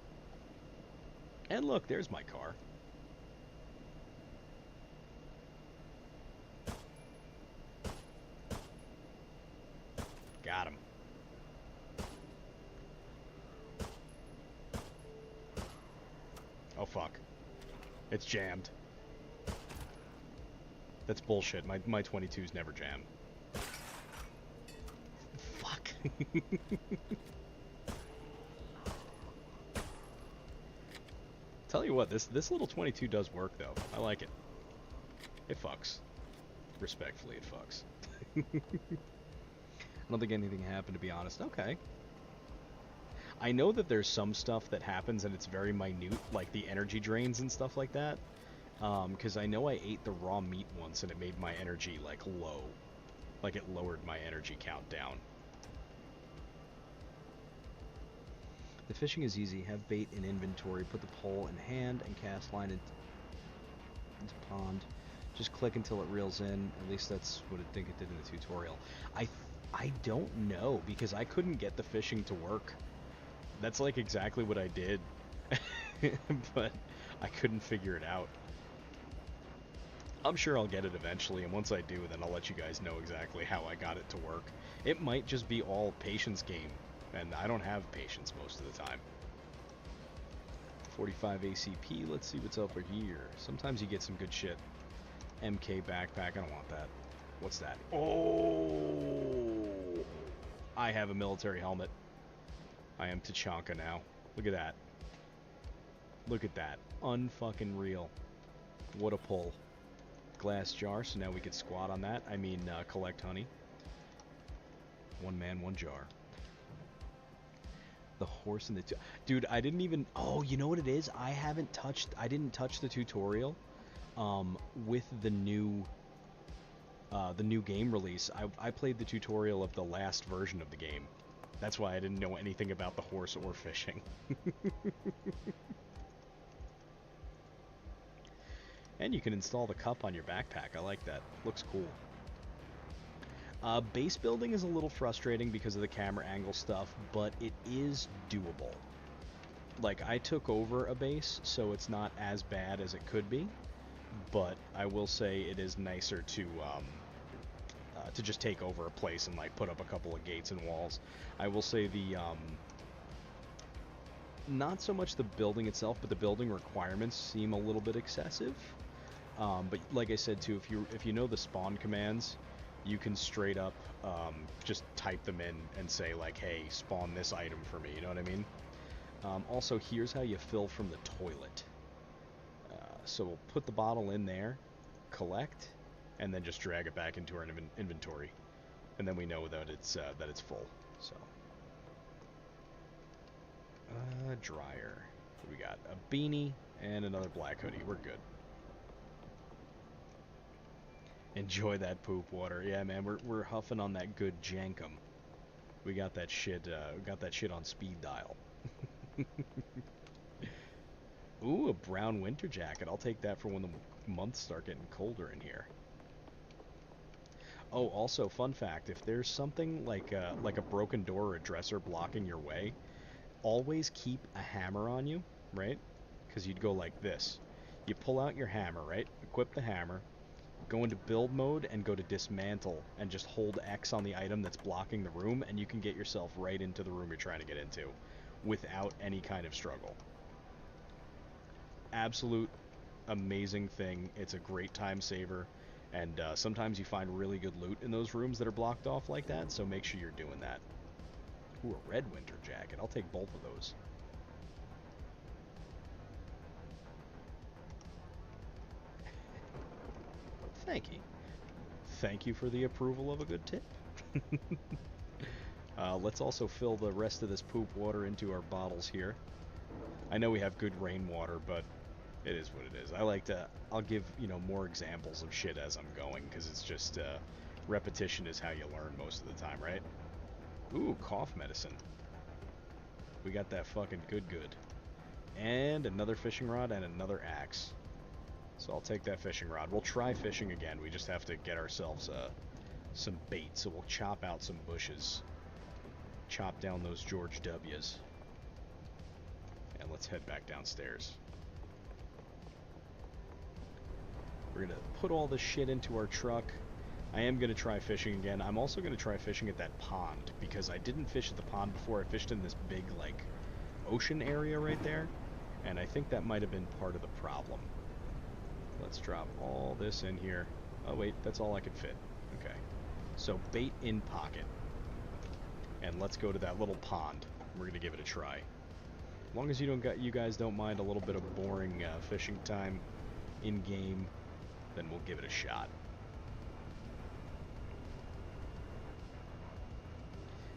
And look, there's my car. Got him. Oh fuck. It's jammed. That's bullshit. My 22s never jam. Fuck. Tell you what, this little 22 does work though. I like it. It fucks. Respectfully, it fucks. I don't think anything happened, to be honest. Okay. I know that there's some stuff that happens and it's very minute, like the energy drains and stuff like that. Because I know I ate the raw meat once and it made my energy, like, low. Like, it lowered my energy count down. The fishing is easy. Have bait in inventory, put the pole in hand, and cast line into pond. Just click until it reels in. At least that's what I think it did in the tutorial. I don't know, because I couldn't get the fishing to work. That's like exactly what I did, but I couldn't figure it out. I'm sure I'll get it eventually, and once I do, then I'll let you guys know exactly how I got it to work. It might just be all patience game, and I don't have patience most of the time. 45 ACP, let's see what's over here. Sometimes you get some good shit. MK backpack, I don't want that. What's that? Oh! I have a military helmet. I am Tachanka now. Look at that. Look at that. Unfucking real. What a pull. Glass jar, so now we could squat on that. I mean, collect honey. One man, one jar. The horse and the... Dude, I didn't even... Oh, you know what it is? I didn't touch the tutorial. With the new game release. I played the tutorial of the last version of the game. That's why I didn't know anything about the horse or fishing. And you can install the cup on your backpack. I like that. Looks cool. Base building is a little frustrating because of the camera angle stuff, but it is doable. Like, I took over a base, so it's not as bad as it could be. But I will say it is nicer to just take over a place and like put up a couple of gates and walls. I will say the not so much the building itself, but the building requirements seem a little bit excessive. But like I said too, if you know the spawn commands, you can straight up just type them in and say like, hey, spawn this item for me. You know what I mean? Also, here's how you fill from the toilet. So we'll put the bottle in there, collect, and then just drag it back into our inventory, and then we know that it's full. So, dryer. What do we got? A beanie and another black hoodie. We're good. Enjoy that poop water. Yeah, man, we're huffing on that good jankum. We got that shit. We got that shit on speed dial. Ooh, a brown winter jacket. I'll take that for when the months start getting colder in here. Oh, also, fun fact, if there's something like a broken door or a dresser blocking your way, always keep a hammer on you, right? Because you'd go like this. You pull out your hammer, right? Equip the hammer, go into build mode, and go to dismantle, and just hold X on the item that's blocking the room, and you can get yourself right into the room you're trying to get into without any kind of struggle. Absolute amazing thing. It's a great time saver, and sometimes you find really good loot in those rooms that are blocked off like that, so make sure you're doing that. Ooh, a red winter jacket. I'll take both of those. Thank you. Thank you for the approval of a good tip. Let's also fill the rest of this poop water into our bottles here. I know we have good rainwater, but it is what it is. I'll give, more examples of shit as I'm going, because it's just, repetition is how you learn most of the time, right? Ooh, cough medicine. We got that fucking good. And another fishing rod and another axe. So I'll take that fishing rod. We'll try fishing again. We just have to get ourselves, some bait. So we'll chop out some bushes. Chop down those George W's. And let's head back downstairs. We're going to put all this shit into our truck. I am going to try fishing again. I'm also going to try fishing at that pond, because I didn't fish at the pond before. I fished in this big, like, ocean area right there, and I think that might have been part of the problem. Let's drop all this in here. Oh wait, that's all I could fit. Okay. So bait in pocket. And let's go to that little pond. We're gonna give it a try. As long as you guys don't mind a little bit of boring fishing time in game, then we'll give it a shot.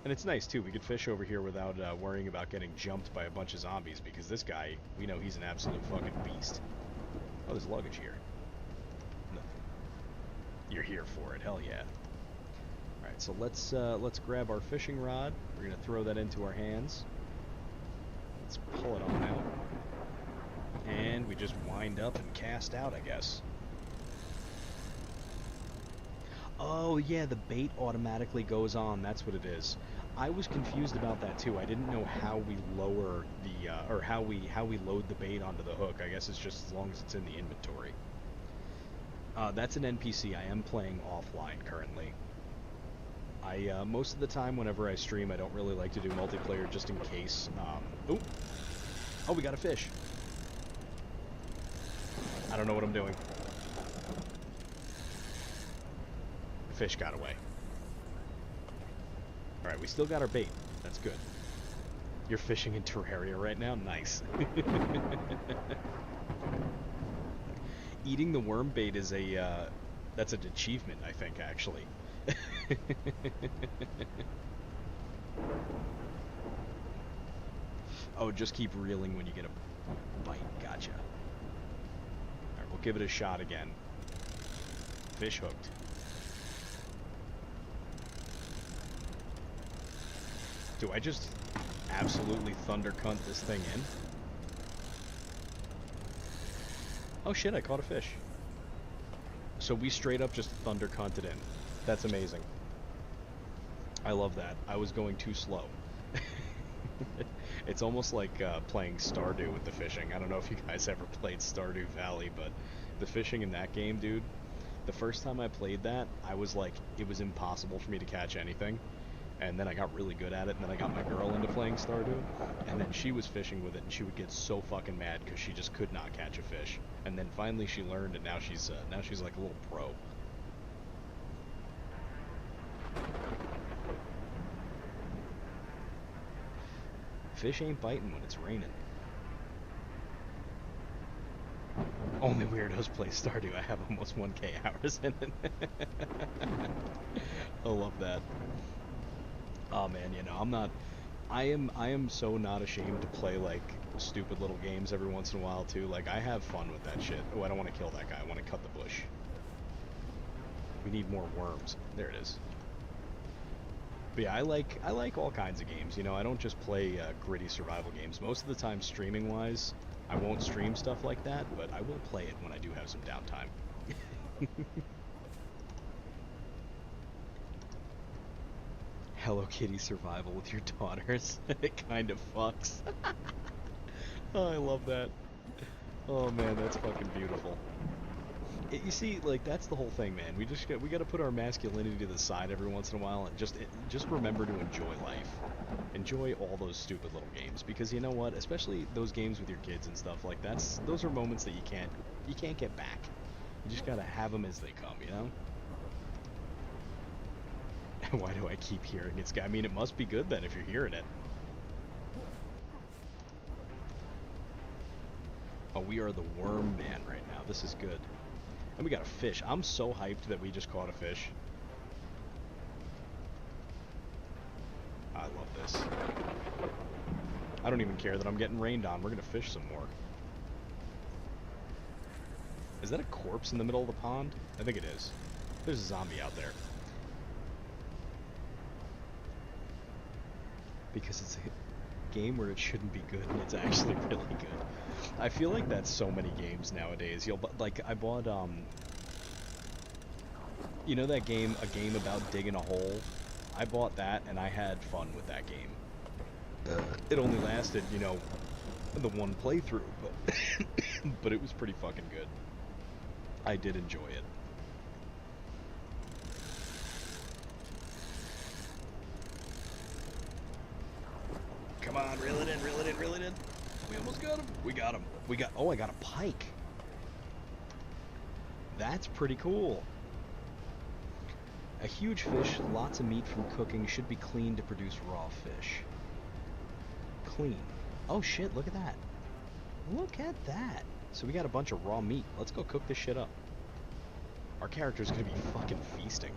And it's nice too. We could fish over here without worrying about getting jumped by a bunch of zombies, because this guy, we know he's an absolute fucking beast. Oh, there's luggage here. No. You're here for it, hell yeah. All right, so let's grab our fishing rod. We're gonna throw that into our hands. Let's pull it on out, and we just wind up and cast out, I guess. Oh yeah, the bait automatically goes on. That's what it is. I was confused about that too. I didn't know how we lower the or how we load the bait onto the hook. I guess it's just as long as it's in the inventory. That's an NPC. I am playing offline currently. I most of the time whenever I stream, I don't really like to do multiplayer just in case. Oh, we got a fish. I don't know what I'm doing. Fish got away. Alright, we still got our bait. That's good. You're fishing in Terraria right now? Nice. Eating the worm bait is that's an achievement, I think, actually. Oh, just keep reeling when you get a bite. Gotcha. Alright, we'll give it a shot again. Fish hooked. Do I just absolutely thunder cunt this thing in? Oh shit, I caught a fish. So we straight up just thunder cunted in. That's amazing. I love that. I was going too slow. It's almost like playing Stardew with the fishing. I don't know if you guys ever played Stardew Valley, but the fishing in that game, dude, the first time I played that, I was like, it was impossible for me to catch anything. And then I got really good at it, and then I got my girl into playing Stardew, and then she was fishing with it, and she would get so fucking mad because she just could not catch a fish. And then finally she learned, and now she's like a little pro. Fish ain't biting when it's raining. Only weirdos play Stardew. I have almost 1K hours in it. I love that. Oh man, you know, I am so not ashamed to play like stupid little games every once in a while too. Like I have fun with that shit. Oh, I don't want to kill that guy. I want to cut the bush. We need more worms. There it is. But yeah, I like all kinds of games. You know, I don't just play gritty survival games. Most of the time, streaming wise, I won't stream stuff like that, but I will play it when I do have some downtime. Hello Kitty survival with your daughters. It kind of fucks. Oh, I love that. Oh man, that's fucking beautiful. You see, like that's the whole thing, man. We got to put our masculinity to the side every once in a while and just remember to enjoy life. Enjoy all those stupid little games, because you know what? Especially those games with your kids and stuff, like those are moments that you can't get back. You just got to have them as they come, you know? Why do I keep hearing it? I mean, it must be good then if you're hearing it. Oh, we are the worm man right now. This is good. And we got a fish. I'm so hyped that we just caught a fish. I love this. I don't even care that I'm getting rained on. We're gonna fish some more. Is that a corpse in the middle of the pond? I think it is. There's a zombie out there. Because it's a game where it shouldn't be good and it's actually really good. I feel like that's so many games nowadays. Like I bought you know that game, a game about digging a hole? I bought that and I had fun with that game. It only lasted, you know, the one playthrough, but but it was pretty fucking good. I did enjoy it. Come on, reel it in, reel it in, reel it in. We almost got him. We got him. Oh, I got a pike. That's pretty cool. A huge fish, lots of meat from cooking, should be cleaned to produce raw fish. Clean. Oh shit, look at that. Look at that. So we got a bunch of raw meat. Let's go cook this shit up. Our character's gonna be fucking feasting.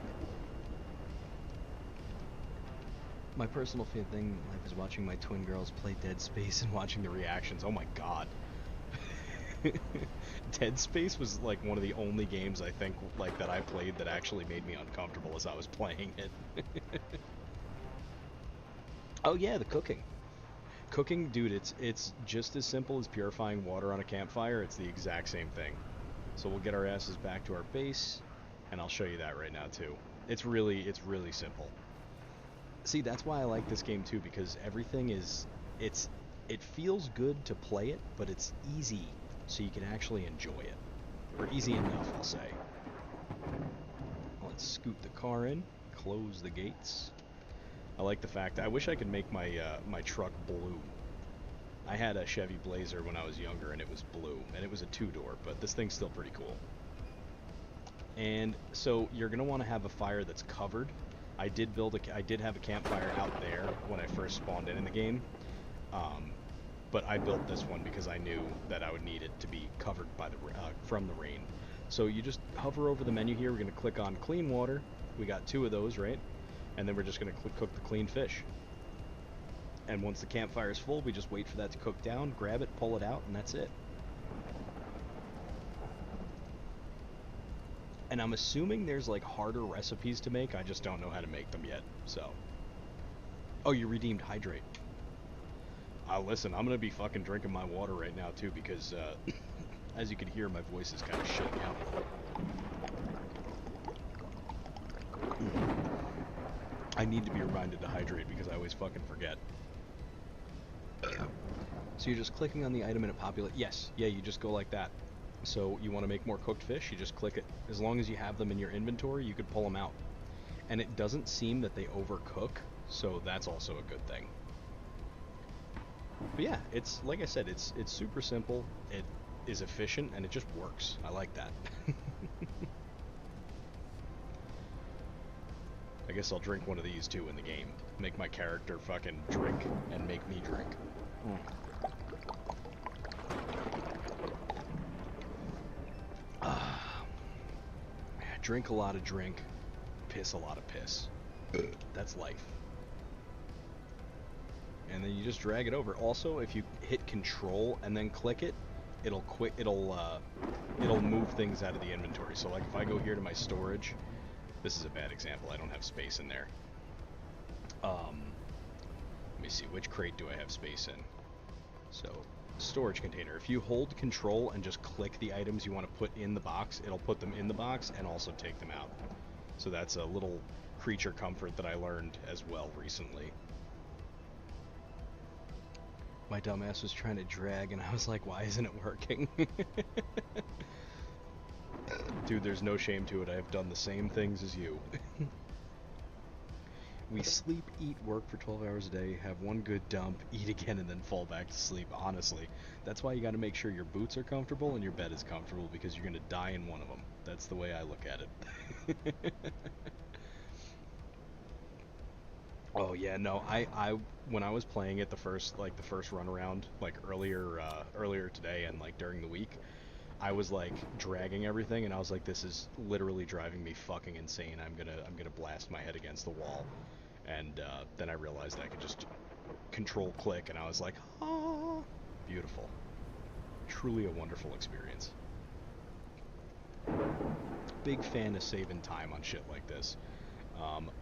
My personal favorite thing in life is watching my twin girls play Dead Space and watching the reactions. Oh my god. Dead Space was like one of the only games I think like that I played that actually made me uncomfortable as I was playing it. Oh yeah, the cooking. Cooking, dude, it's just as simple as purifying water on a campfire. It's the exact same thing. So we'll get our asses back to our base, and I'll show you that right now too. It's really simple. See, that's why I like this game too, because everything is it feels good to play it, but it's easy, so you can actually enjoy it. Or easy enough, I'll say. Let's scoot the car in, close the gates. I like the fact I wish I could make my my truck blue. I had a Chevy Blazer when I was younger, and it was blue, and it was a two-door, but this thing's still pretty cool. And so you're gonna want to have a fire that's covered. I did have a campfire out there when I first spawned in the game, but I built this one because I knew that I would need it to be covered by the from the rain. So you just hover over the menu here. We're gonna click on clean water. We got 2 of those, right? And then we're just gonna cook the clean fish. And once the campfire is full, we just wait for that to cook down, grab it, pull it out, and that's it. And I'm assuming there's like harder recipes to make. I just don't know how to make them yet. So, oh, you redeemed hydrate. Listen, I'm gonna be fucking drinking my water right now too, because as you can hear, my voice is kind of shutting out. I need to be reminded to hydrate because I always fucking forget. So you're just clicking on the item and it populates. Yes, yeah, you just go like that. So you want to make more cooked fish, you just click it. As long as you have them in your inventory, you could pull them out. And it doesn't seem that they overcook, so that's also a good thing. But yeah, it's like I said, it's super simple, it is efficient, and it just works. I like that. I guess I'll drink one of these too in the game. Make my character fucking drink and make me drink. Drink a lot of drink, piss a lot of piss. That's life. And then you just drag it over. Also, if you hit Control and then click it, it'll move things out of the inventory. So like if I go here to my storage, this is a bad example. I don't have space in there. Let me see, which crate do I have space in? So, storage container. If you hold Control and just click the items you want to put in the box, it'll put them in the box and also take them out. So that's a little creature comfort that I learned as well recently. My dumbass was trying to drag and I was like, why isn't it working? Dude, there's no shame to it. I have done the same things as you. We sleep, eat, work for 12 hours a day, have one good dump, eat again, and then fall back to sleep. Honestly, that's why you got to make sure your boots are comfortable and your bed is comfortable, because you're going to die in one of them. That's the way I look at it. Oh yeah, no, I when I was playing it the first run around, like earlier today and like during the week, I was like dragging everything and I was like, this is literally driving me fucking insane. I'm gonna blast my head against the wall. And then I realized I could just Control click and I was like, ah, beautiful. Truly a wonderful experience. Big fan of saving time on shit like this.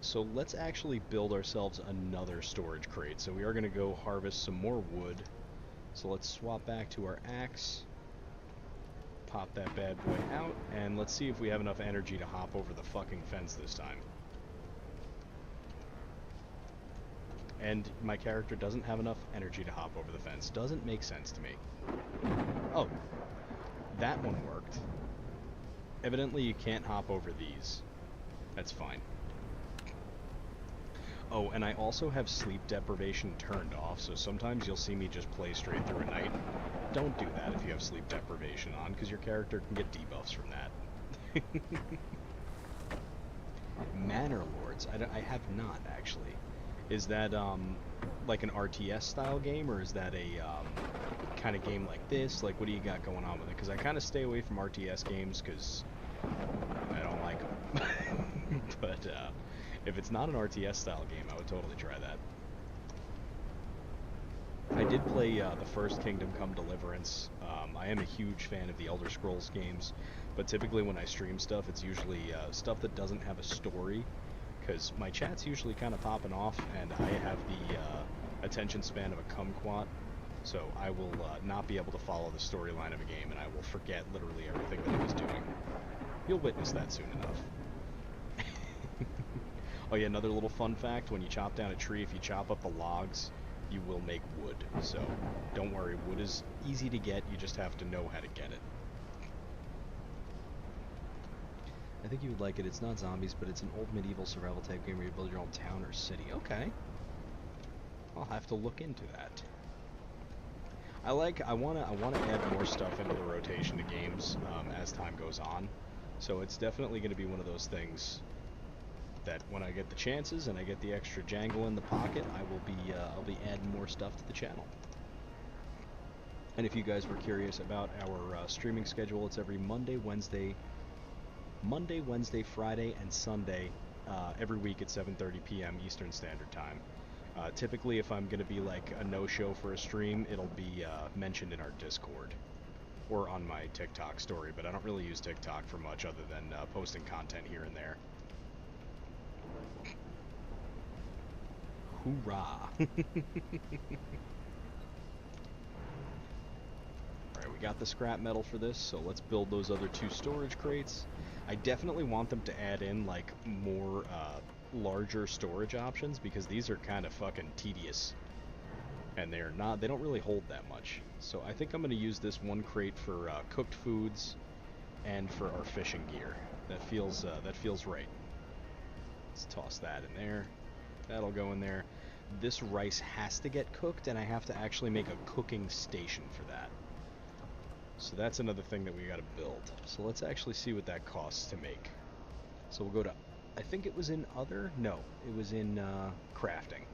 So let's actually build ourselves another storage crate. So we are going to go harvest some more wood. So let's swap back to our axe. Pop that bad boy out. And let's see if we have enough energy to hop over the fucking fence this time. And my character doesn't have enough energy to hop over the fence. Doesn't make sense to me. Oh, that one worked. Evidently you can't hop over these. That's fine. Oh, and I also have sleep deprivation turned off, so sometimes you'll see me just play straight through a night. Don't do that if you have sleep deprivation on, because your character can get debuffs from that. Manor Lords. I have not, actually. Is that, like an RTS style game, or is that a, kind of game like this? Like, what do you got going on with it? Because I kind of stay away from RTS games, because I don't like them. But, if it's not an RTS style game, I would totally try that. I did play the first Kingdom Come Deliverance. I am a huge fan of the Elder Scrolls games, but typically when I stream stuff, it's usually stuff that doesn't have a story, because my chat's usually kind of popping off, and I have the attention span of a kumquat, so I will not be able to follow the storyline of a game, and I will forget literally everything that I was doing. You'll witness that soon enough. Oh yeah, another little fun fact, when you chop down a tree, if you chop up the logs, you will make wood. So don't worry, wood is easy to get, you just have to know how to get it. I think you would like it. It's not zombies, but it's an old medieval survival type game where you build your own town or city. Okay. I'll have to look into that. I wanna add more stuff into the rotation of games as time goes on. So it's definitely going to be one of those things that when I get the chances and I get the extra jangle in the pocket, I'll be adding more stuff to the channel. And if you guys were curious about our streaming schedule, it's every Monday, Wednesday, Friday, and Sunday, every week at 7:30 p.m. Eastern Standard Time. Typically, if I'm going to be like a no-show for a stream, it'll be mentioned in our Discord or on my TikTok story, but I don't really use TikTok for much other than posting content here and there. Hoorah! Alright, we got the scrap metal for this, so let's build those other 2 storage crates. I definitely want them to add in, like, more, larger storage options, because these are kind of fucking tedious. And they don't really hold that much. So I think I'm going to use this 1 crate for, cooked foods and for our fishing gear. That feels right. Let's toss that in there. That'll go in there. This rice has to get cooked, and I have to actually make a cooking station for that. So that's another thing that we gotta build. So let's actually see what that costs to make. So we'll go to, I think it was in other? No, it was in crafting.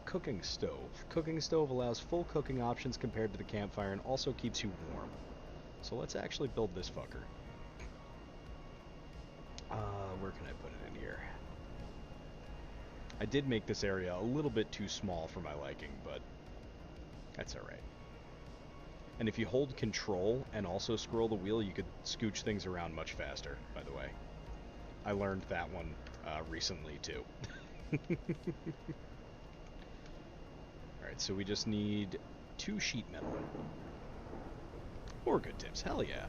Cooking stove. Cooking stove allows full cooking options compared to the campfire and also keeps you warm. So let's actually build this fucker. Where can I put it in here? I did make this area a little bit too small for my liking, but that's alright. And if you hold control and also scroll the wheel, you could scooch things around much faster, by the way. I learned that one recently, too. Alright, so we just need 2 sheet metal. Or good tips, hell yeah.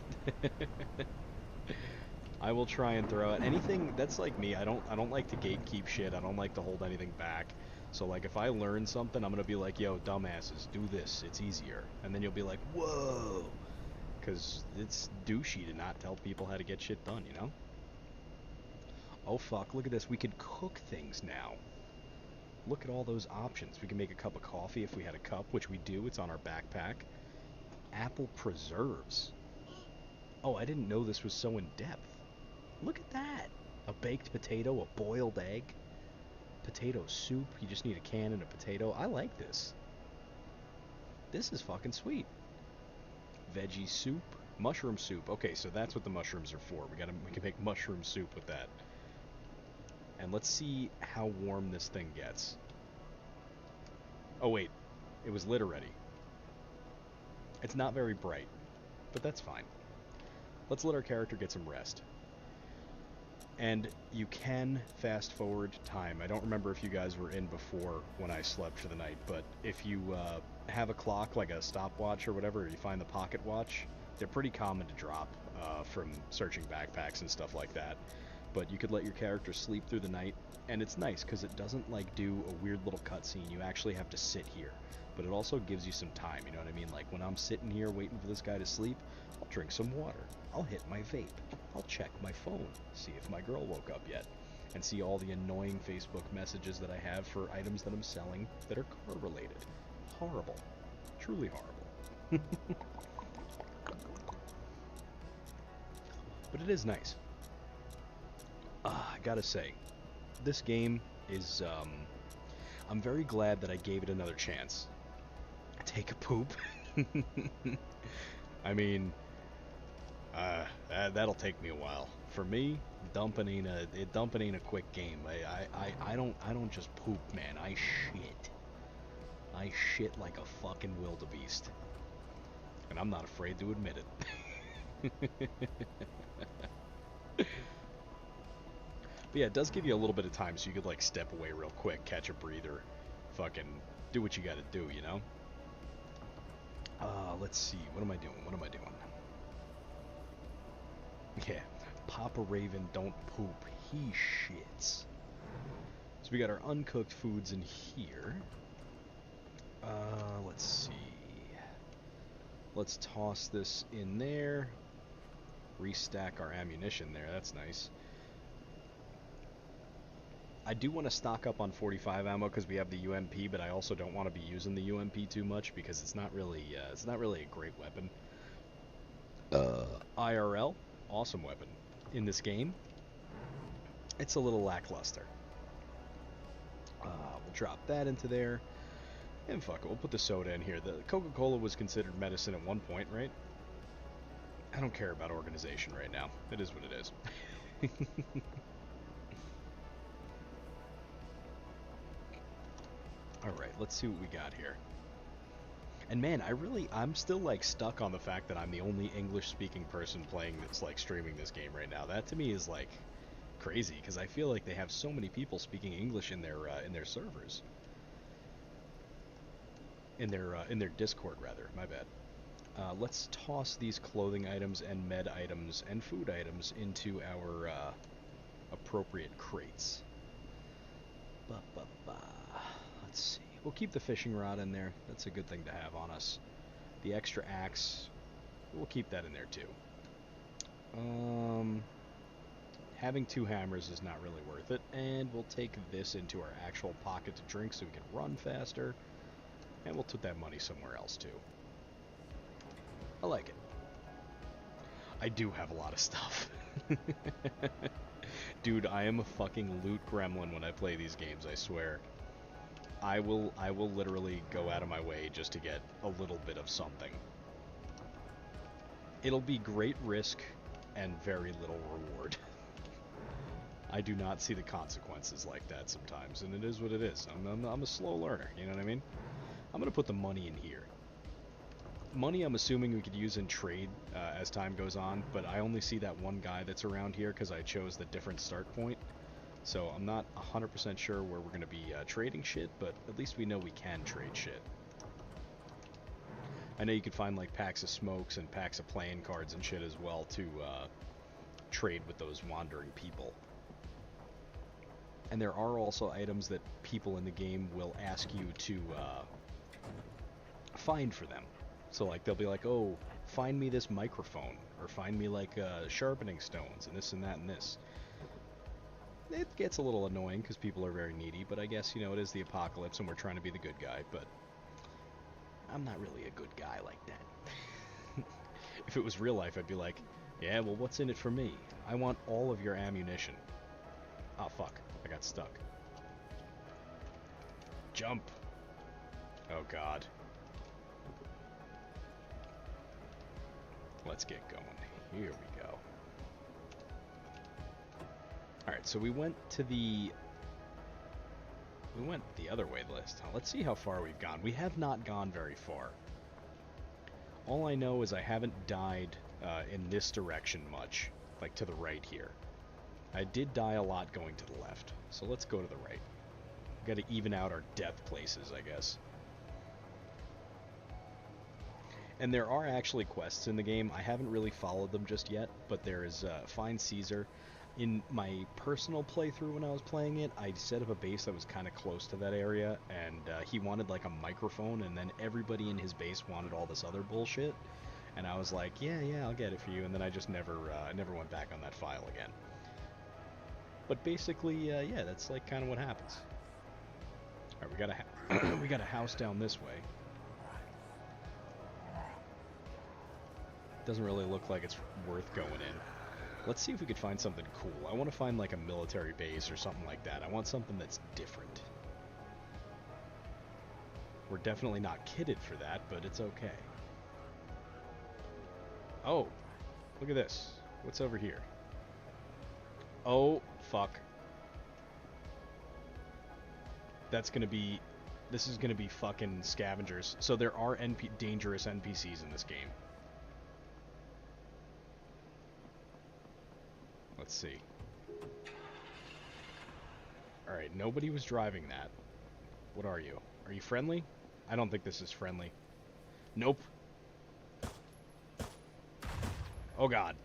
I will try and throw out anything that's like me. I don't like to gatekeep shit. I don't like to hold anything back. So like if I learn something, I'm gonna be like, yo, dumbasses, do this. It's easier. And then you'll be like, whoa, because it's douchey to not tell people how to get shit done, you know? Oh fuck, look at this. We could cook things now. Look at all those options. We can make a cup of coffee if we had a cup, which we do. It's on our backpack. Apple preserves. Oh, I didn't know this was so in depth. Look at that. A baked potato, a boiled egg, potato soup. You just need a can and a potato. I like this. This is fucking sweet. Veggie soup, mushroom soup. Okay, so that's what the mushrooms are for. We can make mushroom soup with that. And let's see how warm this thing gets. Oh wait, it was lit already. It's not very bright, but that's fine. Let's let our character get some rest. And you can fast forward time. I don't remember if you guys were in before when I slept for the night, but if you have a clock, like a stopwatch or whatever, or you find the pocket watch, they're pretty common to drop from searching backpacks and stuff like that. But you could let your character sleep through the night, and it's nice because it doesn't like do a weird little cutscene. You actually have to sit here, but it also gives you some time, you know what I mean? Like when I'm sitting here waiting for this guy to sleep, I'll drink some water, I'll hit my vape, I'll check my phone, see if my girl woke up yet, and see all the annoying Facebook messages that I have for items that I'm selling that are car related. Horrible. Truly horrible. But it is nice. I gotta say, this game is, I'm very glad that I gave it another chance. Take a poop. I mean, that'll take me a while. For me, dumping ain't a quick game. I don't just poop, man. I shit. I shit like a fucking wildebeest, and I'm not afraid to admit it. But yeah, it does give you a little bit of time, so you could like step away real quick, catch a breather, fucking do what you gotta do, you know? Let's see. What am I doing? What am I doing? Yeah. Papa Raven don't poop. He shits. So we got our uncooked foods in here. Let's see. Let's toss this in there. Restack our ammunition there. That's nice. I do want to stock up on 45 ammo because we have the UMP, but I also don't want to be using the UMP too much because it's not really a great weapon. IRL, awesome weapon. In this game, it's a little lackluster. We'll drop that into there, and fuck it, we'll put the soda in here. The Coca-Cola was considered medicine at one point, right? I don't care about organization right now. It is what it is. Alright, let's see what we got here. And man, I'm still like stuck on the fact that I'm the only English-speaking person playing this, like streaming this game right now. That to me is like crazy, because I feel like they have so many people speaking English in their servers. In their Discord, rather. My bad. Let's toss these clothing items and med items and food items into our appropriate crates. Let's see. We'll keep the fishing rod in there. That's a good thing to have on us. The extra axe, we'll keep that in there too. Having 2 hammers is not really worth it, and we'll take this into our actual pocket to drink so we can run faster, and we'll put that money somewhere else too. I like it. I do have a lot of stuff. Dude, I am a fucking loot gremlin when I play these games, I swear. I will literally go out of my way just to get a little bit of something. It'll be great risk and very little reward. I do not see the consequences like that sometimes, and it is what it is. I'm a slow learner, you know what I mean? I'm gonna put the money in here. Money I'm assuming we could use in trade as time goes on, but I only see that one guy that's around here because I chose the different start point. So I'm not 100% sure where we're going to be trading shit, but at least we know we can trade shit. I know you can find like packs of smokes and packs of playing cards and shit as well to trade with those wandering people. And there are also items that people in the game will ask you to find for them. So like they'll be like, oh, find me this microphone, or find me like sharpening stones, and this and that and this. It gets a little annoying because people are very needy, but I guess, you know, it is the apocalypse and we're trying to be the good guy, but I'm not really a good guy like that. If it was real life, I'd be like, yeah, well, what's in it for me? I want all of your ammunition. Oh, fuck. I got stuck. Jump. Oh, God. Let's get going. Here we go. Alright, so we went the other way last time. Let's see how far we've gone. We have not gone very far. All I know is I haven't died in this direction much, like to the right here. I did die a lot going to the left, so let's go to the right. Got to even out our death places, I guess. And there are actually quests in the game. I haven't really followed them just yet, but there is Find Caesar. In my personal playthrough when I was playing it, I set up a base that was kind of close to that area, and he wanted like a microphone, and then everybody in his base wanted all this other bullshit. And I was like, yeah, I'll get it for you, and then I just never went back on that file again. But basically, yeah, that's like kind of what happens. All right, we got a house down this way. Doesn't really look like it's worth going in. Let's see if we could find something cool. I want to find like a military base or something like that. I want something that's different. We're definitely not kitted for that, but it's okay. Oh, look at this. What's over here? Oh, fuck. That's gonna be... This is gonna be fucking scavengers. So there are dangerous NPCs in this game. Let's see. Alright, nobody was driving that. What are you? Are you friendly? I don't think this is friendly. Nope. Oh god.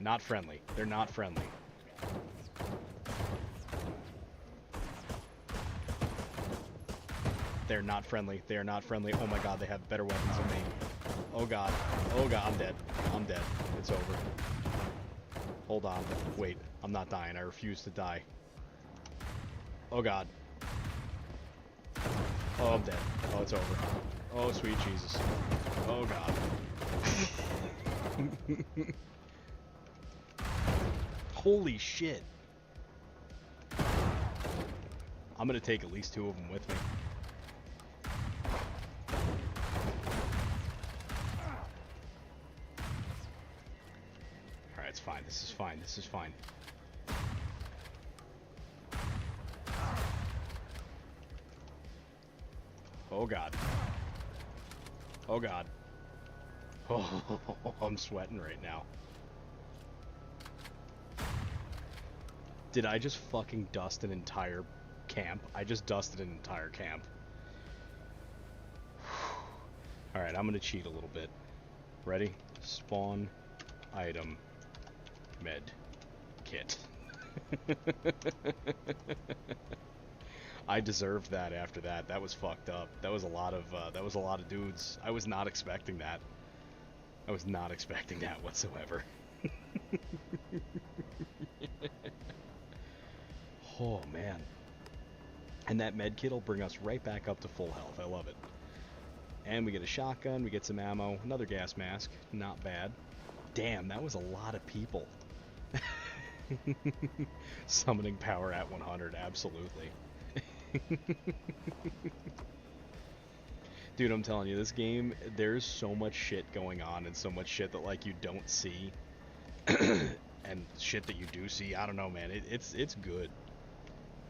Not friendly. They're not friendly. They're not friendly. They are not friendly. Oh my god, they have better weapons than me. Oh god. Oh god, I'm dead. I'm dead. It's over. Hold on. Wait, I'm not dying. I refuse to die. Oh god. Oh, I'm dead. Oh, it's over. Oh, sweet Jesus. Oh god. Holy shit. I'm gonna take at least 2 of them with me. Alright, it's fine. This is fine. This is fine. Oh god. Oh god. Oh, I'm sweating right now. Did I just fucking dust an entire camp? I just dusted an entire camp. Alright, I'm gonna cheat a little bit. Ready? Spawn item med kit. I deserved that after that. That was fucked up. That was a lot of dudes. I was not expecting that. I was not expecting that whatsoever. Oh man. And that med kit will bring us right back up to full health. I love it. And we get a shotgun, we get some ammo, another gas mask. Not bad. Damn, that was a lot of people. Summoning power at 100, absolutely. Dude, I'm telling you, this game, there's so much shit going on and so much shit that like you don't see. And shit that you do see, I don't know, man. It's good.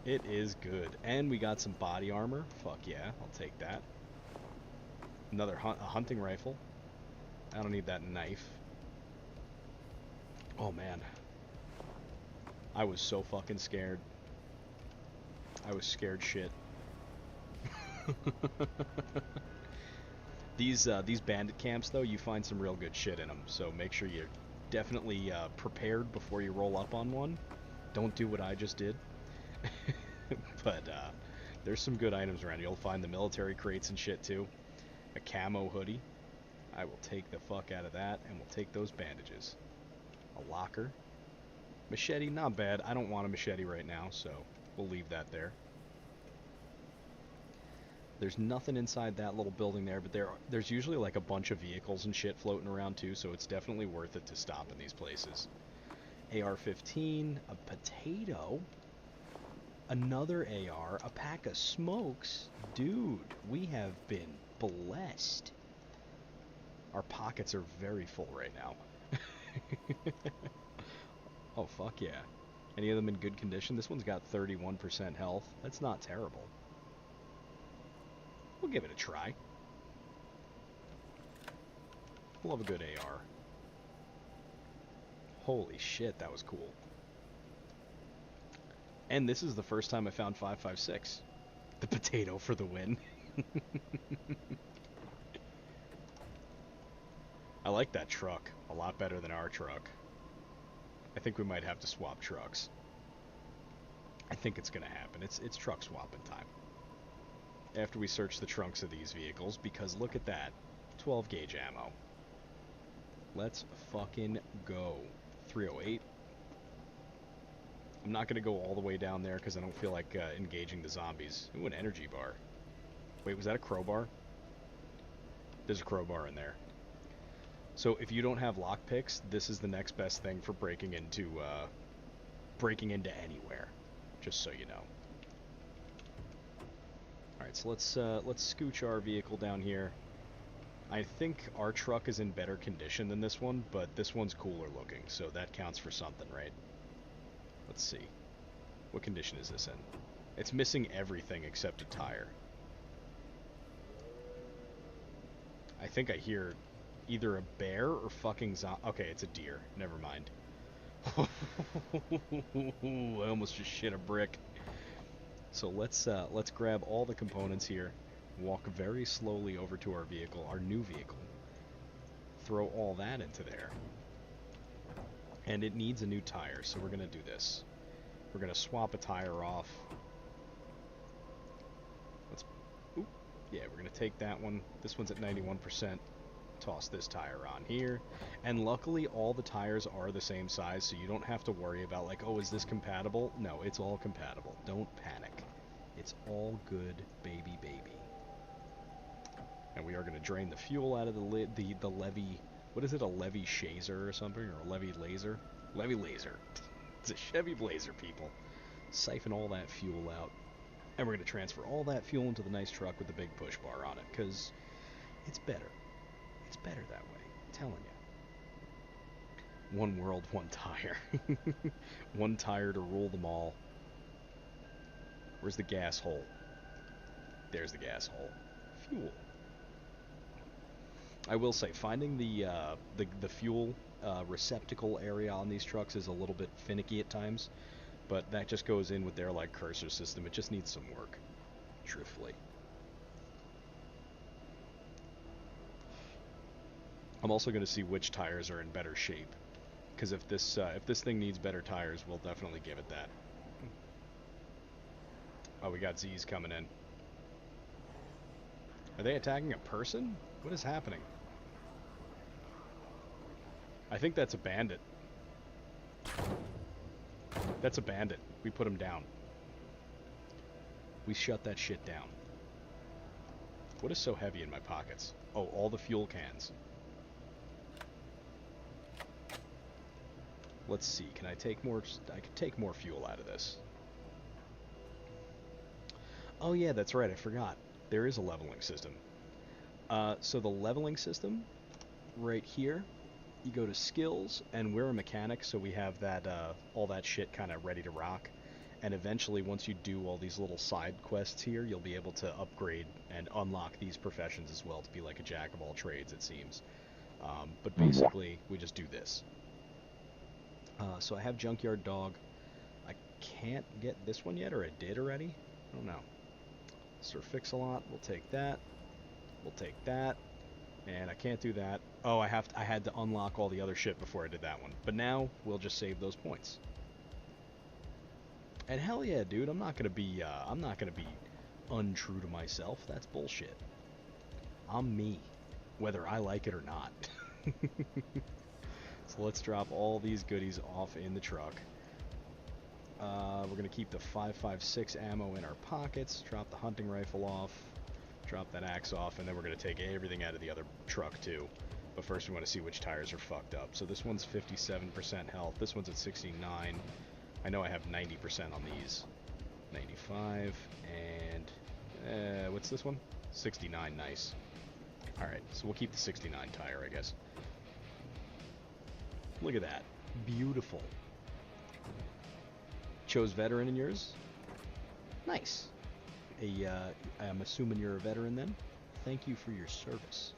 It is good. And we got some body armor. Fuck yeah, I'll take that. Another a hunting rifle. I don't need that knife. Oh man. I was so fucking scared. I was scared shit. These bandit camps though, you find some real good shit in them. So make sure you're definitely prepared before you roll up on one. Don't do what I just did. But there's some good items around. You'll find the military crates and shit too. A camo hoodie. I will take the fuck out of that, and we'll take those bandages. A locker. Machete, not bad. I don't want a machete right now, so we'll leave that there. There's nothing inside that little building there, but there's usually like a bunch of vehicles and shit floating around too, so it's definitely worth it to stop in these places. AR-15, a potato, another AR, a pack of smokes. Dude, we have been blessed. Our pockets are very full right now. Oh, fuck yeah. Any of them in good condition? This one's got 31% health. That's not terrible. We'll give it a try. We'll have a good AR. Holy shit, that was cool. And this is the first time I found 5.56. The potato for the win. I like that truck a lot better than our truck. I think we might have to swap trucks. I think it's gonna happen. It's truck swapping time. After we search the trunks of these vehicles, because look at that. 12 gauge ammo. Let's fucking go. 308. I'm not gonna go all the way down there because I don't feel like engaging the zombies. Ooh, an energy bar. Wait, was that a crowbar? There's a crowbar in there. So if you don't have lockpicks, this is the next best thing for breaking into anywhere. Just so you know. All right, so let's scooch our vehicle down here. I think our truck is in better condition than this one, but this one's cooler looking, so that counts for something, right? Let's see. What condition is this in? It's missing everything except a tire. I think I hear either a bear or fucking okay, it's a deer. Never mind. I almost just shit a brick. So let's grab all the components here, walk very slowly over to our vehicle, our new vehicle. Throw all that into there. And it needs a new tire, so we're going to do this. We're going to swap a tire off. Yeah, we're going to take that one. This one's at 91%. Toss this tire on here. And luckily, all the tires are the same size, so you don't have to worry about, like, oh, is this compatible? No, it's all compatible. Don't panic. It's all good, baby. And we are going to drain the fuel out of the levy. What is it, a levy shazer or something? Or a levy laser? Levy laser. It's a Chevy Blazer, people. Siphon all that fuel out. And we're going to transfer all that fuel into the nice truck with the big push bar on it, because it's better. It's better that way. I'm telling you. One world, one tire. One tire to rule them all. Where's the gas hole? There's the gas hole. Fuel. I will say, finding the fuel receptacle area on these trucks is a little bit finicky at times, but that just goes in with their like cursor system. It just needs some work, truthfully. I'm also going to see which tires are in better shape, because if this thing needs better tires, we'll definitely give it that. Oh, we got Z's coming in. Are they attacking a person? What is happening? I think that's a bandit. That's a bandit. We put him down. We shut that shit down. What is so heavy in my pockets? Oh, all the fuel cans. Let's see. Can I take more? I can take more fuel out of this. Oh yeah, that's right. I forgot. There is a leveling system. So the leveling system, right here, you go to skills, and we're a mechanic, so we have that all that shit kind of ready to rock. And eventually, once you do all these little side quests here, you'll be able to upgrade and unlock these professions as well to be like a jack of all trades, it seems. But basically, we just do this. So I have Junkyard Dog. I can't get this one yet, or I did already? I don't know. Sir Fix-a-Lot, we'll take that. We'll take that. And I can't do that. Oh, I had to unlock all the other shit before I did that one. But now, we'll just save those points. And hell yeah, dude, I'm not gonna be untrue to myself. That's bullshit. I'm me, whether I like it or not. So let's drop all these goodies off in the truck. We're gonna keep the 5.56 ammo in our pockets. Drop the hunting rifle off. Drop that axe off, and then we're gonna take everything out of the other truck too. But first, we want to see which tires are fucked up. So this one's 57% health. This one's at 69. I know I have 90% on these. 95, and what's this one? 69, nice. Alright, so we'll keep the 69 tire, I guess. Look at that. Beautiful. Chose veteran in yours? Nice. I'm assuming you're a veteran then? Thank you for your service.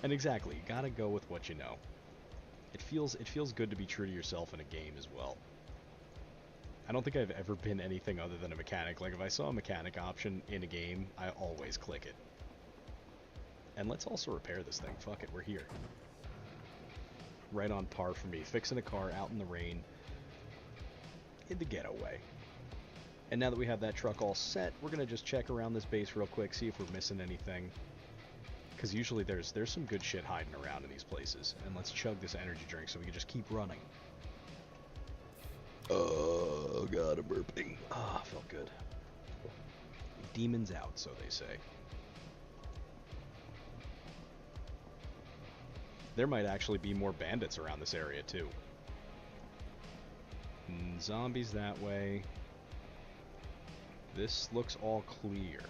And exactly, you gotta go with what you know. It feels good to be true to yourself in a game as well. I don't think I've ever been anything other than a mechanic. Like, if I saw a mechanic option in a game, I always click it. And let's also repair this thing. Fuck it, we're here. Right on par for me. Fixing a car out in the rain. In the getaway. And now that we have that truck all set, we're going to just check around this base real quick, see if we're missing anything. Because usually there's some good shit hiding around in these places. And let's chug this energy drink so we can just keep running. Oh, God, I'm burping. Ah, felt good. Demons out, so they say. There might actually be more bandits around this area, too. Zombies that way. This looks all clear.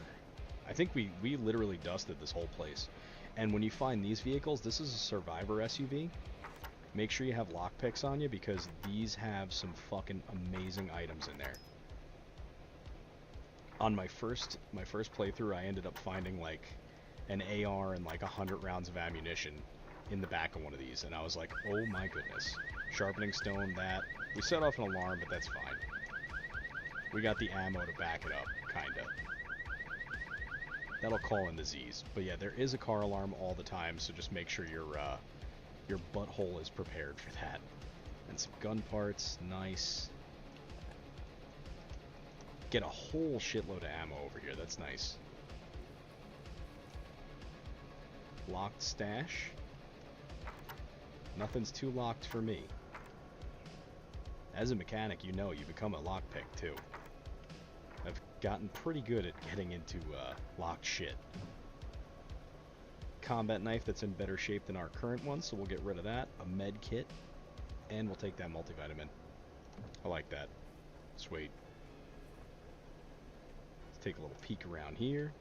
I think we literally dusted this whole place. And when you find these vehicles, this is a Survivor SUV. Make sure you have lockpicks on you, because these have some fucking amazing items in there. On my first playthrough, I ended up finding like an AR and like 100 rounds of ammunition in the back of one of these, and I was like, oh my goodness. Sharpening stone, that. We set off an alarm, but that's fine. We got the ammo to back it up, kinda. That'll call in the Z's. But yeah, there is a car alarm all the time, so just make sure your butthole is prepared for that. And some gun parts, nice. Get a whole shitload of ammo over here, that's nice. Locked stash. Nothing's too locked for me. As a mechanic, you know you become a lockpick too. I've gotten pretty good at getting into locked shit. Combat knife that's in better shape than our current one, so we'll get rid of that. A med kit, and we'll take that multivitamin. I like that. Sweet. Let's take a little peek around here.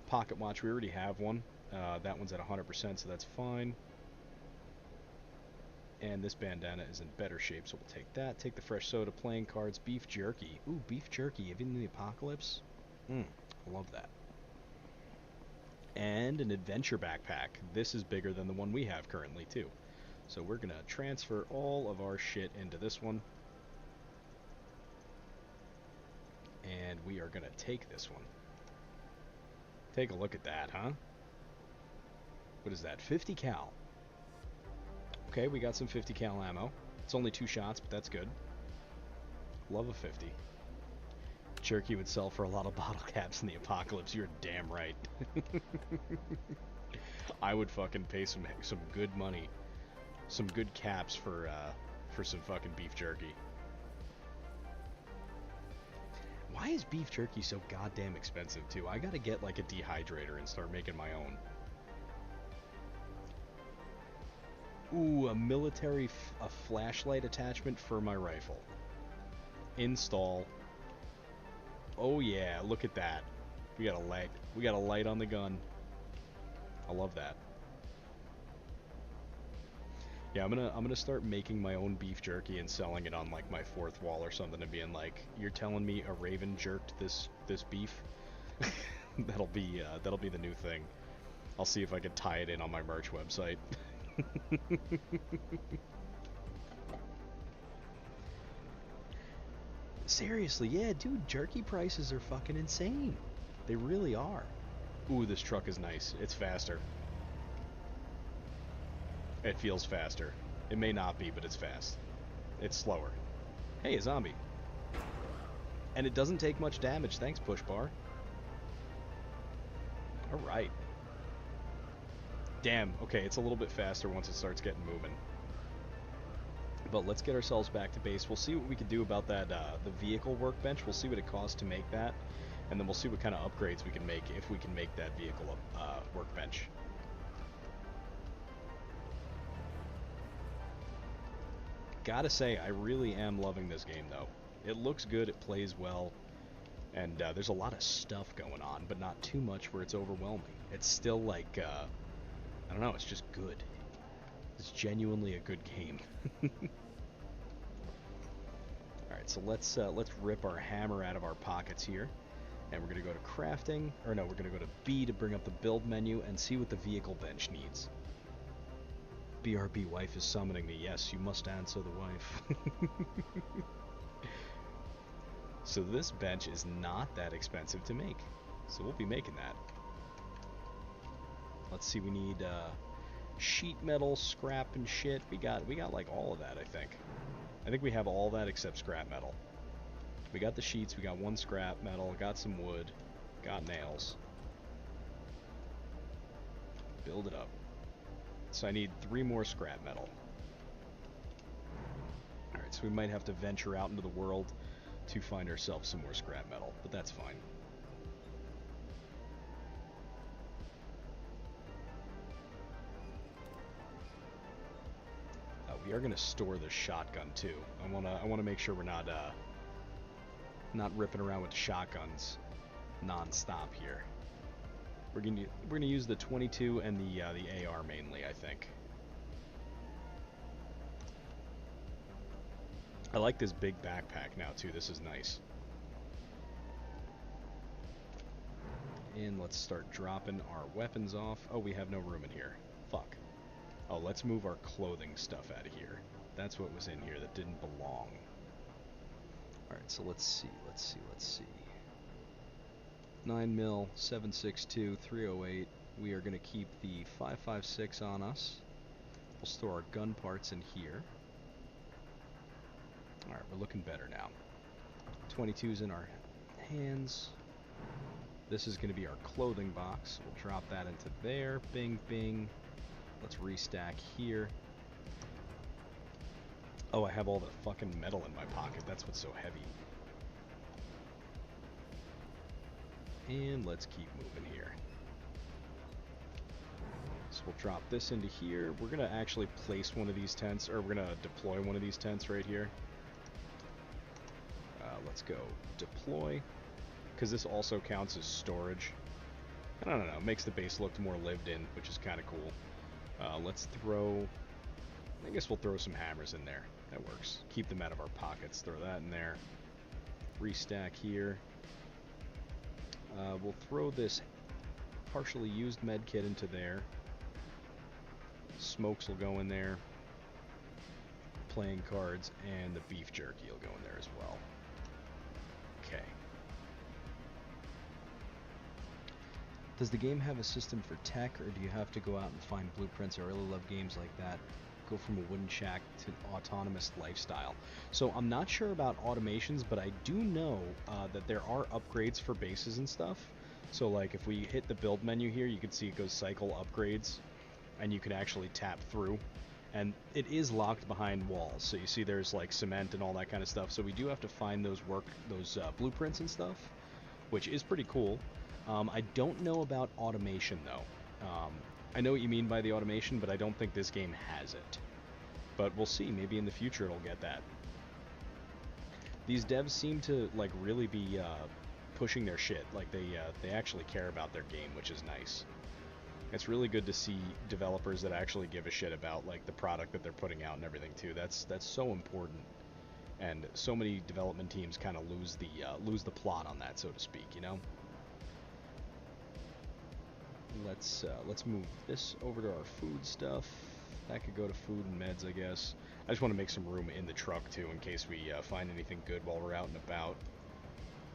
Pocket watch, we already have one. That one's at 100%, so that's fine. And this bandana is in better shape, so we'll take that. Take the fresh soda, playing cards, beef jerky. Ooh, beef jerky, even in the apocalypse? I love that. And an adventure backpack. This is bigger than the one we have currently, too. So we're going to transfer all of our shit into this one. And we are going to take this one. Take a look at that, huh? What is that? 50 cal. Okay, we got some 50 cal ammo. It's only 2 shots, but that's good. Love a 50. Jerky would sell for a lot of bottle caps in the apocalypse. You're damn right. I would fucking pay some good money, some good caps for some fucking beef jerky. Why is beef jerky so goddamn expensive too? I gotta get like a dehydrator and start making my own. Ooh, a military a flashlight attachment for my rifle. Install. Oh yeah, look at that. We got a light. We got a light on the gun. I love that. Yeah, I'm gonna start making my own beef jerky and selling it on like my 4th wall or something, and being like, "You're telling me a raven jerked this beef?" That'll be the new thing. I'll see if I can tie it in on my merch website. Seriously, yeah, dude, jerky prices are fucking insane. They really are. Ooh, this truck is nice. It's faster. It feels faster. It may not be, but it's fast. It's slower. Hey, a zombie. And it doesn't take much damage. Thanks, push bar. Alright. Damn, okay, it's a little bit faster once it starts getting moving. But let's get ourselves back to base. We'll see what we can do about that, the vehicle workbench. We'll see what it costs to make that. And then we'll see what kind of upgrades we can make, if we can make that vehicle workbench. Gotta say, I really am loving this game, though. It looks good, it plays well, and there's a lot of stuff going on, but not too much where it's overwhelming. It's still like, I don't know, it's just good. It's genuinely a good game. Alright, so let's rip our hammer out of our pockets here, and we're gonna go to crafting, or no, we're gonna go to B to bring up the build menu and see what the vehicle bench needs. BRB wife is summoning me. Yes, you must answer the wife. So this bench is not that expensive to make, so we'll be making that. Let's see, we need sheet metal, scrap and shit. We got like all of that, I think. I think we have all that except scrap metal. We got the sheets, we got 1 scrap metal, got some wood, got nails. Build it up. So I need 3 more scrap metal. Alright, so we might have to venture out into the world to find ourselves some more scrap metal, but that's fine. are gonna store this shotgun too. I wanna make sure we're not ripping around with shotguns non-stop here. We're gonna use the 22 and the AR mainly, I think. I like this big backpack now too. This is nice. And let's start dropping our weapons off. Oh, we have no room in here. Fuck. Oh, let's move our clothing stuff out of here. That's what was in here that didn't belong. Alright, so let's see. 9mm, 7.62, 308. We are going to keep the 5.56 on us. We'll store our gun parts in here. Alright, we're looking better now. 22's in our hands. This is going to be our clothing box. We'll drop that into there. Bing, bing. Let's restack here. Oh, I have all the fucking metal in my pocket. That's what's so heavy. And let's keep moving here. So we'll drop this into here. We're going to actually place one of these tents, or we're going to deploy one of these tents right here. Let's go deploy, because this also counts as storage. I don't know, it makes the base look more lived in, which is kind of cool. Let's throw, I guess we'll throw some hammers in there. That works. Keep them out of our pockets. Throw that in there. Restack here. We'll throw this partially used med kit into there. Smokes will go in there. Playing cards and the beef jerky will go in there as well. Okay. Does the game have a system for tech, or do you have to go out and find blueprints? I really love games like that. Go from a wooden shack to an autonomous lifestyle. So I'm not sure about automations, but I do know that there are upgrades for bases and stuff. So like if we hit the build menu here, you can see it goes cycle upgrades, and you can actually tap through. And it is locked behind walls, so you see there's like cement and all that kind of stuff. So we do have to find those blueprints and stuff, which is pretty cool. I don't know about automation though. I know what you mean by the automation, but I don't think this game has it. But we'll see. Maybe in the future it'll get that. These devs seem to like really be pushing their shit. Like they actually care about their game, which is nice. It's really good to see developers that actually give a shit about like the product that they're putting out and everything too. That's so important. And so many development teams kind of lose the plot on that, so to speak, you know. Let's move this over to our food stuff. That could go to food and meds, I guess. I just want to make some room in the truck too, in case we find anything good while we're out and about.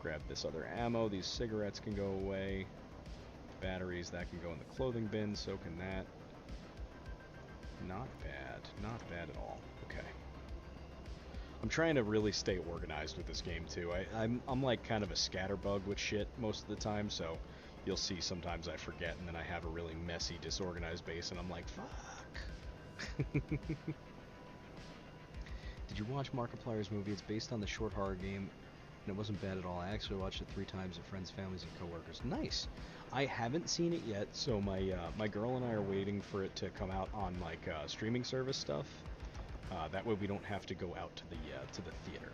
Grab this other ammo. These cigarettes can go away. Batteries, that can go in the clothing bin, so can that. Not bad at all. Okay. I'm trying to really stay organized with this game too. I'm like kind of a scatterbug with shit most of the time, so you'll see sometimes I forget and then I have a really messy, disorganized base and I'm like, fuck. Did you watch Markiplier's movie? It's based on the short horror game and it wasn't bad at all. I actually watched it 3 times with friends, families, and coworkers. Nice. I haven't seen it yet, so my girl and I are waiting for it to come out on like streaming service stuff. That way we don't have to go out to the theater.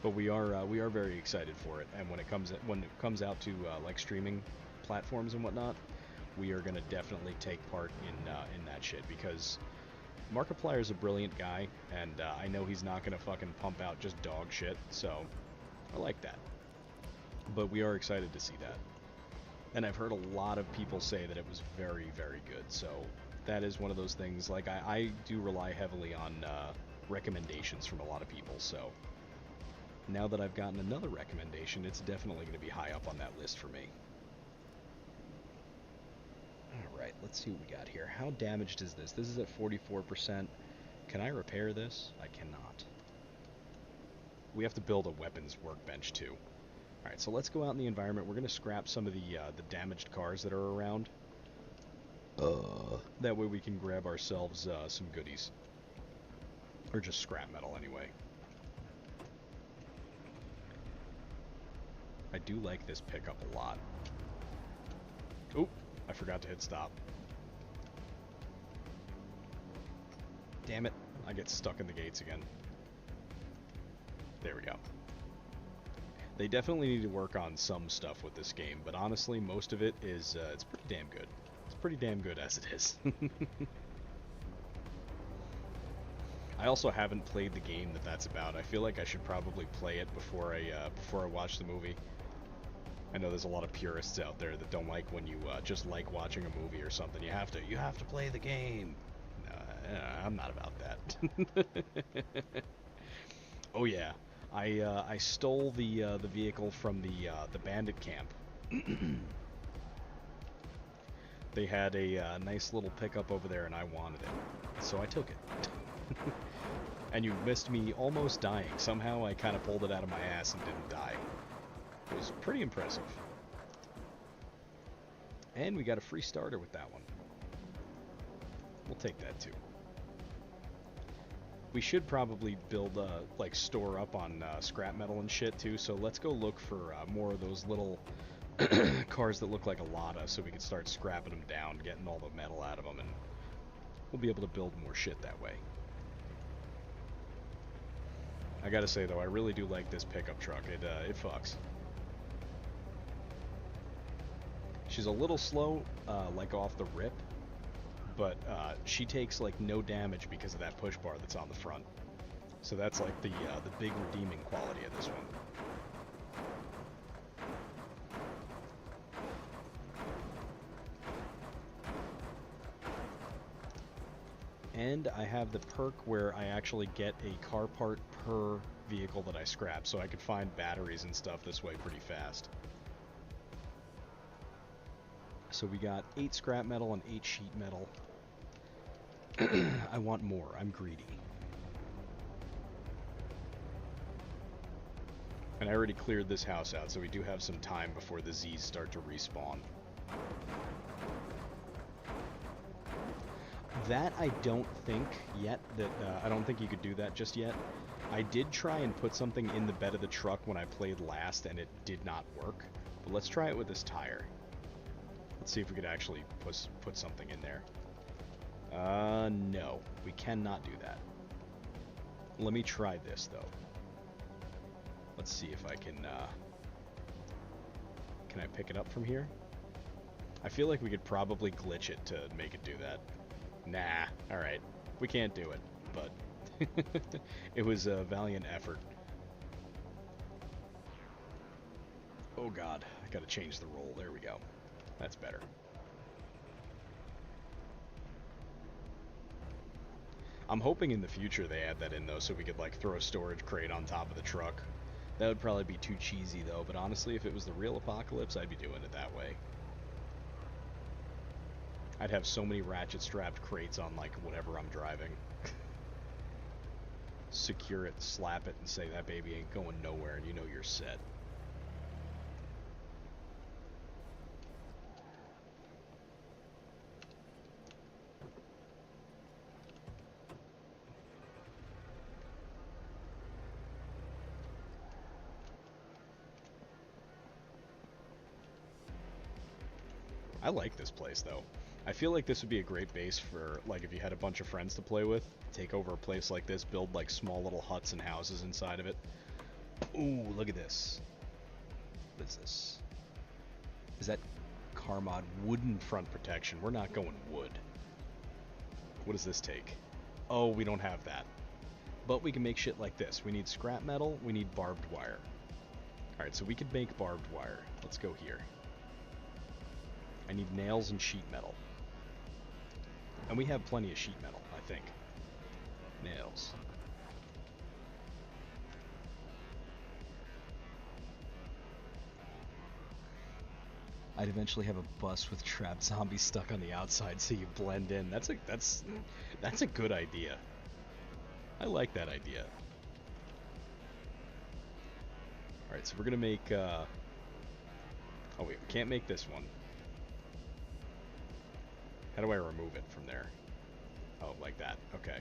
But we are very excited for it, and when it comes out to like streaming platforms and whatnot, we are gonna definitely take part in that shit, because Markiplier is a brilliant guy, and I know he's not gonna fucking pump out just dog shit, so I like that. But we are excited to see that. And I've heard a lot of people say that it was very, very good, so that is one of those things, like I do rely heavily on recommendations from a lot of people, so now that I've gotten another recommendation, it's definitely going to be high up on that list for me. Alright, let's see what we got here. How damaged is this? This is at 44%. Can I repair this? I cannot. We have to build a weapons workbench too. Alright, so let's go out in the environment. We're going to scrap some of the damaged cars that are around. That way we can grab ourselves some goodies. Or just scrap metal anyway. I do like this pickup a lot. Oop, I forgot to hit stop. Damn it. I get stuck in the gates again. There we go. They definitely need to work on some stuff with this game, but honestly, most of it is, it's pretty damn good. It's pretty damn good as it is. I also haven't played the game that's about. I feel like I should probably play it before I watch the movie. I know there's a lot of purists out there that don't like when you just like watching a movie or something. You have to play the game. I'm not about that. Oh yeah, I stole the vehicle from the bandit camp. They had a nice little pickup over there, and I wanted it, so I took it. And you missed me almost dying. Somehow I kind of pulled it out of my ass and didn't die. It was pretty impressive. And we got a free starter with that one. We'll take that too. We should probably build like store up on scrap metal and shit too, so let's go look for more of those little cars that look like a Lada so we can start scrapping them down, getting all the metal out of them, and we'll be able to build more shit that way. I gotta say though, I really do like this pickup truck. It fucks. She's a little slow, like off the rip, but she takes like no damage because of that push bar that's on the front. So that's like the big redeeming quality of this one. And I have the perk where I actually get a car part per vehicle that I scrap, so I could find batteries and stuff this way pretty fast. So we got 8 scrap metal and 8 sheet metal. I want more. I'm greedy. And I already cleared this house out, so we do have some time before the Z's start to respawn. That I don't think yet, I don't think you could do that just yet. I did try and put something in the bed of the truck when I played last, and it did not work. But let's try it with this tire. Let's see if we could actually put something in there. No, we cannot do that. Let me try this, though. Let's see if I can I pick it up from here? I feel like we could probably glitch it to make it do that. Nah, alright. We can't do it, but it was a valiant effort. Oh god, I gotta change the roll. There we go. That's better. I'm hoping in the future they add that in, though, so we could, like, throw a storage crate on top of the truck. That would probably be too cheesy, though, but honestly, if it was the real apocalypse, I'd be doing it that way. I'd have so many ratchet-strapped crates on, like, whatever I'm driving. Secure it, slap it, and say that baby ain't going nowhere, and you know you're set. I like this place, though. I feel like this would be a great base for, like, if you had a bunch of friends to play with. Take over a place like this, build, like, small little huts and houses inside of it. Ooh, look at this. What is this? Is that car mod wooden front protection? We're not going wood. What does this take? Oh, we don't have that. But we can make shit like this. We need scrap metal, we need barbed wire. Alright, so we could make barbed wire. Let's go here. I need nails and sheet metal. And we have plenty of sheet metal, I think. Nails. I'd eventually have a bus with trapped zombies stuck on the outside so you blend in. That's a good idea. I like that idea. Alright, so we're gonna make oh wait, we can't make this one. How do I remove it from there? Oh, like that. Okay.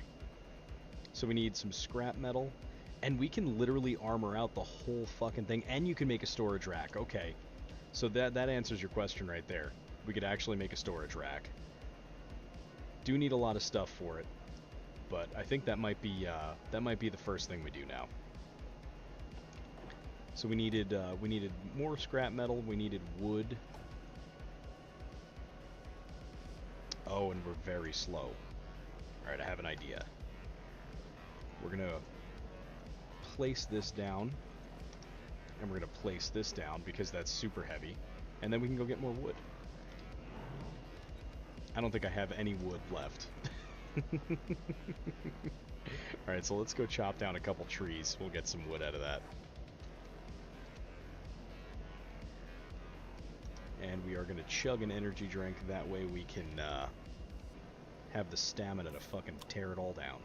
So we need some scrap metal, and we can literally armor out the whole fucking thing, and you can make a storage rack. Okay. So that answers your question right there. We could actually make a storage rack. Do need a lot of stuff for it. but I think that might be the first thing we do now. So we needed more scrap metal. We needed wood. Oh, and we're very slow. All right, I have an idea. We're gonna place this down, and we're gonna place this down because that's super heavy, and then we can go get more wood. I don't think I have any wood left. Alright, so let's go chop down a couple trees. We'll get some wood out of that. And we are going to chug an energy drink. That way we can have the stamina to fucking tear it all down.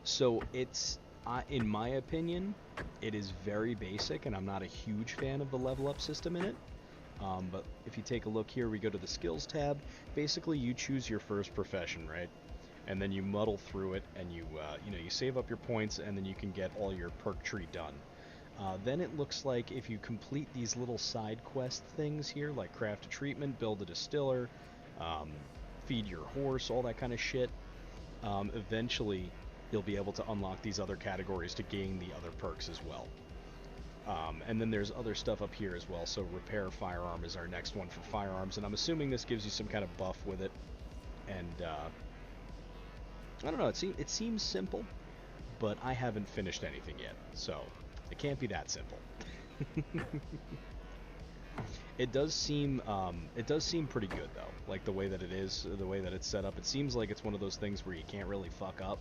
So it's, in my opinion, it is very basic, and I'm not a huge fan of the level up system in it. But if you take a look here, we go to the skills tab. Basically, you choose your first profession, right? And then you muddle through it, and you save up your points, and then you can get all your perk tree done. Then it looks like if you complete these little side quest things here, like craft a treatment, build a distiller, feed your horse, all that kind of shit, eventually you'll be able to unlock these other categories to gain the other perks as well. And then there's other stuff up here as well. So repair firearm is our next one for firearms, and I'm assuming this gives you some kind of buff with it. And I don't know, it seems simple, but I haven't finished anything yet, so it can't be that simple. It does seem pretty good though, like the way that it is, the way that it's set up. It seems like it's one of those things where you can't really fuck up.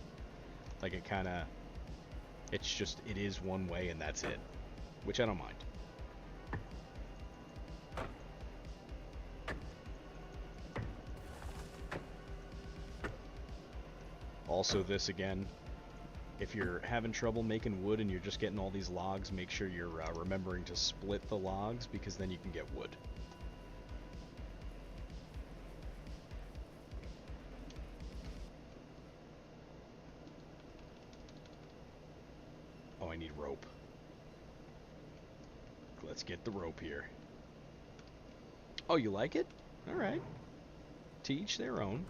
Like it is one way and that's it, which I don't mind. Also, this again, if you're having trouble making wood and you're just getting all these logs, make sure you're remembering to split the logs, because then you can get wood. Oh, I need rope. Let's get the rope here. Oh, you like it? Alright. To each their own.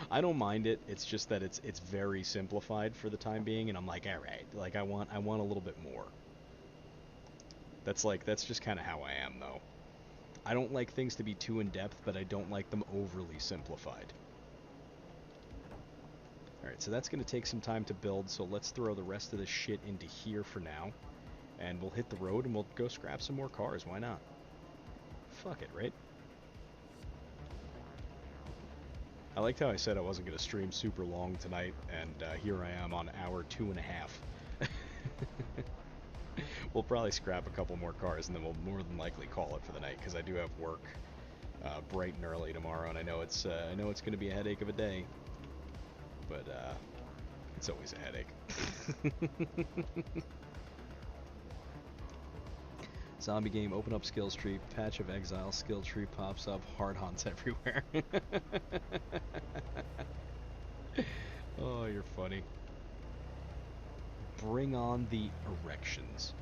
I don't mind it. It's just that it's very simplified for the time being, and I'm like, all right, like I want a little bit more. That's just kind of how I am, though. I don't like things to be too in depth, but I don't like them overly simplified. All right, so that's going to take some time to build. So let's throw the rest of this shit into here for now, and we'll hit the road and we'll go scrap some more cars. Why not? Fuck it, right? I liked how I said I wasn't going to stream super long tonight, and here I am on hour 2.5. We'll probably scrap a couple more cars, and then we'll more than likely call it for the night, because I do have work bright and early tomorrow, and I know it's going to be a headache of a day, but it's always a headache. Zombie game, open up skills tree, patch of exile, skill tree pops up, hard haunts everywhere. Oh, you're funny. Bring on the erections.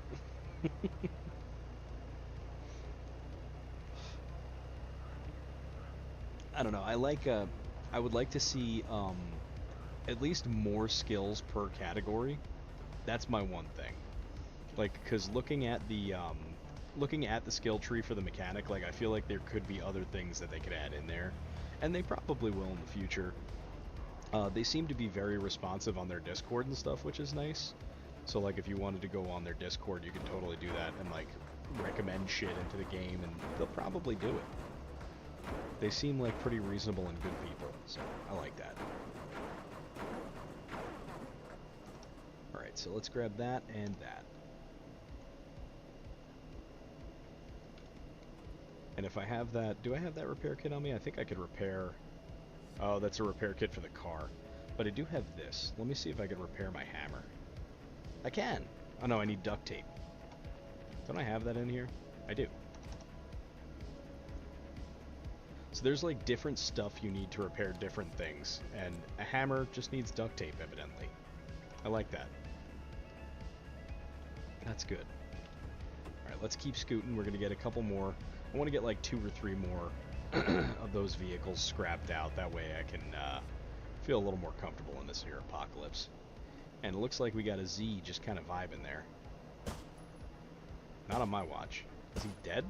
I don't know, I would like to see at least more skills per category. That's my one thing. Like, because looking at the skill tree for the mechanic, like, I feel like there could be other things that they could add in there, and they probably will in the future. They seem to be very responsive on their Discord and stuff, which is nice. So, like, if you wanted to go on their Discord, you could totally do that and, like, recommend shit into the game, and they'll probably do it. They seem like pretty reasonable and good people, so I like that. Alright, so let's grab that and that. And if I have that, do I have that repair kit on me? I think I could repair... Oh, that's a repair kit for the car. But I do have this. Let me see if I can repair my hammer. I can! Oh no, I need duct tape. Don't I have that in here? I do. So there's like different stuff you need to repair different things. And a hammer just needs duct tape, evidently. I like that. That's good. Alright, let's keep scooting. We're going to get a couple more. I want to get like 2 or 3 more of those vehicles scrapped out. That way I can feel a little more comfortable in this here apocalypse. And it looks like we got a Z just kind of vibing there. Not on my watch. Is he dead?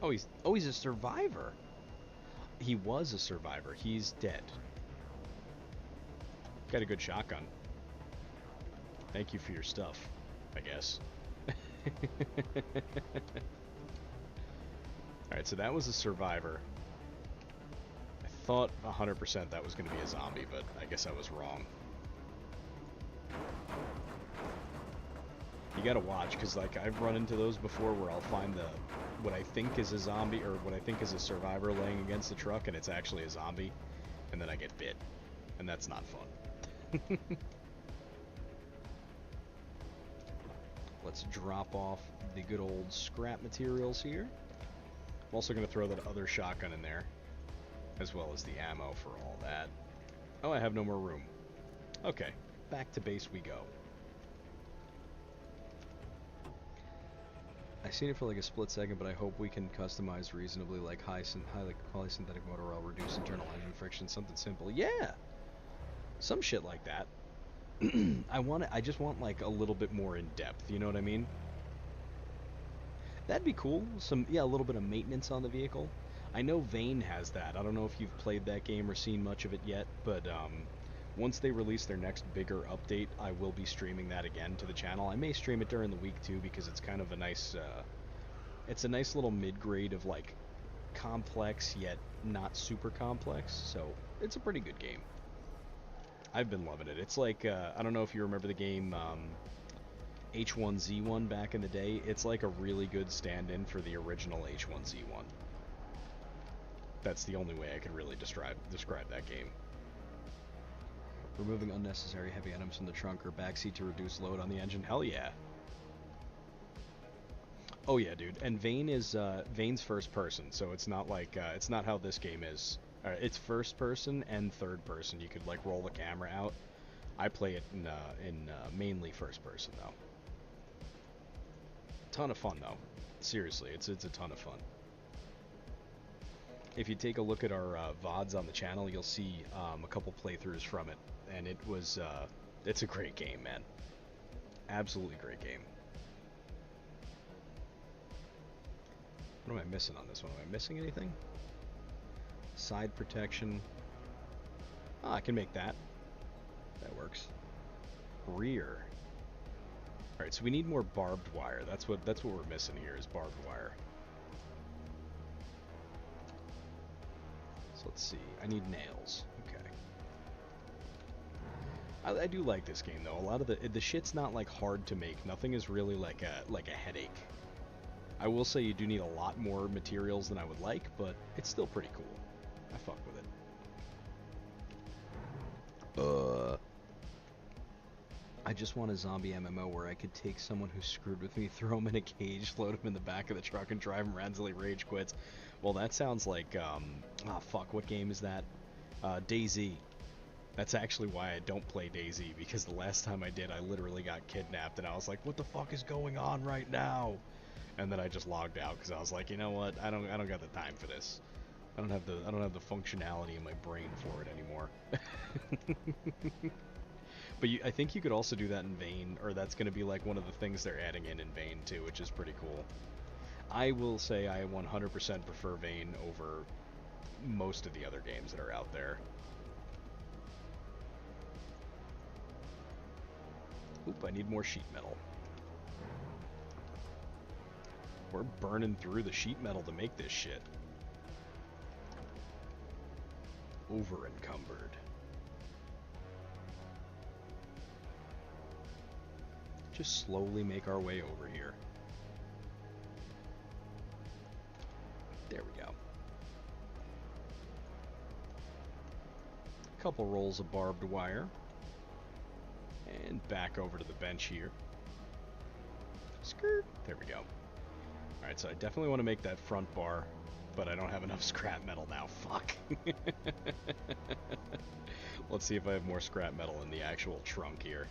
Oh, he's a survivor. He was a survivor. He's dead. Got a good shotgun. Thank you for your stuff, I guess. Alright, so that was a survivor. I thought 100% that was going to be a zombie, but I guess I was wrong. You gotta watch, because like I've run into those before where I'll find what I think is a zombie, or what I think is a survivor laying against the truck, and it's actually a zombie, and then I get bit. And that's not fun. Let's drop off the good old scrap materials here. I'm also going to throw that other shotgun in there, as well as the ammo for all that. Oh, I have no more room. Okay, back to base we go. I seen it for like a split second, but I hope we can customize reasonably, like highly synthetic motor oil, reduce internal engine friction, something simple. Yeah, some shit like that. I just want like a little bit more in depth. You know what I mean? That'd be cool. A little bit of maintenance on the vehicle. I know Vane has that. I don't know if you've played that game or seen much of it yet, but once they release their next bigger update, I will be streaming that again to the channel. I may stream it during the week too, because it's kind of a nice, it's a nice little mid-grade of like complex yet not super complex. So it's a pretty good game. I've been loving it. It's like I don't know if you remember the game H1Z1 back in the day. It's like a really good stand-in for the original H1Z1. That's the only way I could really describe that game. Removing unnecessary heavy items from the trunk or backseat to reduce load on the engine. Hell yeah. Oh yeah, dude. And Vane's first person, so it's not like it's not how this game is. It's first person and third person. You could like roll the camera out. I play it in mainly first person though. Ton of fun though. Seriously, it's a ton of fun. If you take a look at our VODs on the channel, you'll see a couple playthroughs from it, and it's a great game, man. Absolutely great game. What am I missing on this one? Am I missing anything? Side protection. Oh, I can make that. That works. Rear. Alright, so we need more barbed wire. That's what we're missing here, is barbed wire. So let's see. I need nails. Okay. I do like this game though. A lot of the shit's not like hard to make. Nothing is really like a headache. I will say you do need a lot more materials than I would like, but it's still pretty cool. I fuck with it. I just want a zombie MMO where I could take someone who screwed with me, throw him in a cage, load him in the back of the truck, and drive him around until he rage quits. Well, that sounds like, fuck, what game is that? DayZ. That's actually why I don't play DayZ, because the last time I did, I literally got kidnapped, and I was like, what the fuck is going on right now? And then I just logged out, because I was like, you know what, I don't got the time for this. I don't have the functionality in my brain for it anymore. But I think you could also do that in Vane, or that's going to be like one of the things they're adding in Vane too, which is pretty cool. I will say I 100% prefer Vane over most of the other games that are out there. Oop, I need more sheet metal. We're burning through the sheet metal to make this shit. Over encumbered. Just slowly make our way over here. There we go. Couple rolls of barbed wire. And back over to the bench here. Skirt. There we go. Alright, so I definitely want to make that front bar, but I don't have enough scrap metal now. Fuck. Let's see if I have more scrap metal in the actual trunk here.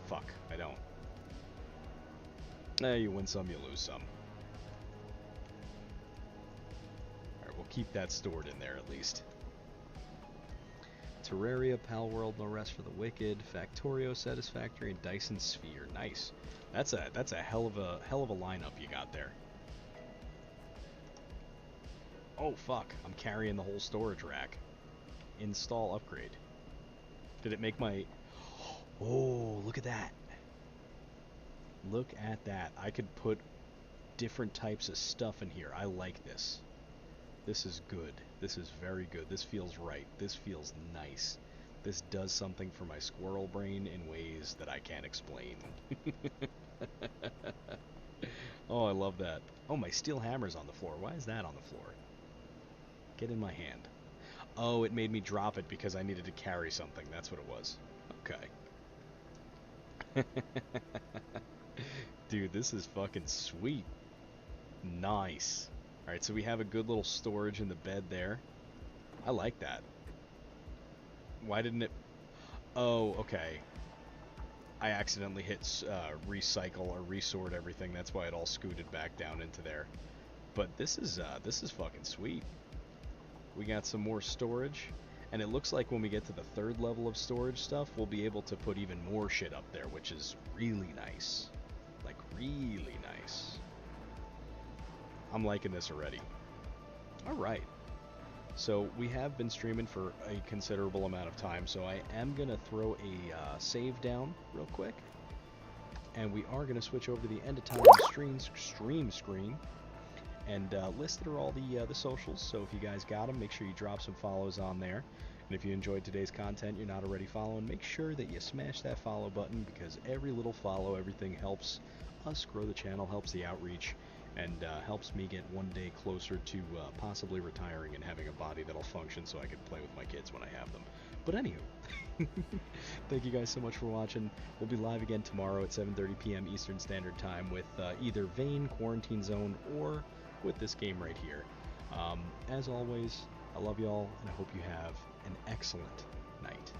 Fuck, I don't. You win some, you lose some. Alright, we'll keep that stored in there at least. Terraria, Palworld, No Rest for the Wicked, Factorio, Satisfactory, and Dyson Sphere. Nice. That's a hell of a lineup you got there. Oh fuck, I'm carrying the whole storage rack. Install upgrade. Did it make my... Oh, look at that. Look at that. I could put different types of stuff in here. I like this. This is good. This is very good. This feels right. This feels nice. This does something for my squirrel brain in ways that I can't explain. Oh, I love that. Oh, my steel hammer's on the floor. Why is that on the floor? Get in my hand. Oh, it made me drop it because I needed to carry something. That's what it was. Okay. Dude, this is fucking sweet. Nice. Alright, so we have a good little storage in the bed there. I like that. Why didn't it... Oh, okay. I accidentally hit recycle or resort everything. That's why it all scooted back down into there. But this is fucking sweet. We got some more storage. And it looks like when we get to the third level of storage stuff, we'll be able to put even more shit up there, which is really nice. Like, really nice. I'm liking this already. Alright. So, we have been streaming for a considerable amount of time, so I am going to throw a save down real quick. And we are going to switch over to the end of time stream screen. And listed are all the socials, so if you guys got them, make sure you drop some follows on there. And if you enjoyed today's content, you're not already following, make sure that you smash that follow button, because every little follow, everything helps us grow the channel, helps the outreach, and helps me get one day closer to possibly retiring and having a body that'll function so I can play with my kids when I have them. But anywho, thank you guys so much for watching. We'll be live again tomorrow at 7:30 p.m. Eastern Standard Time with either Vane, Quarantine Zone, or with this game right here. As always, I love y'all, and I hope you have an excellent night.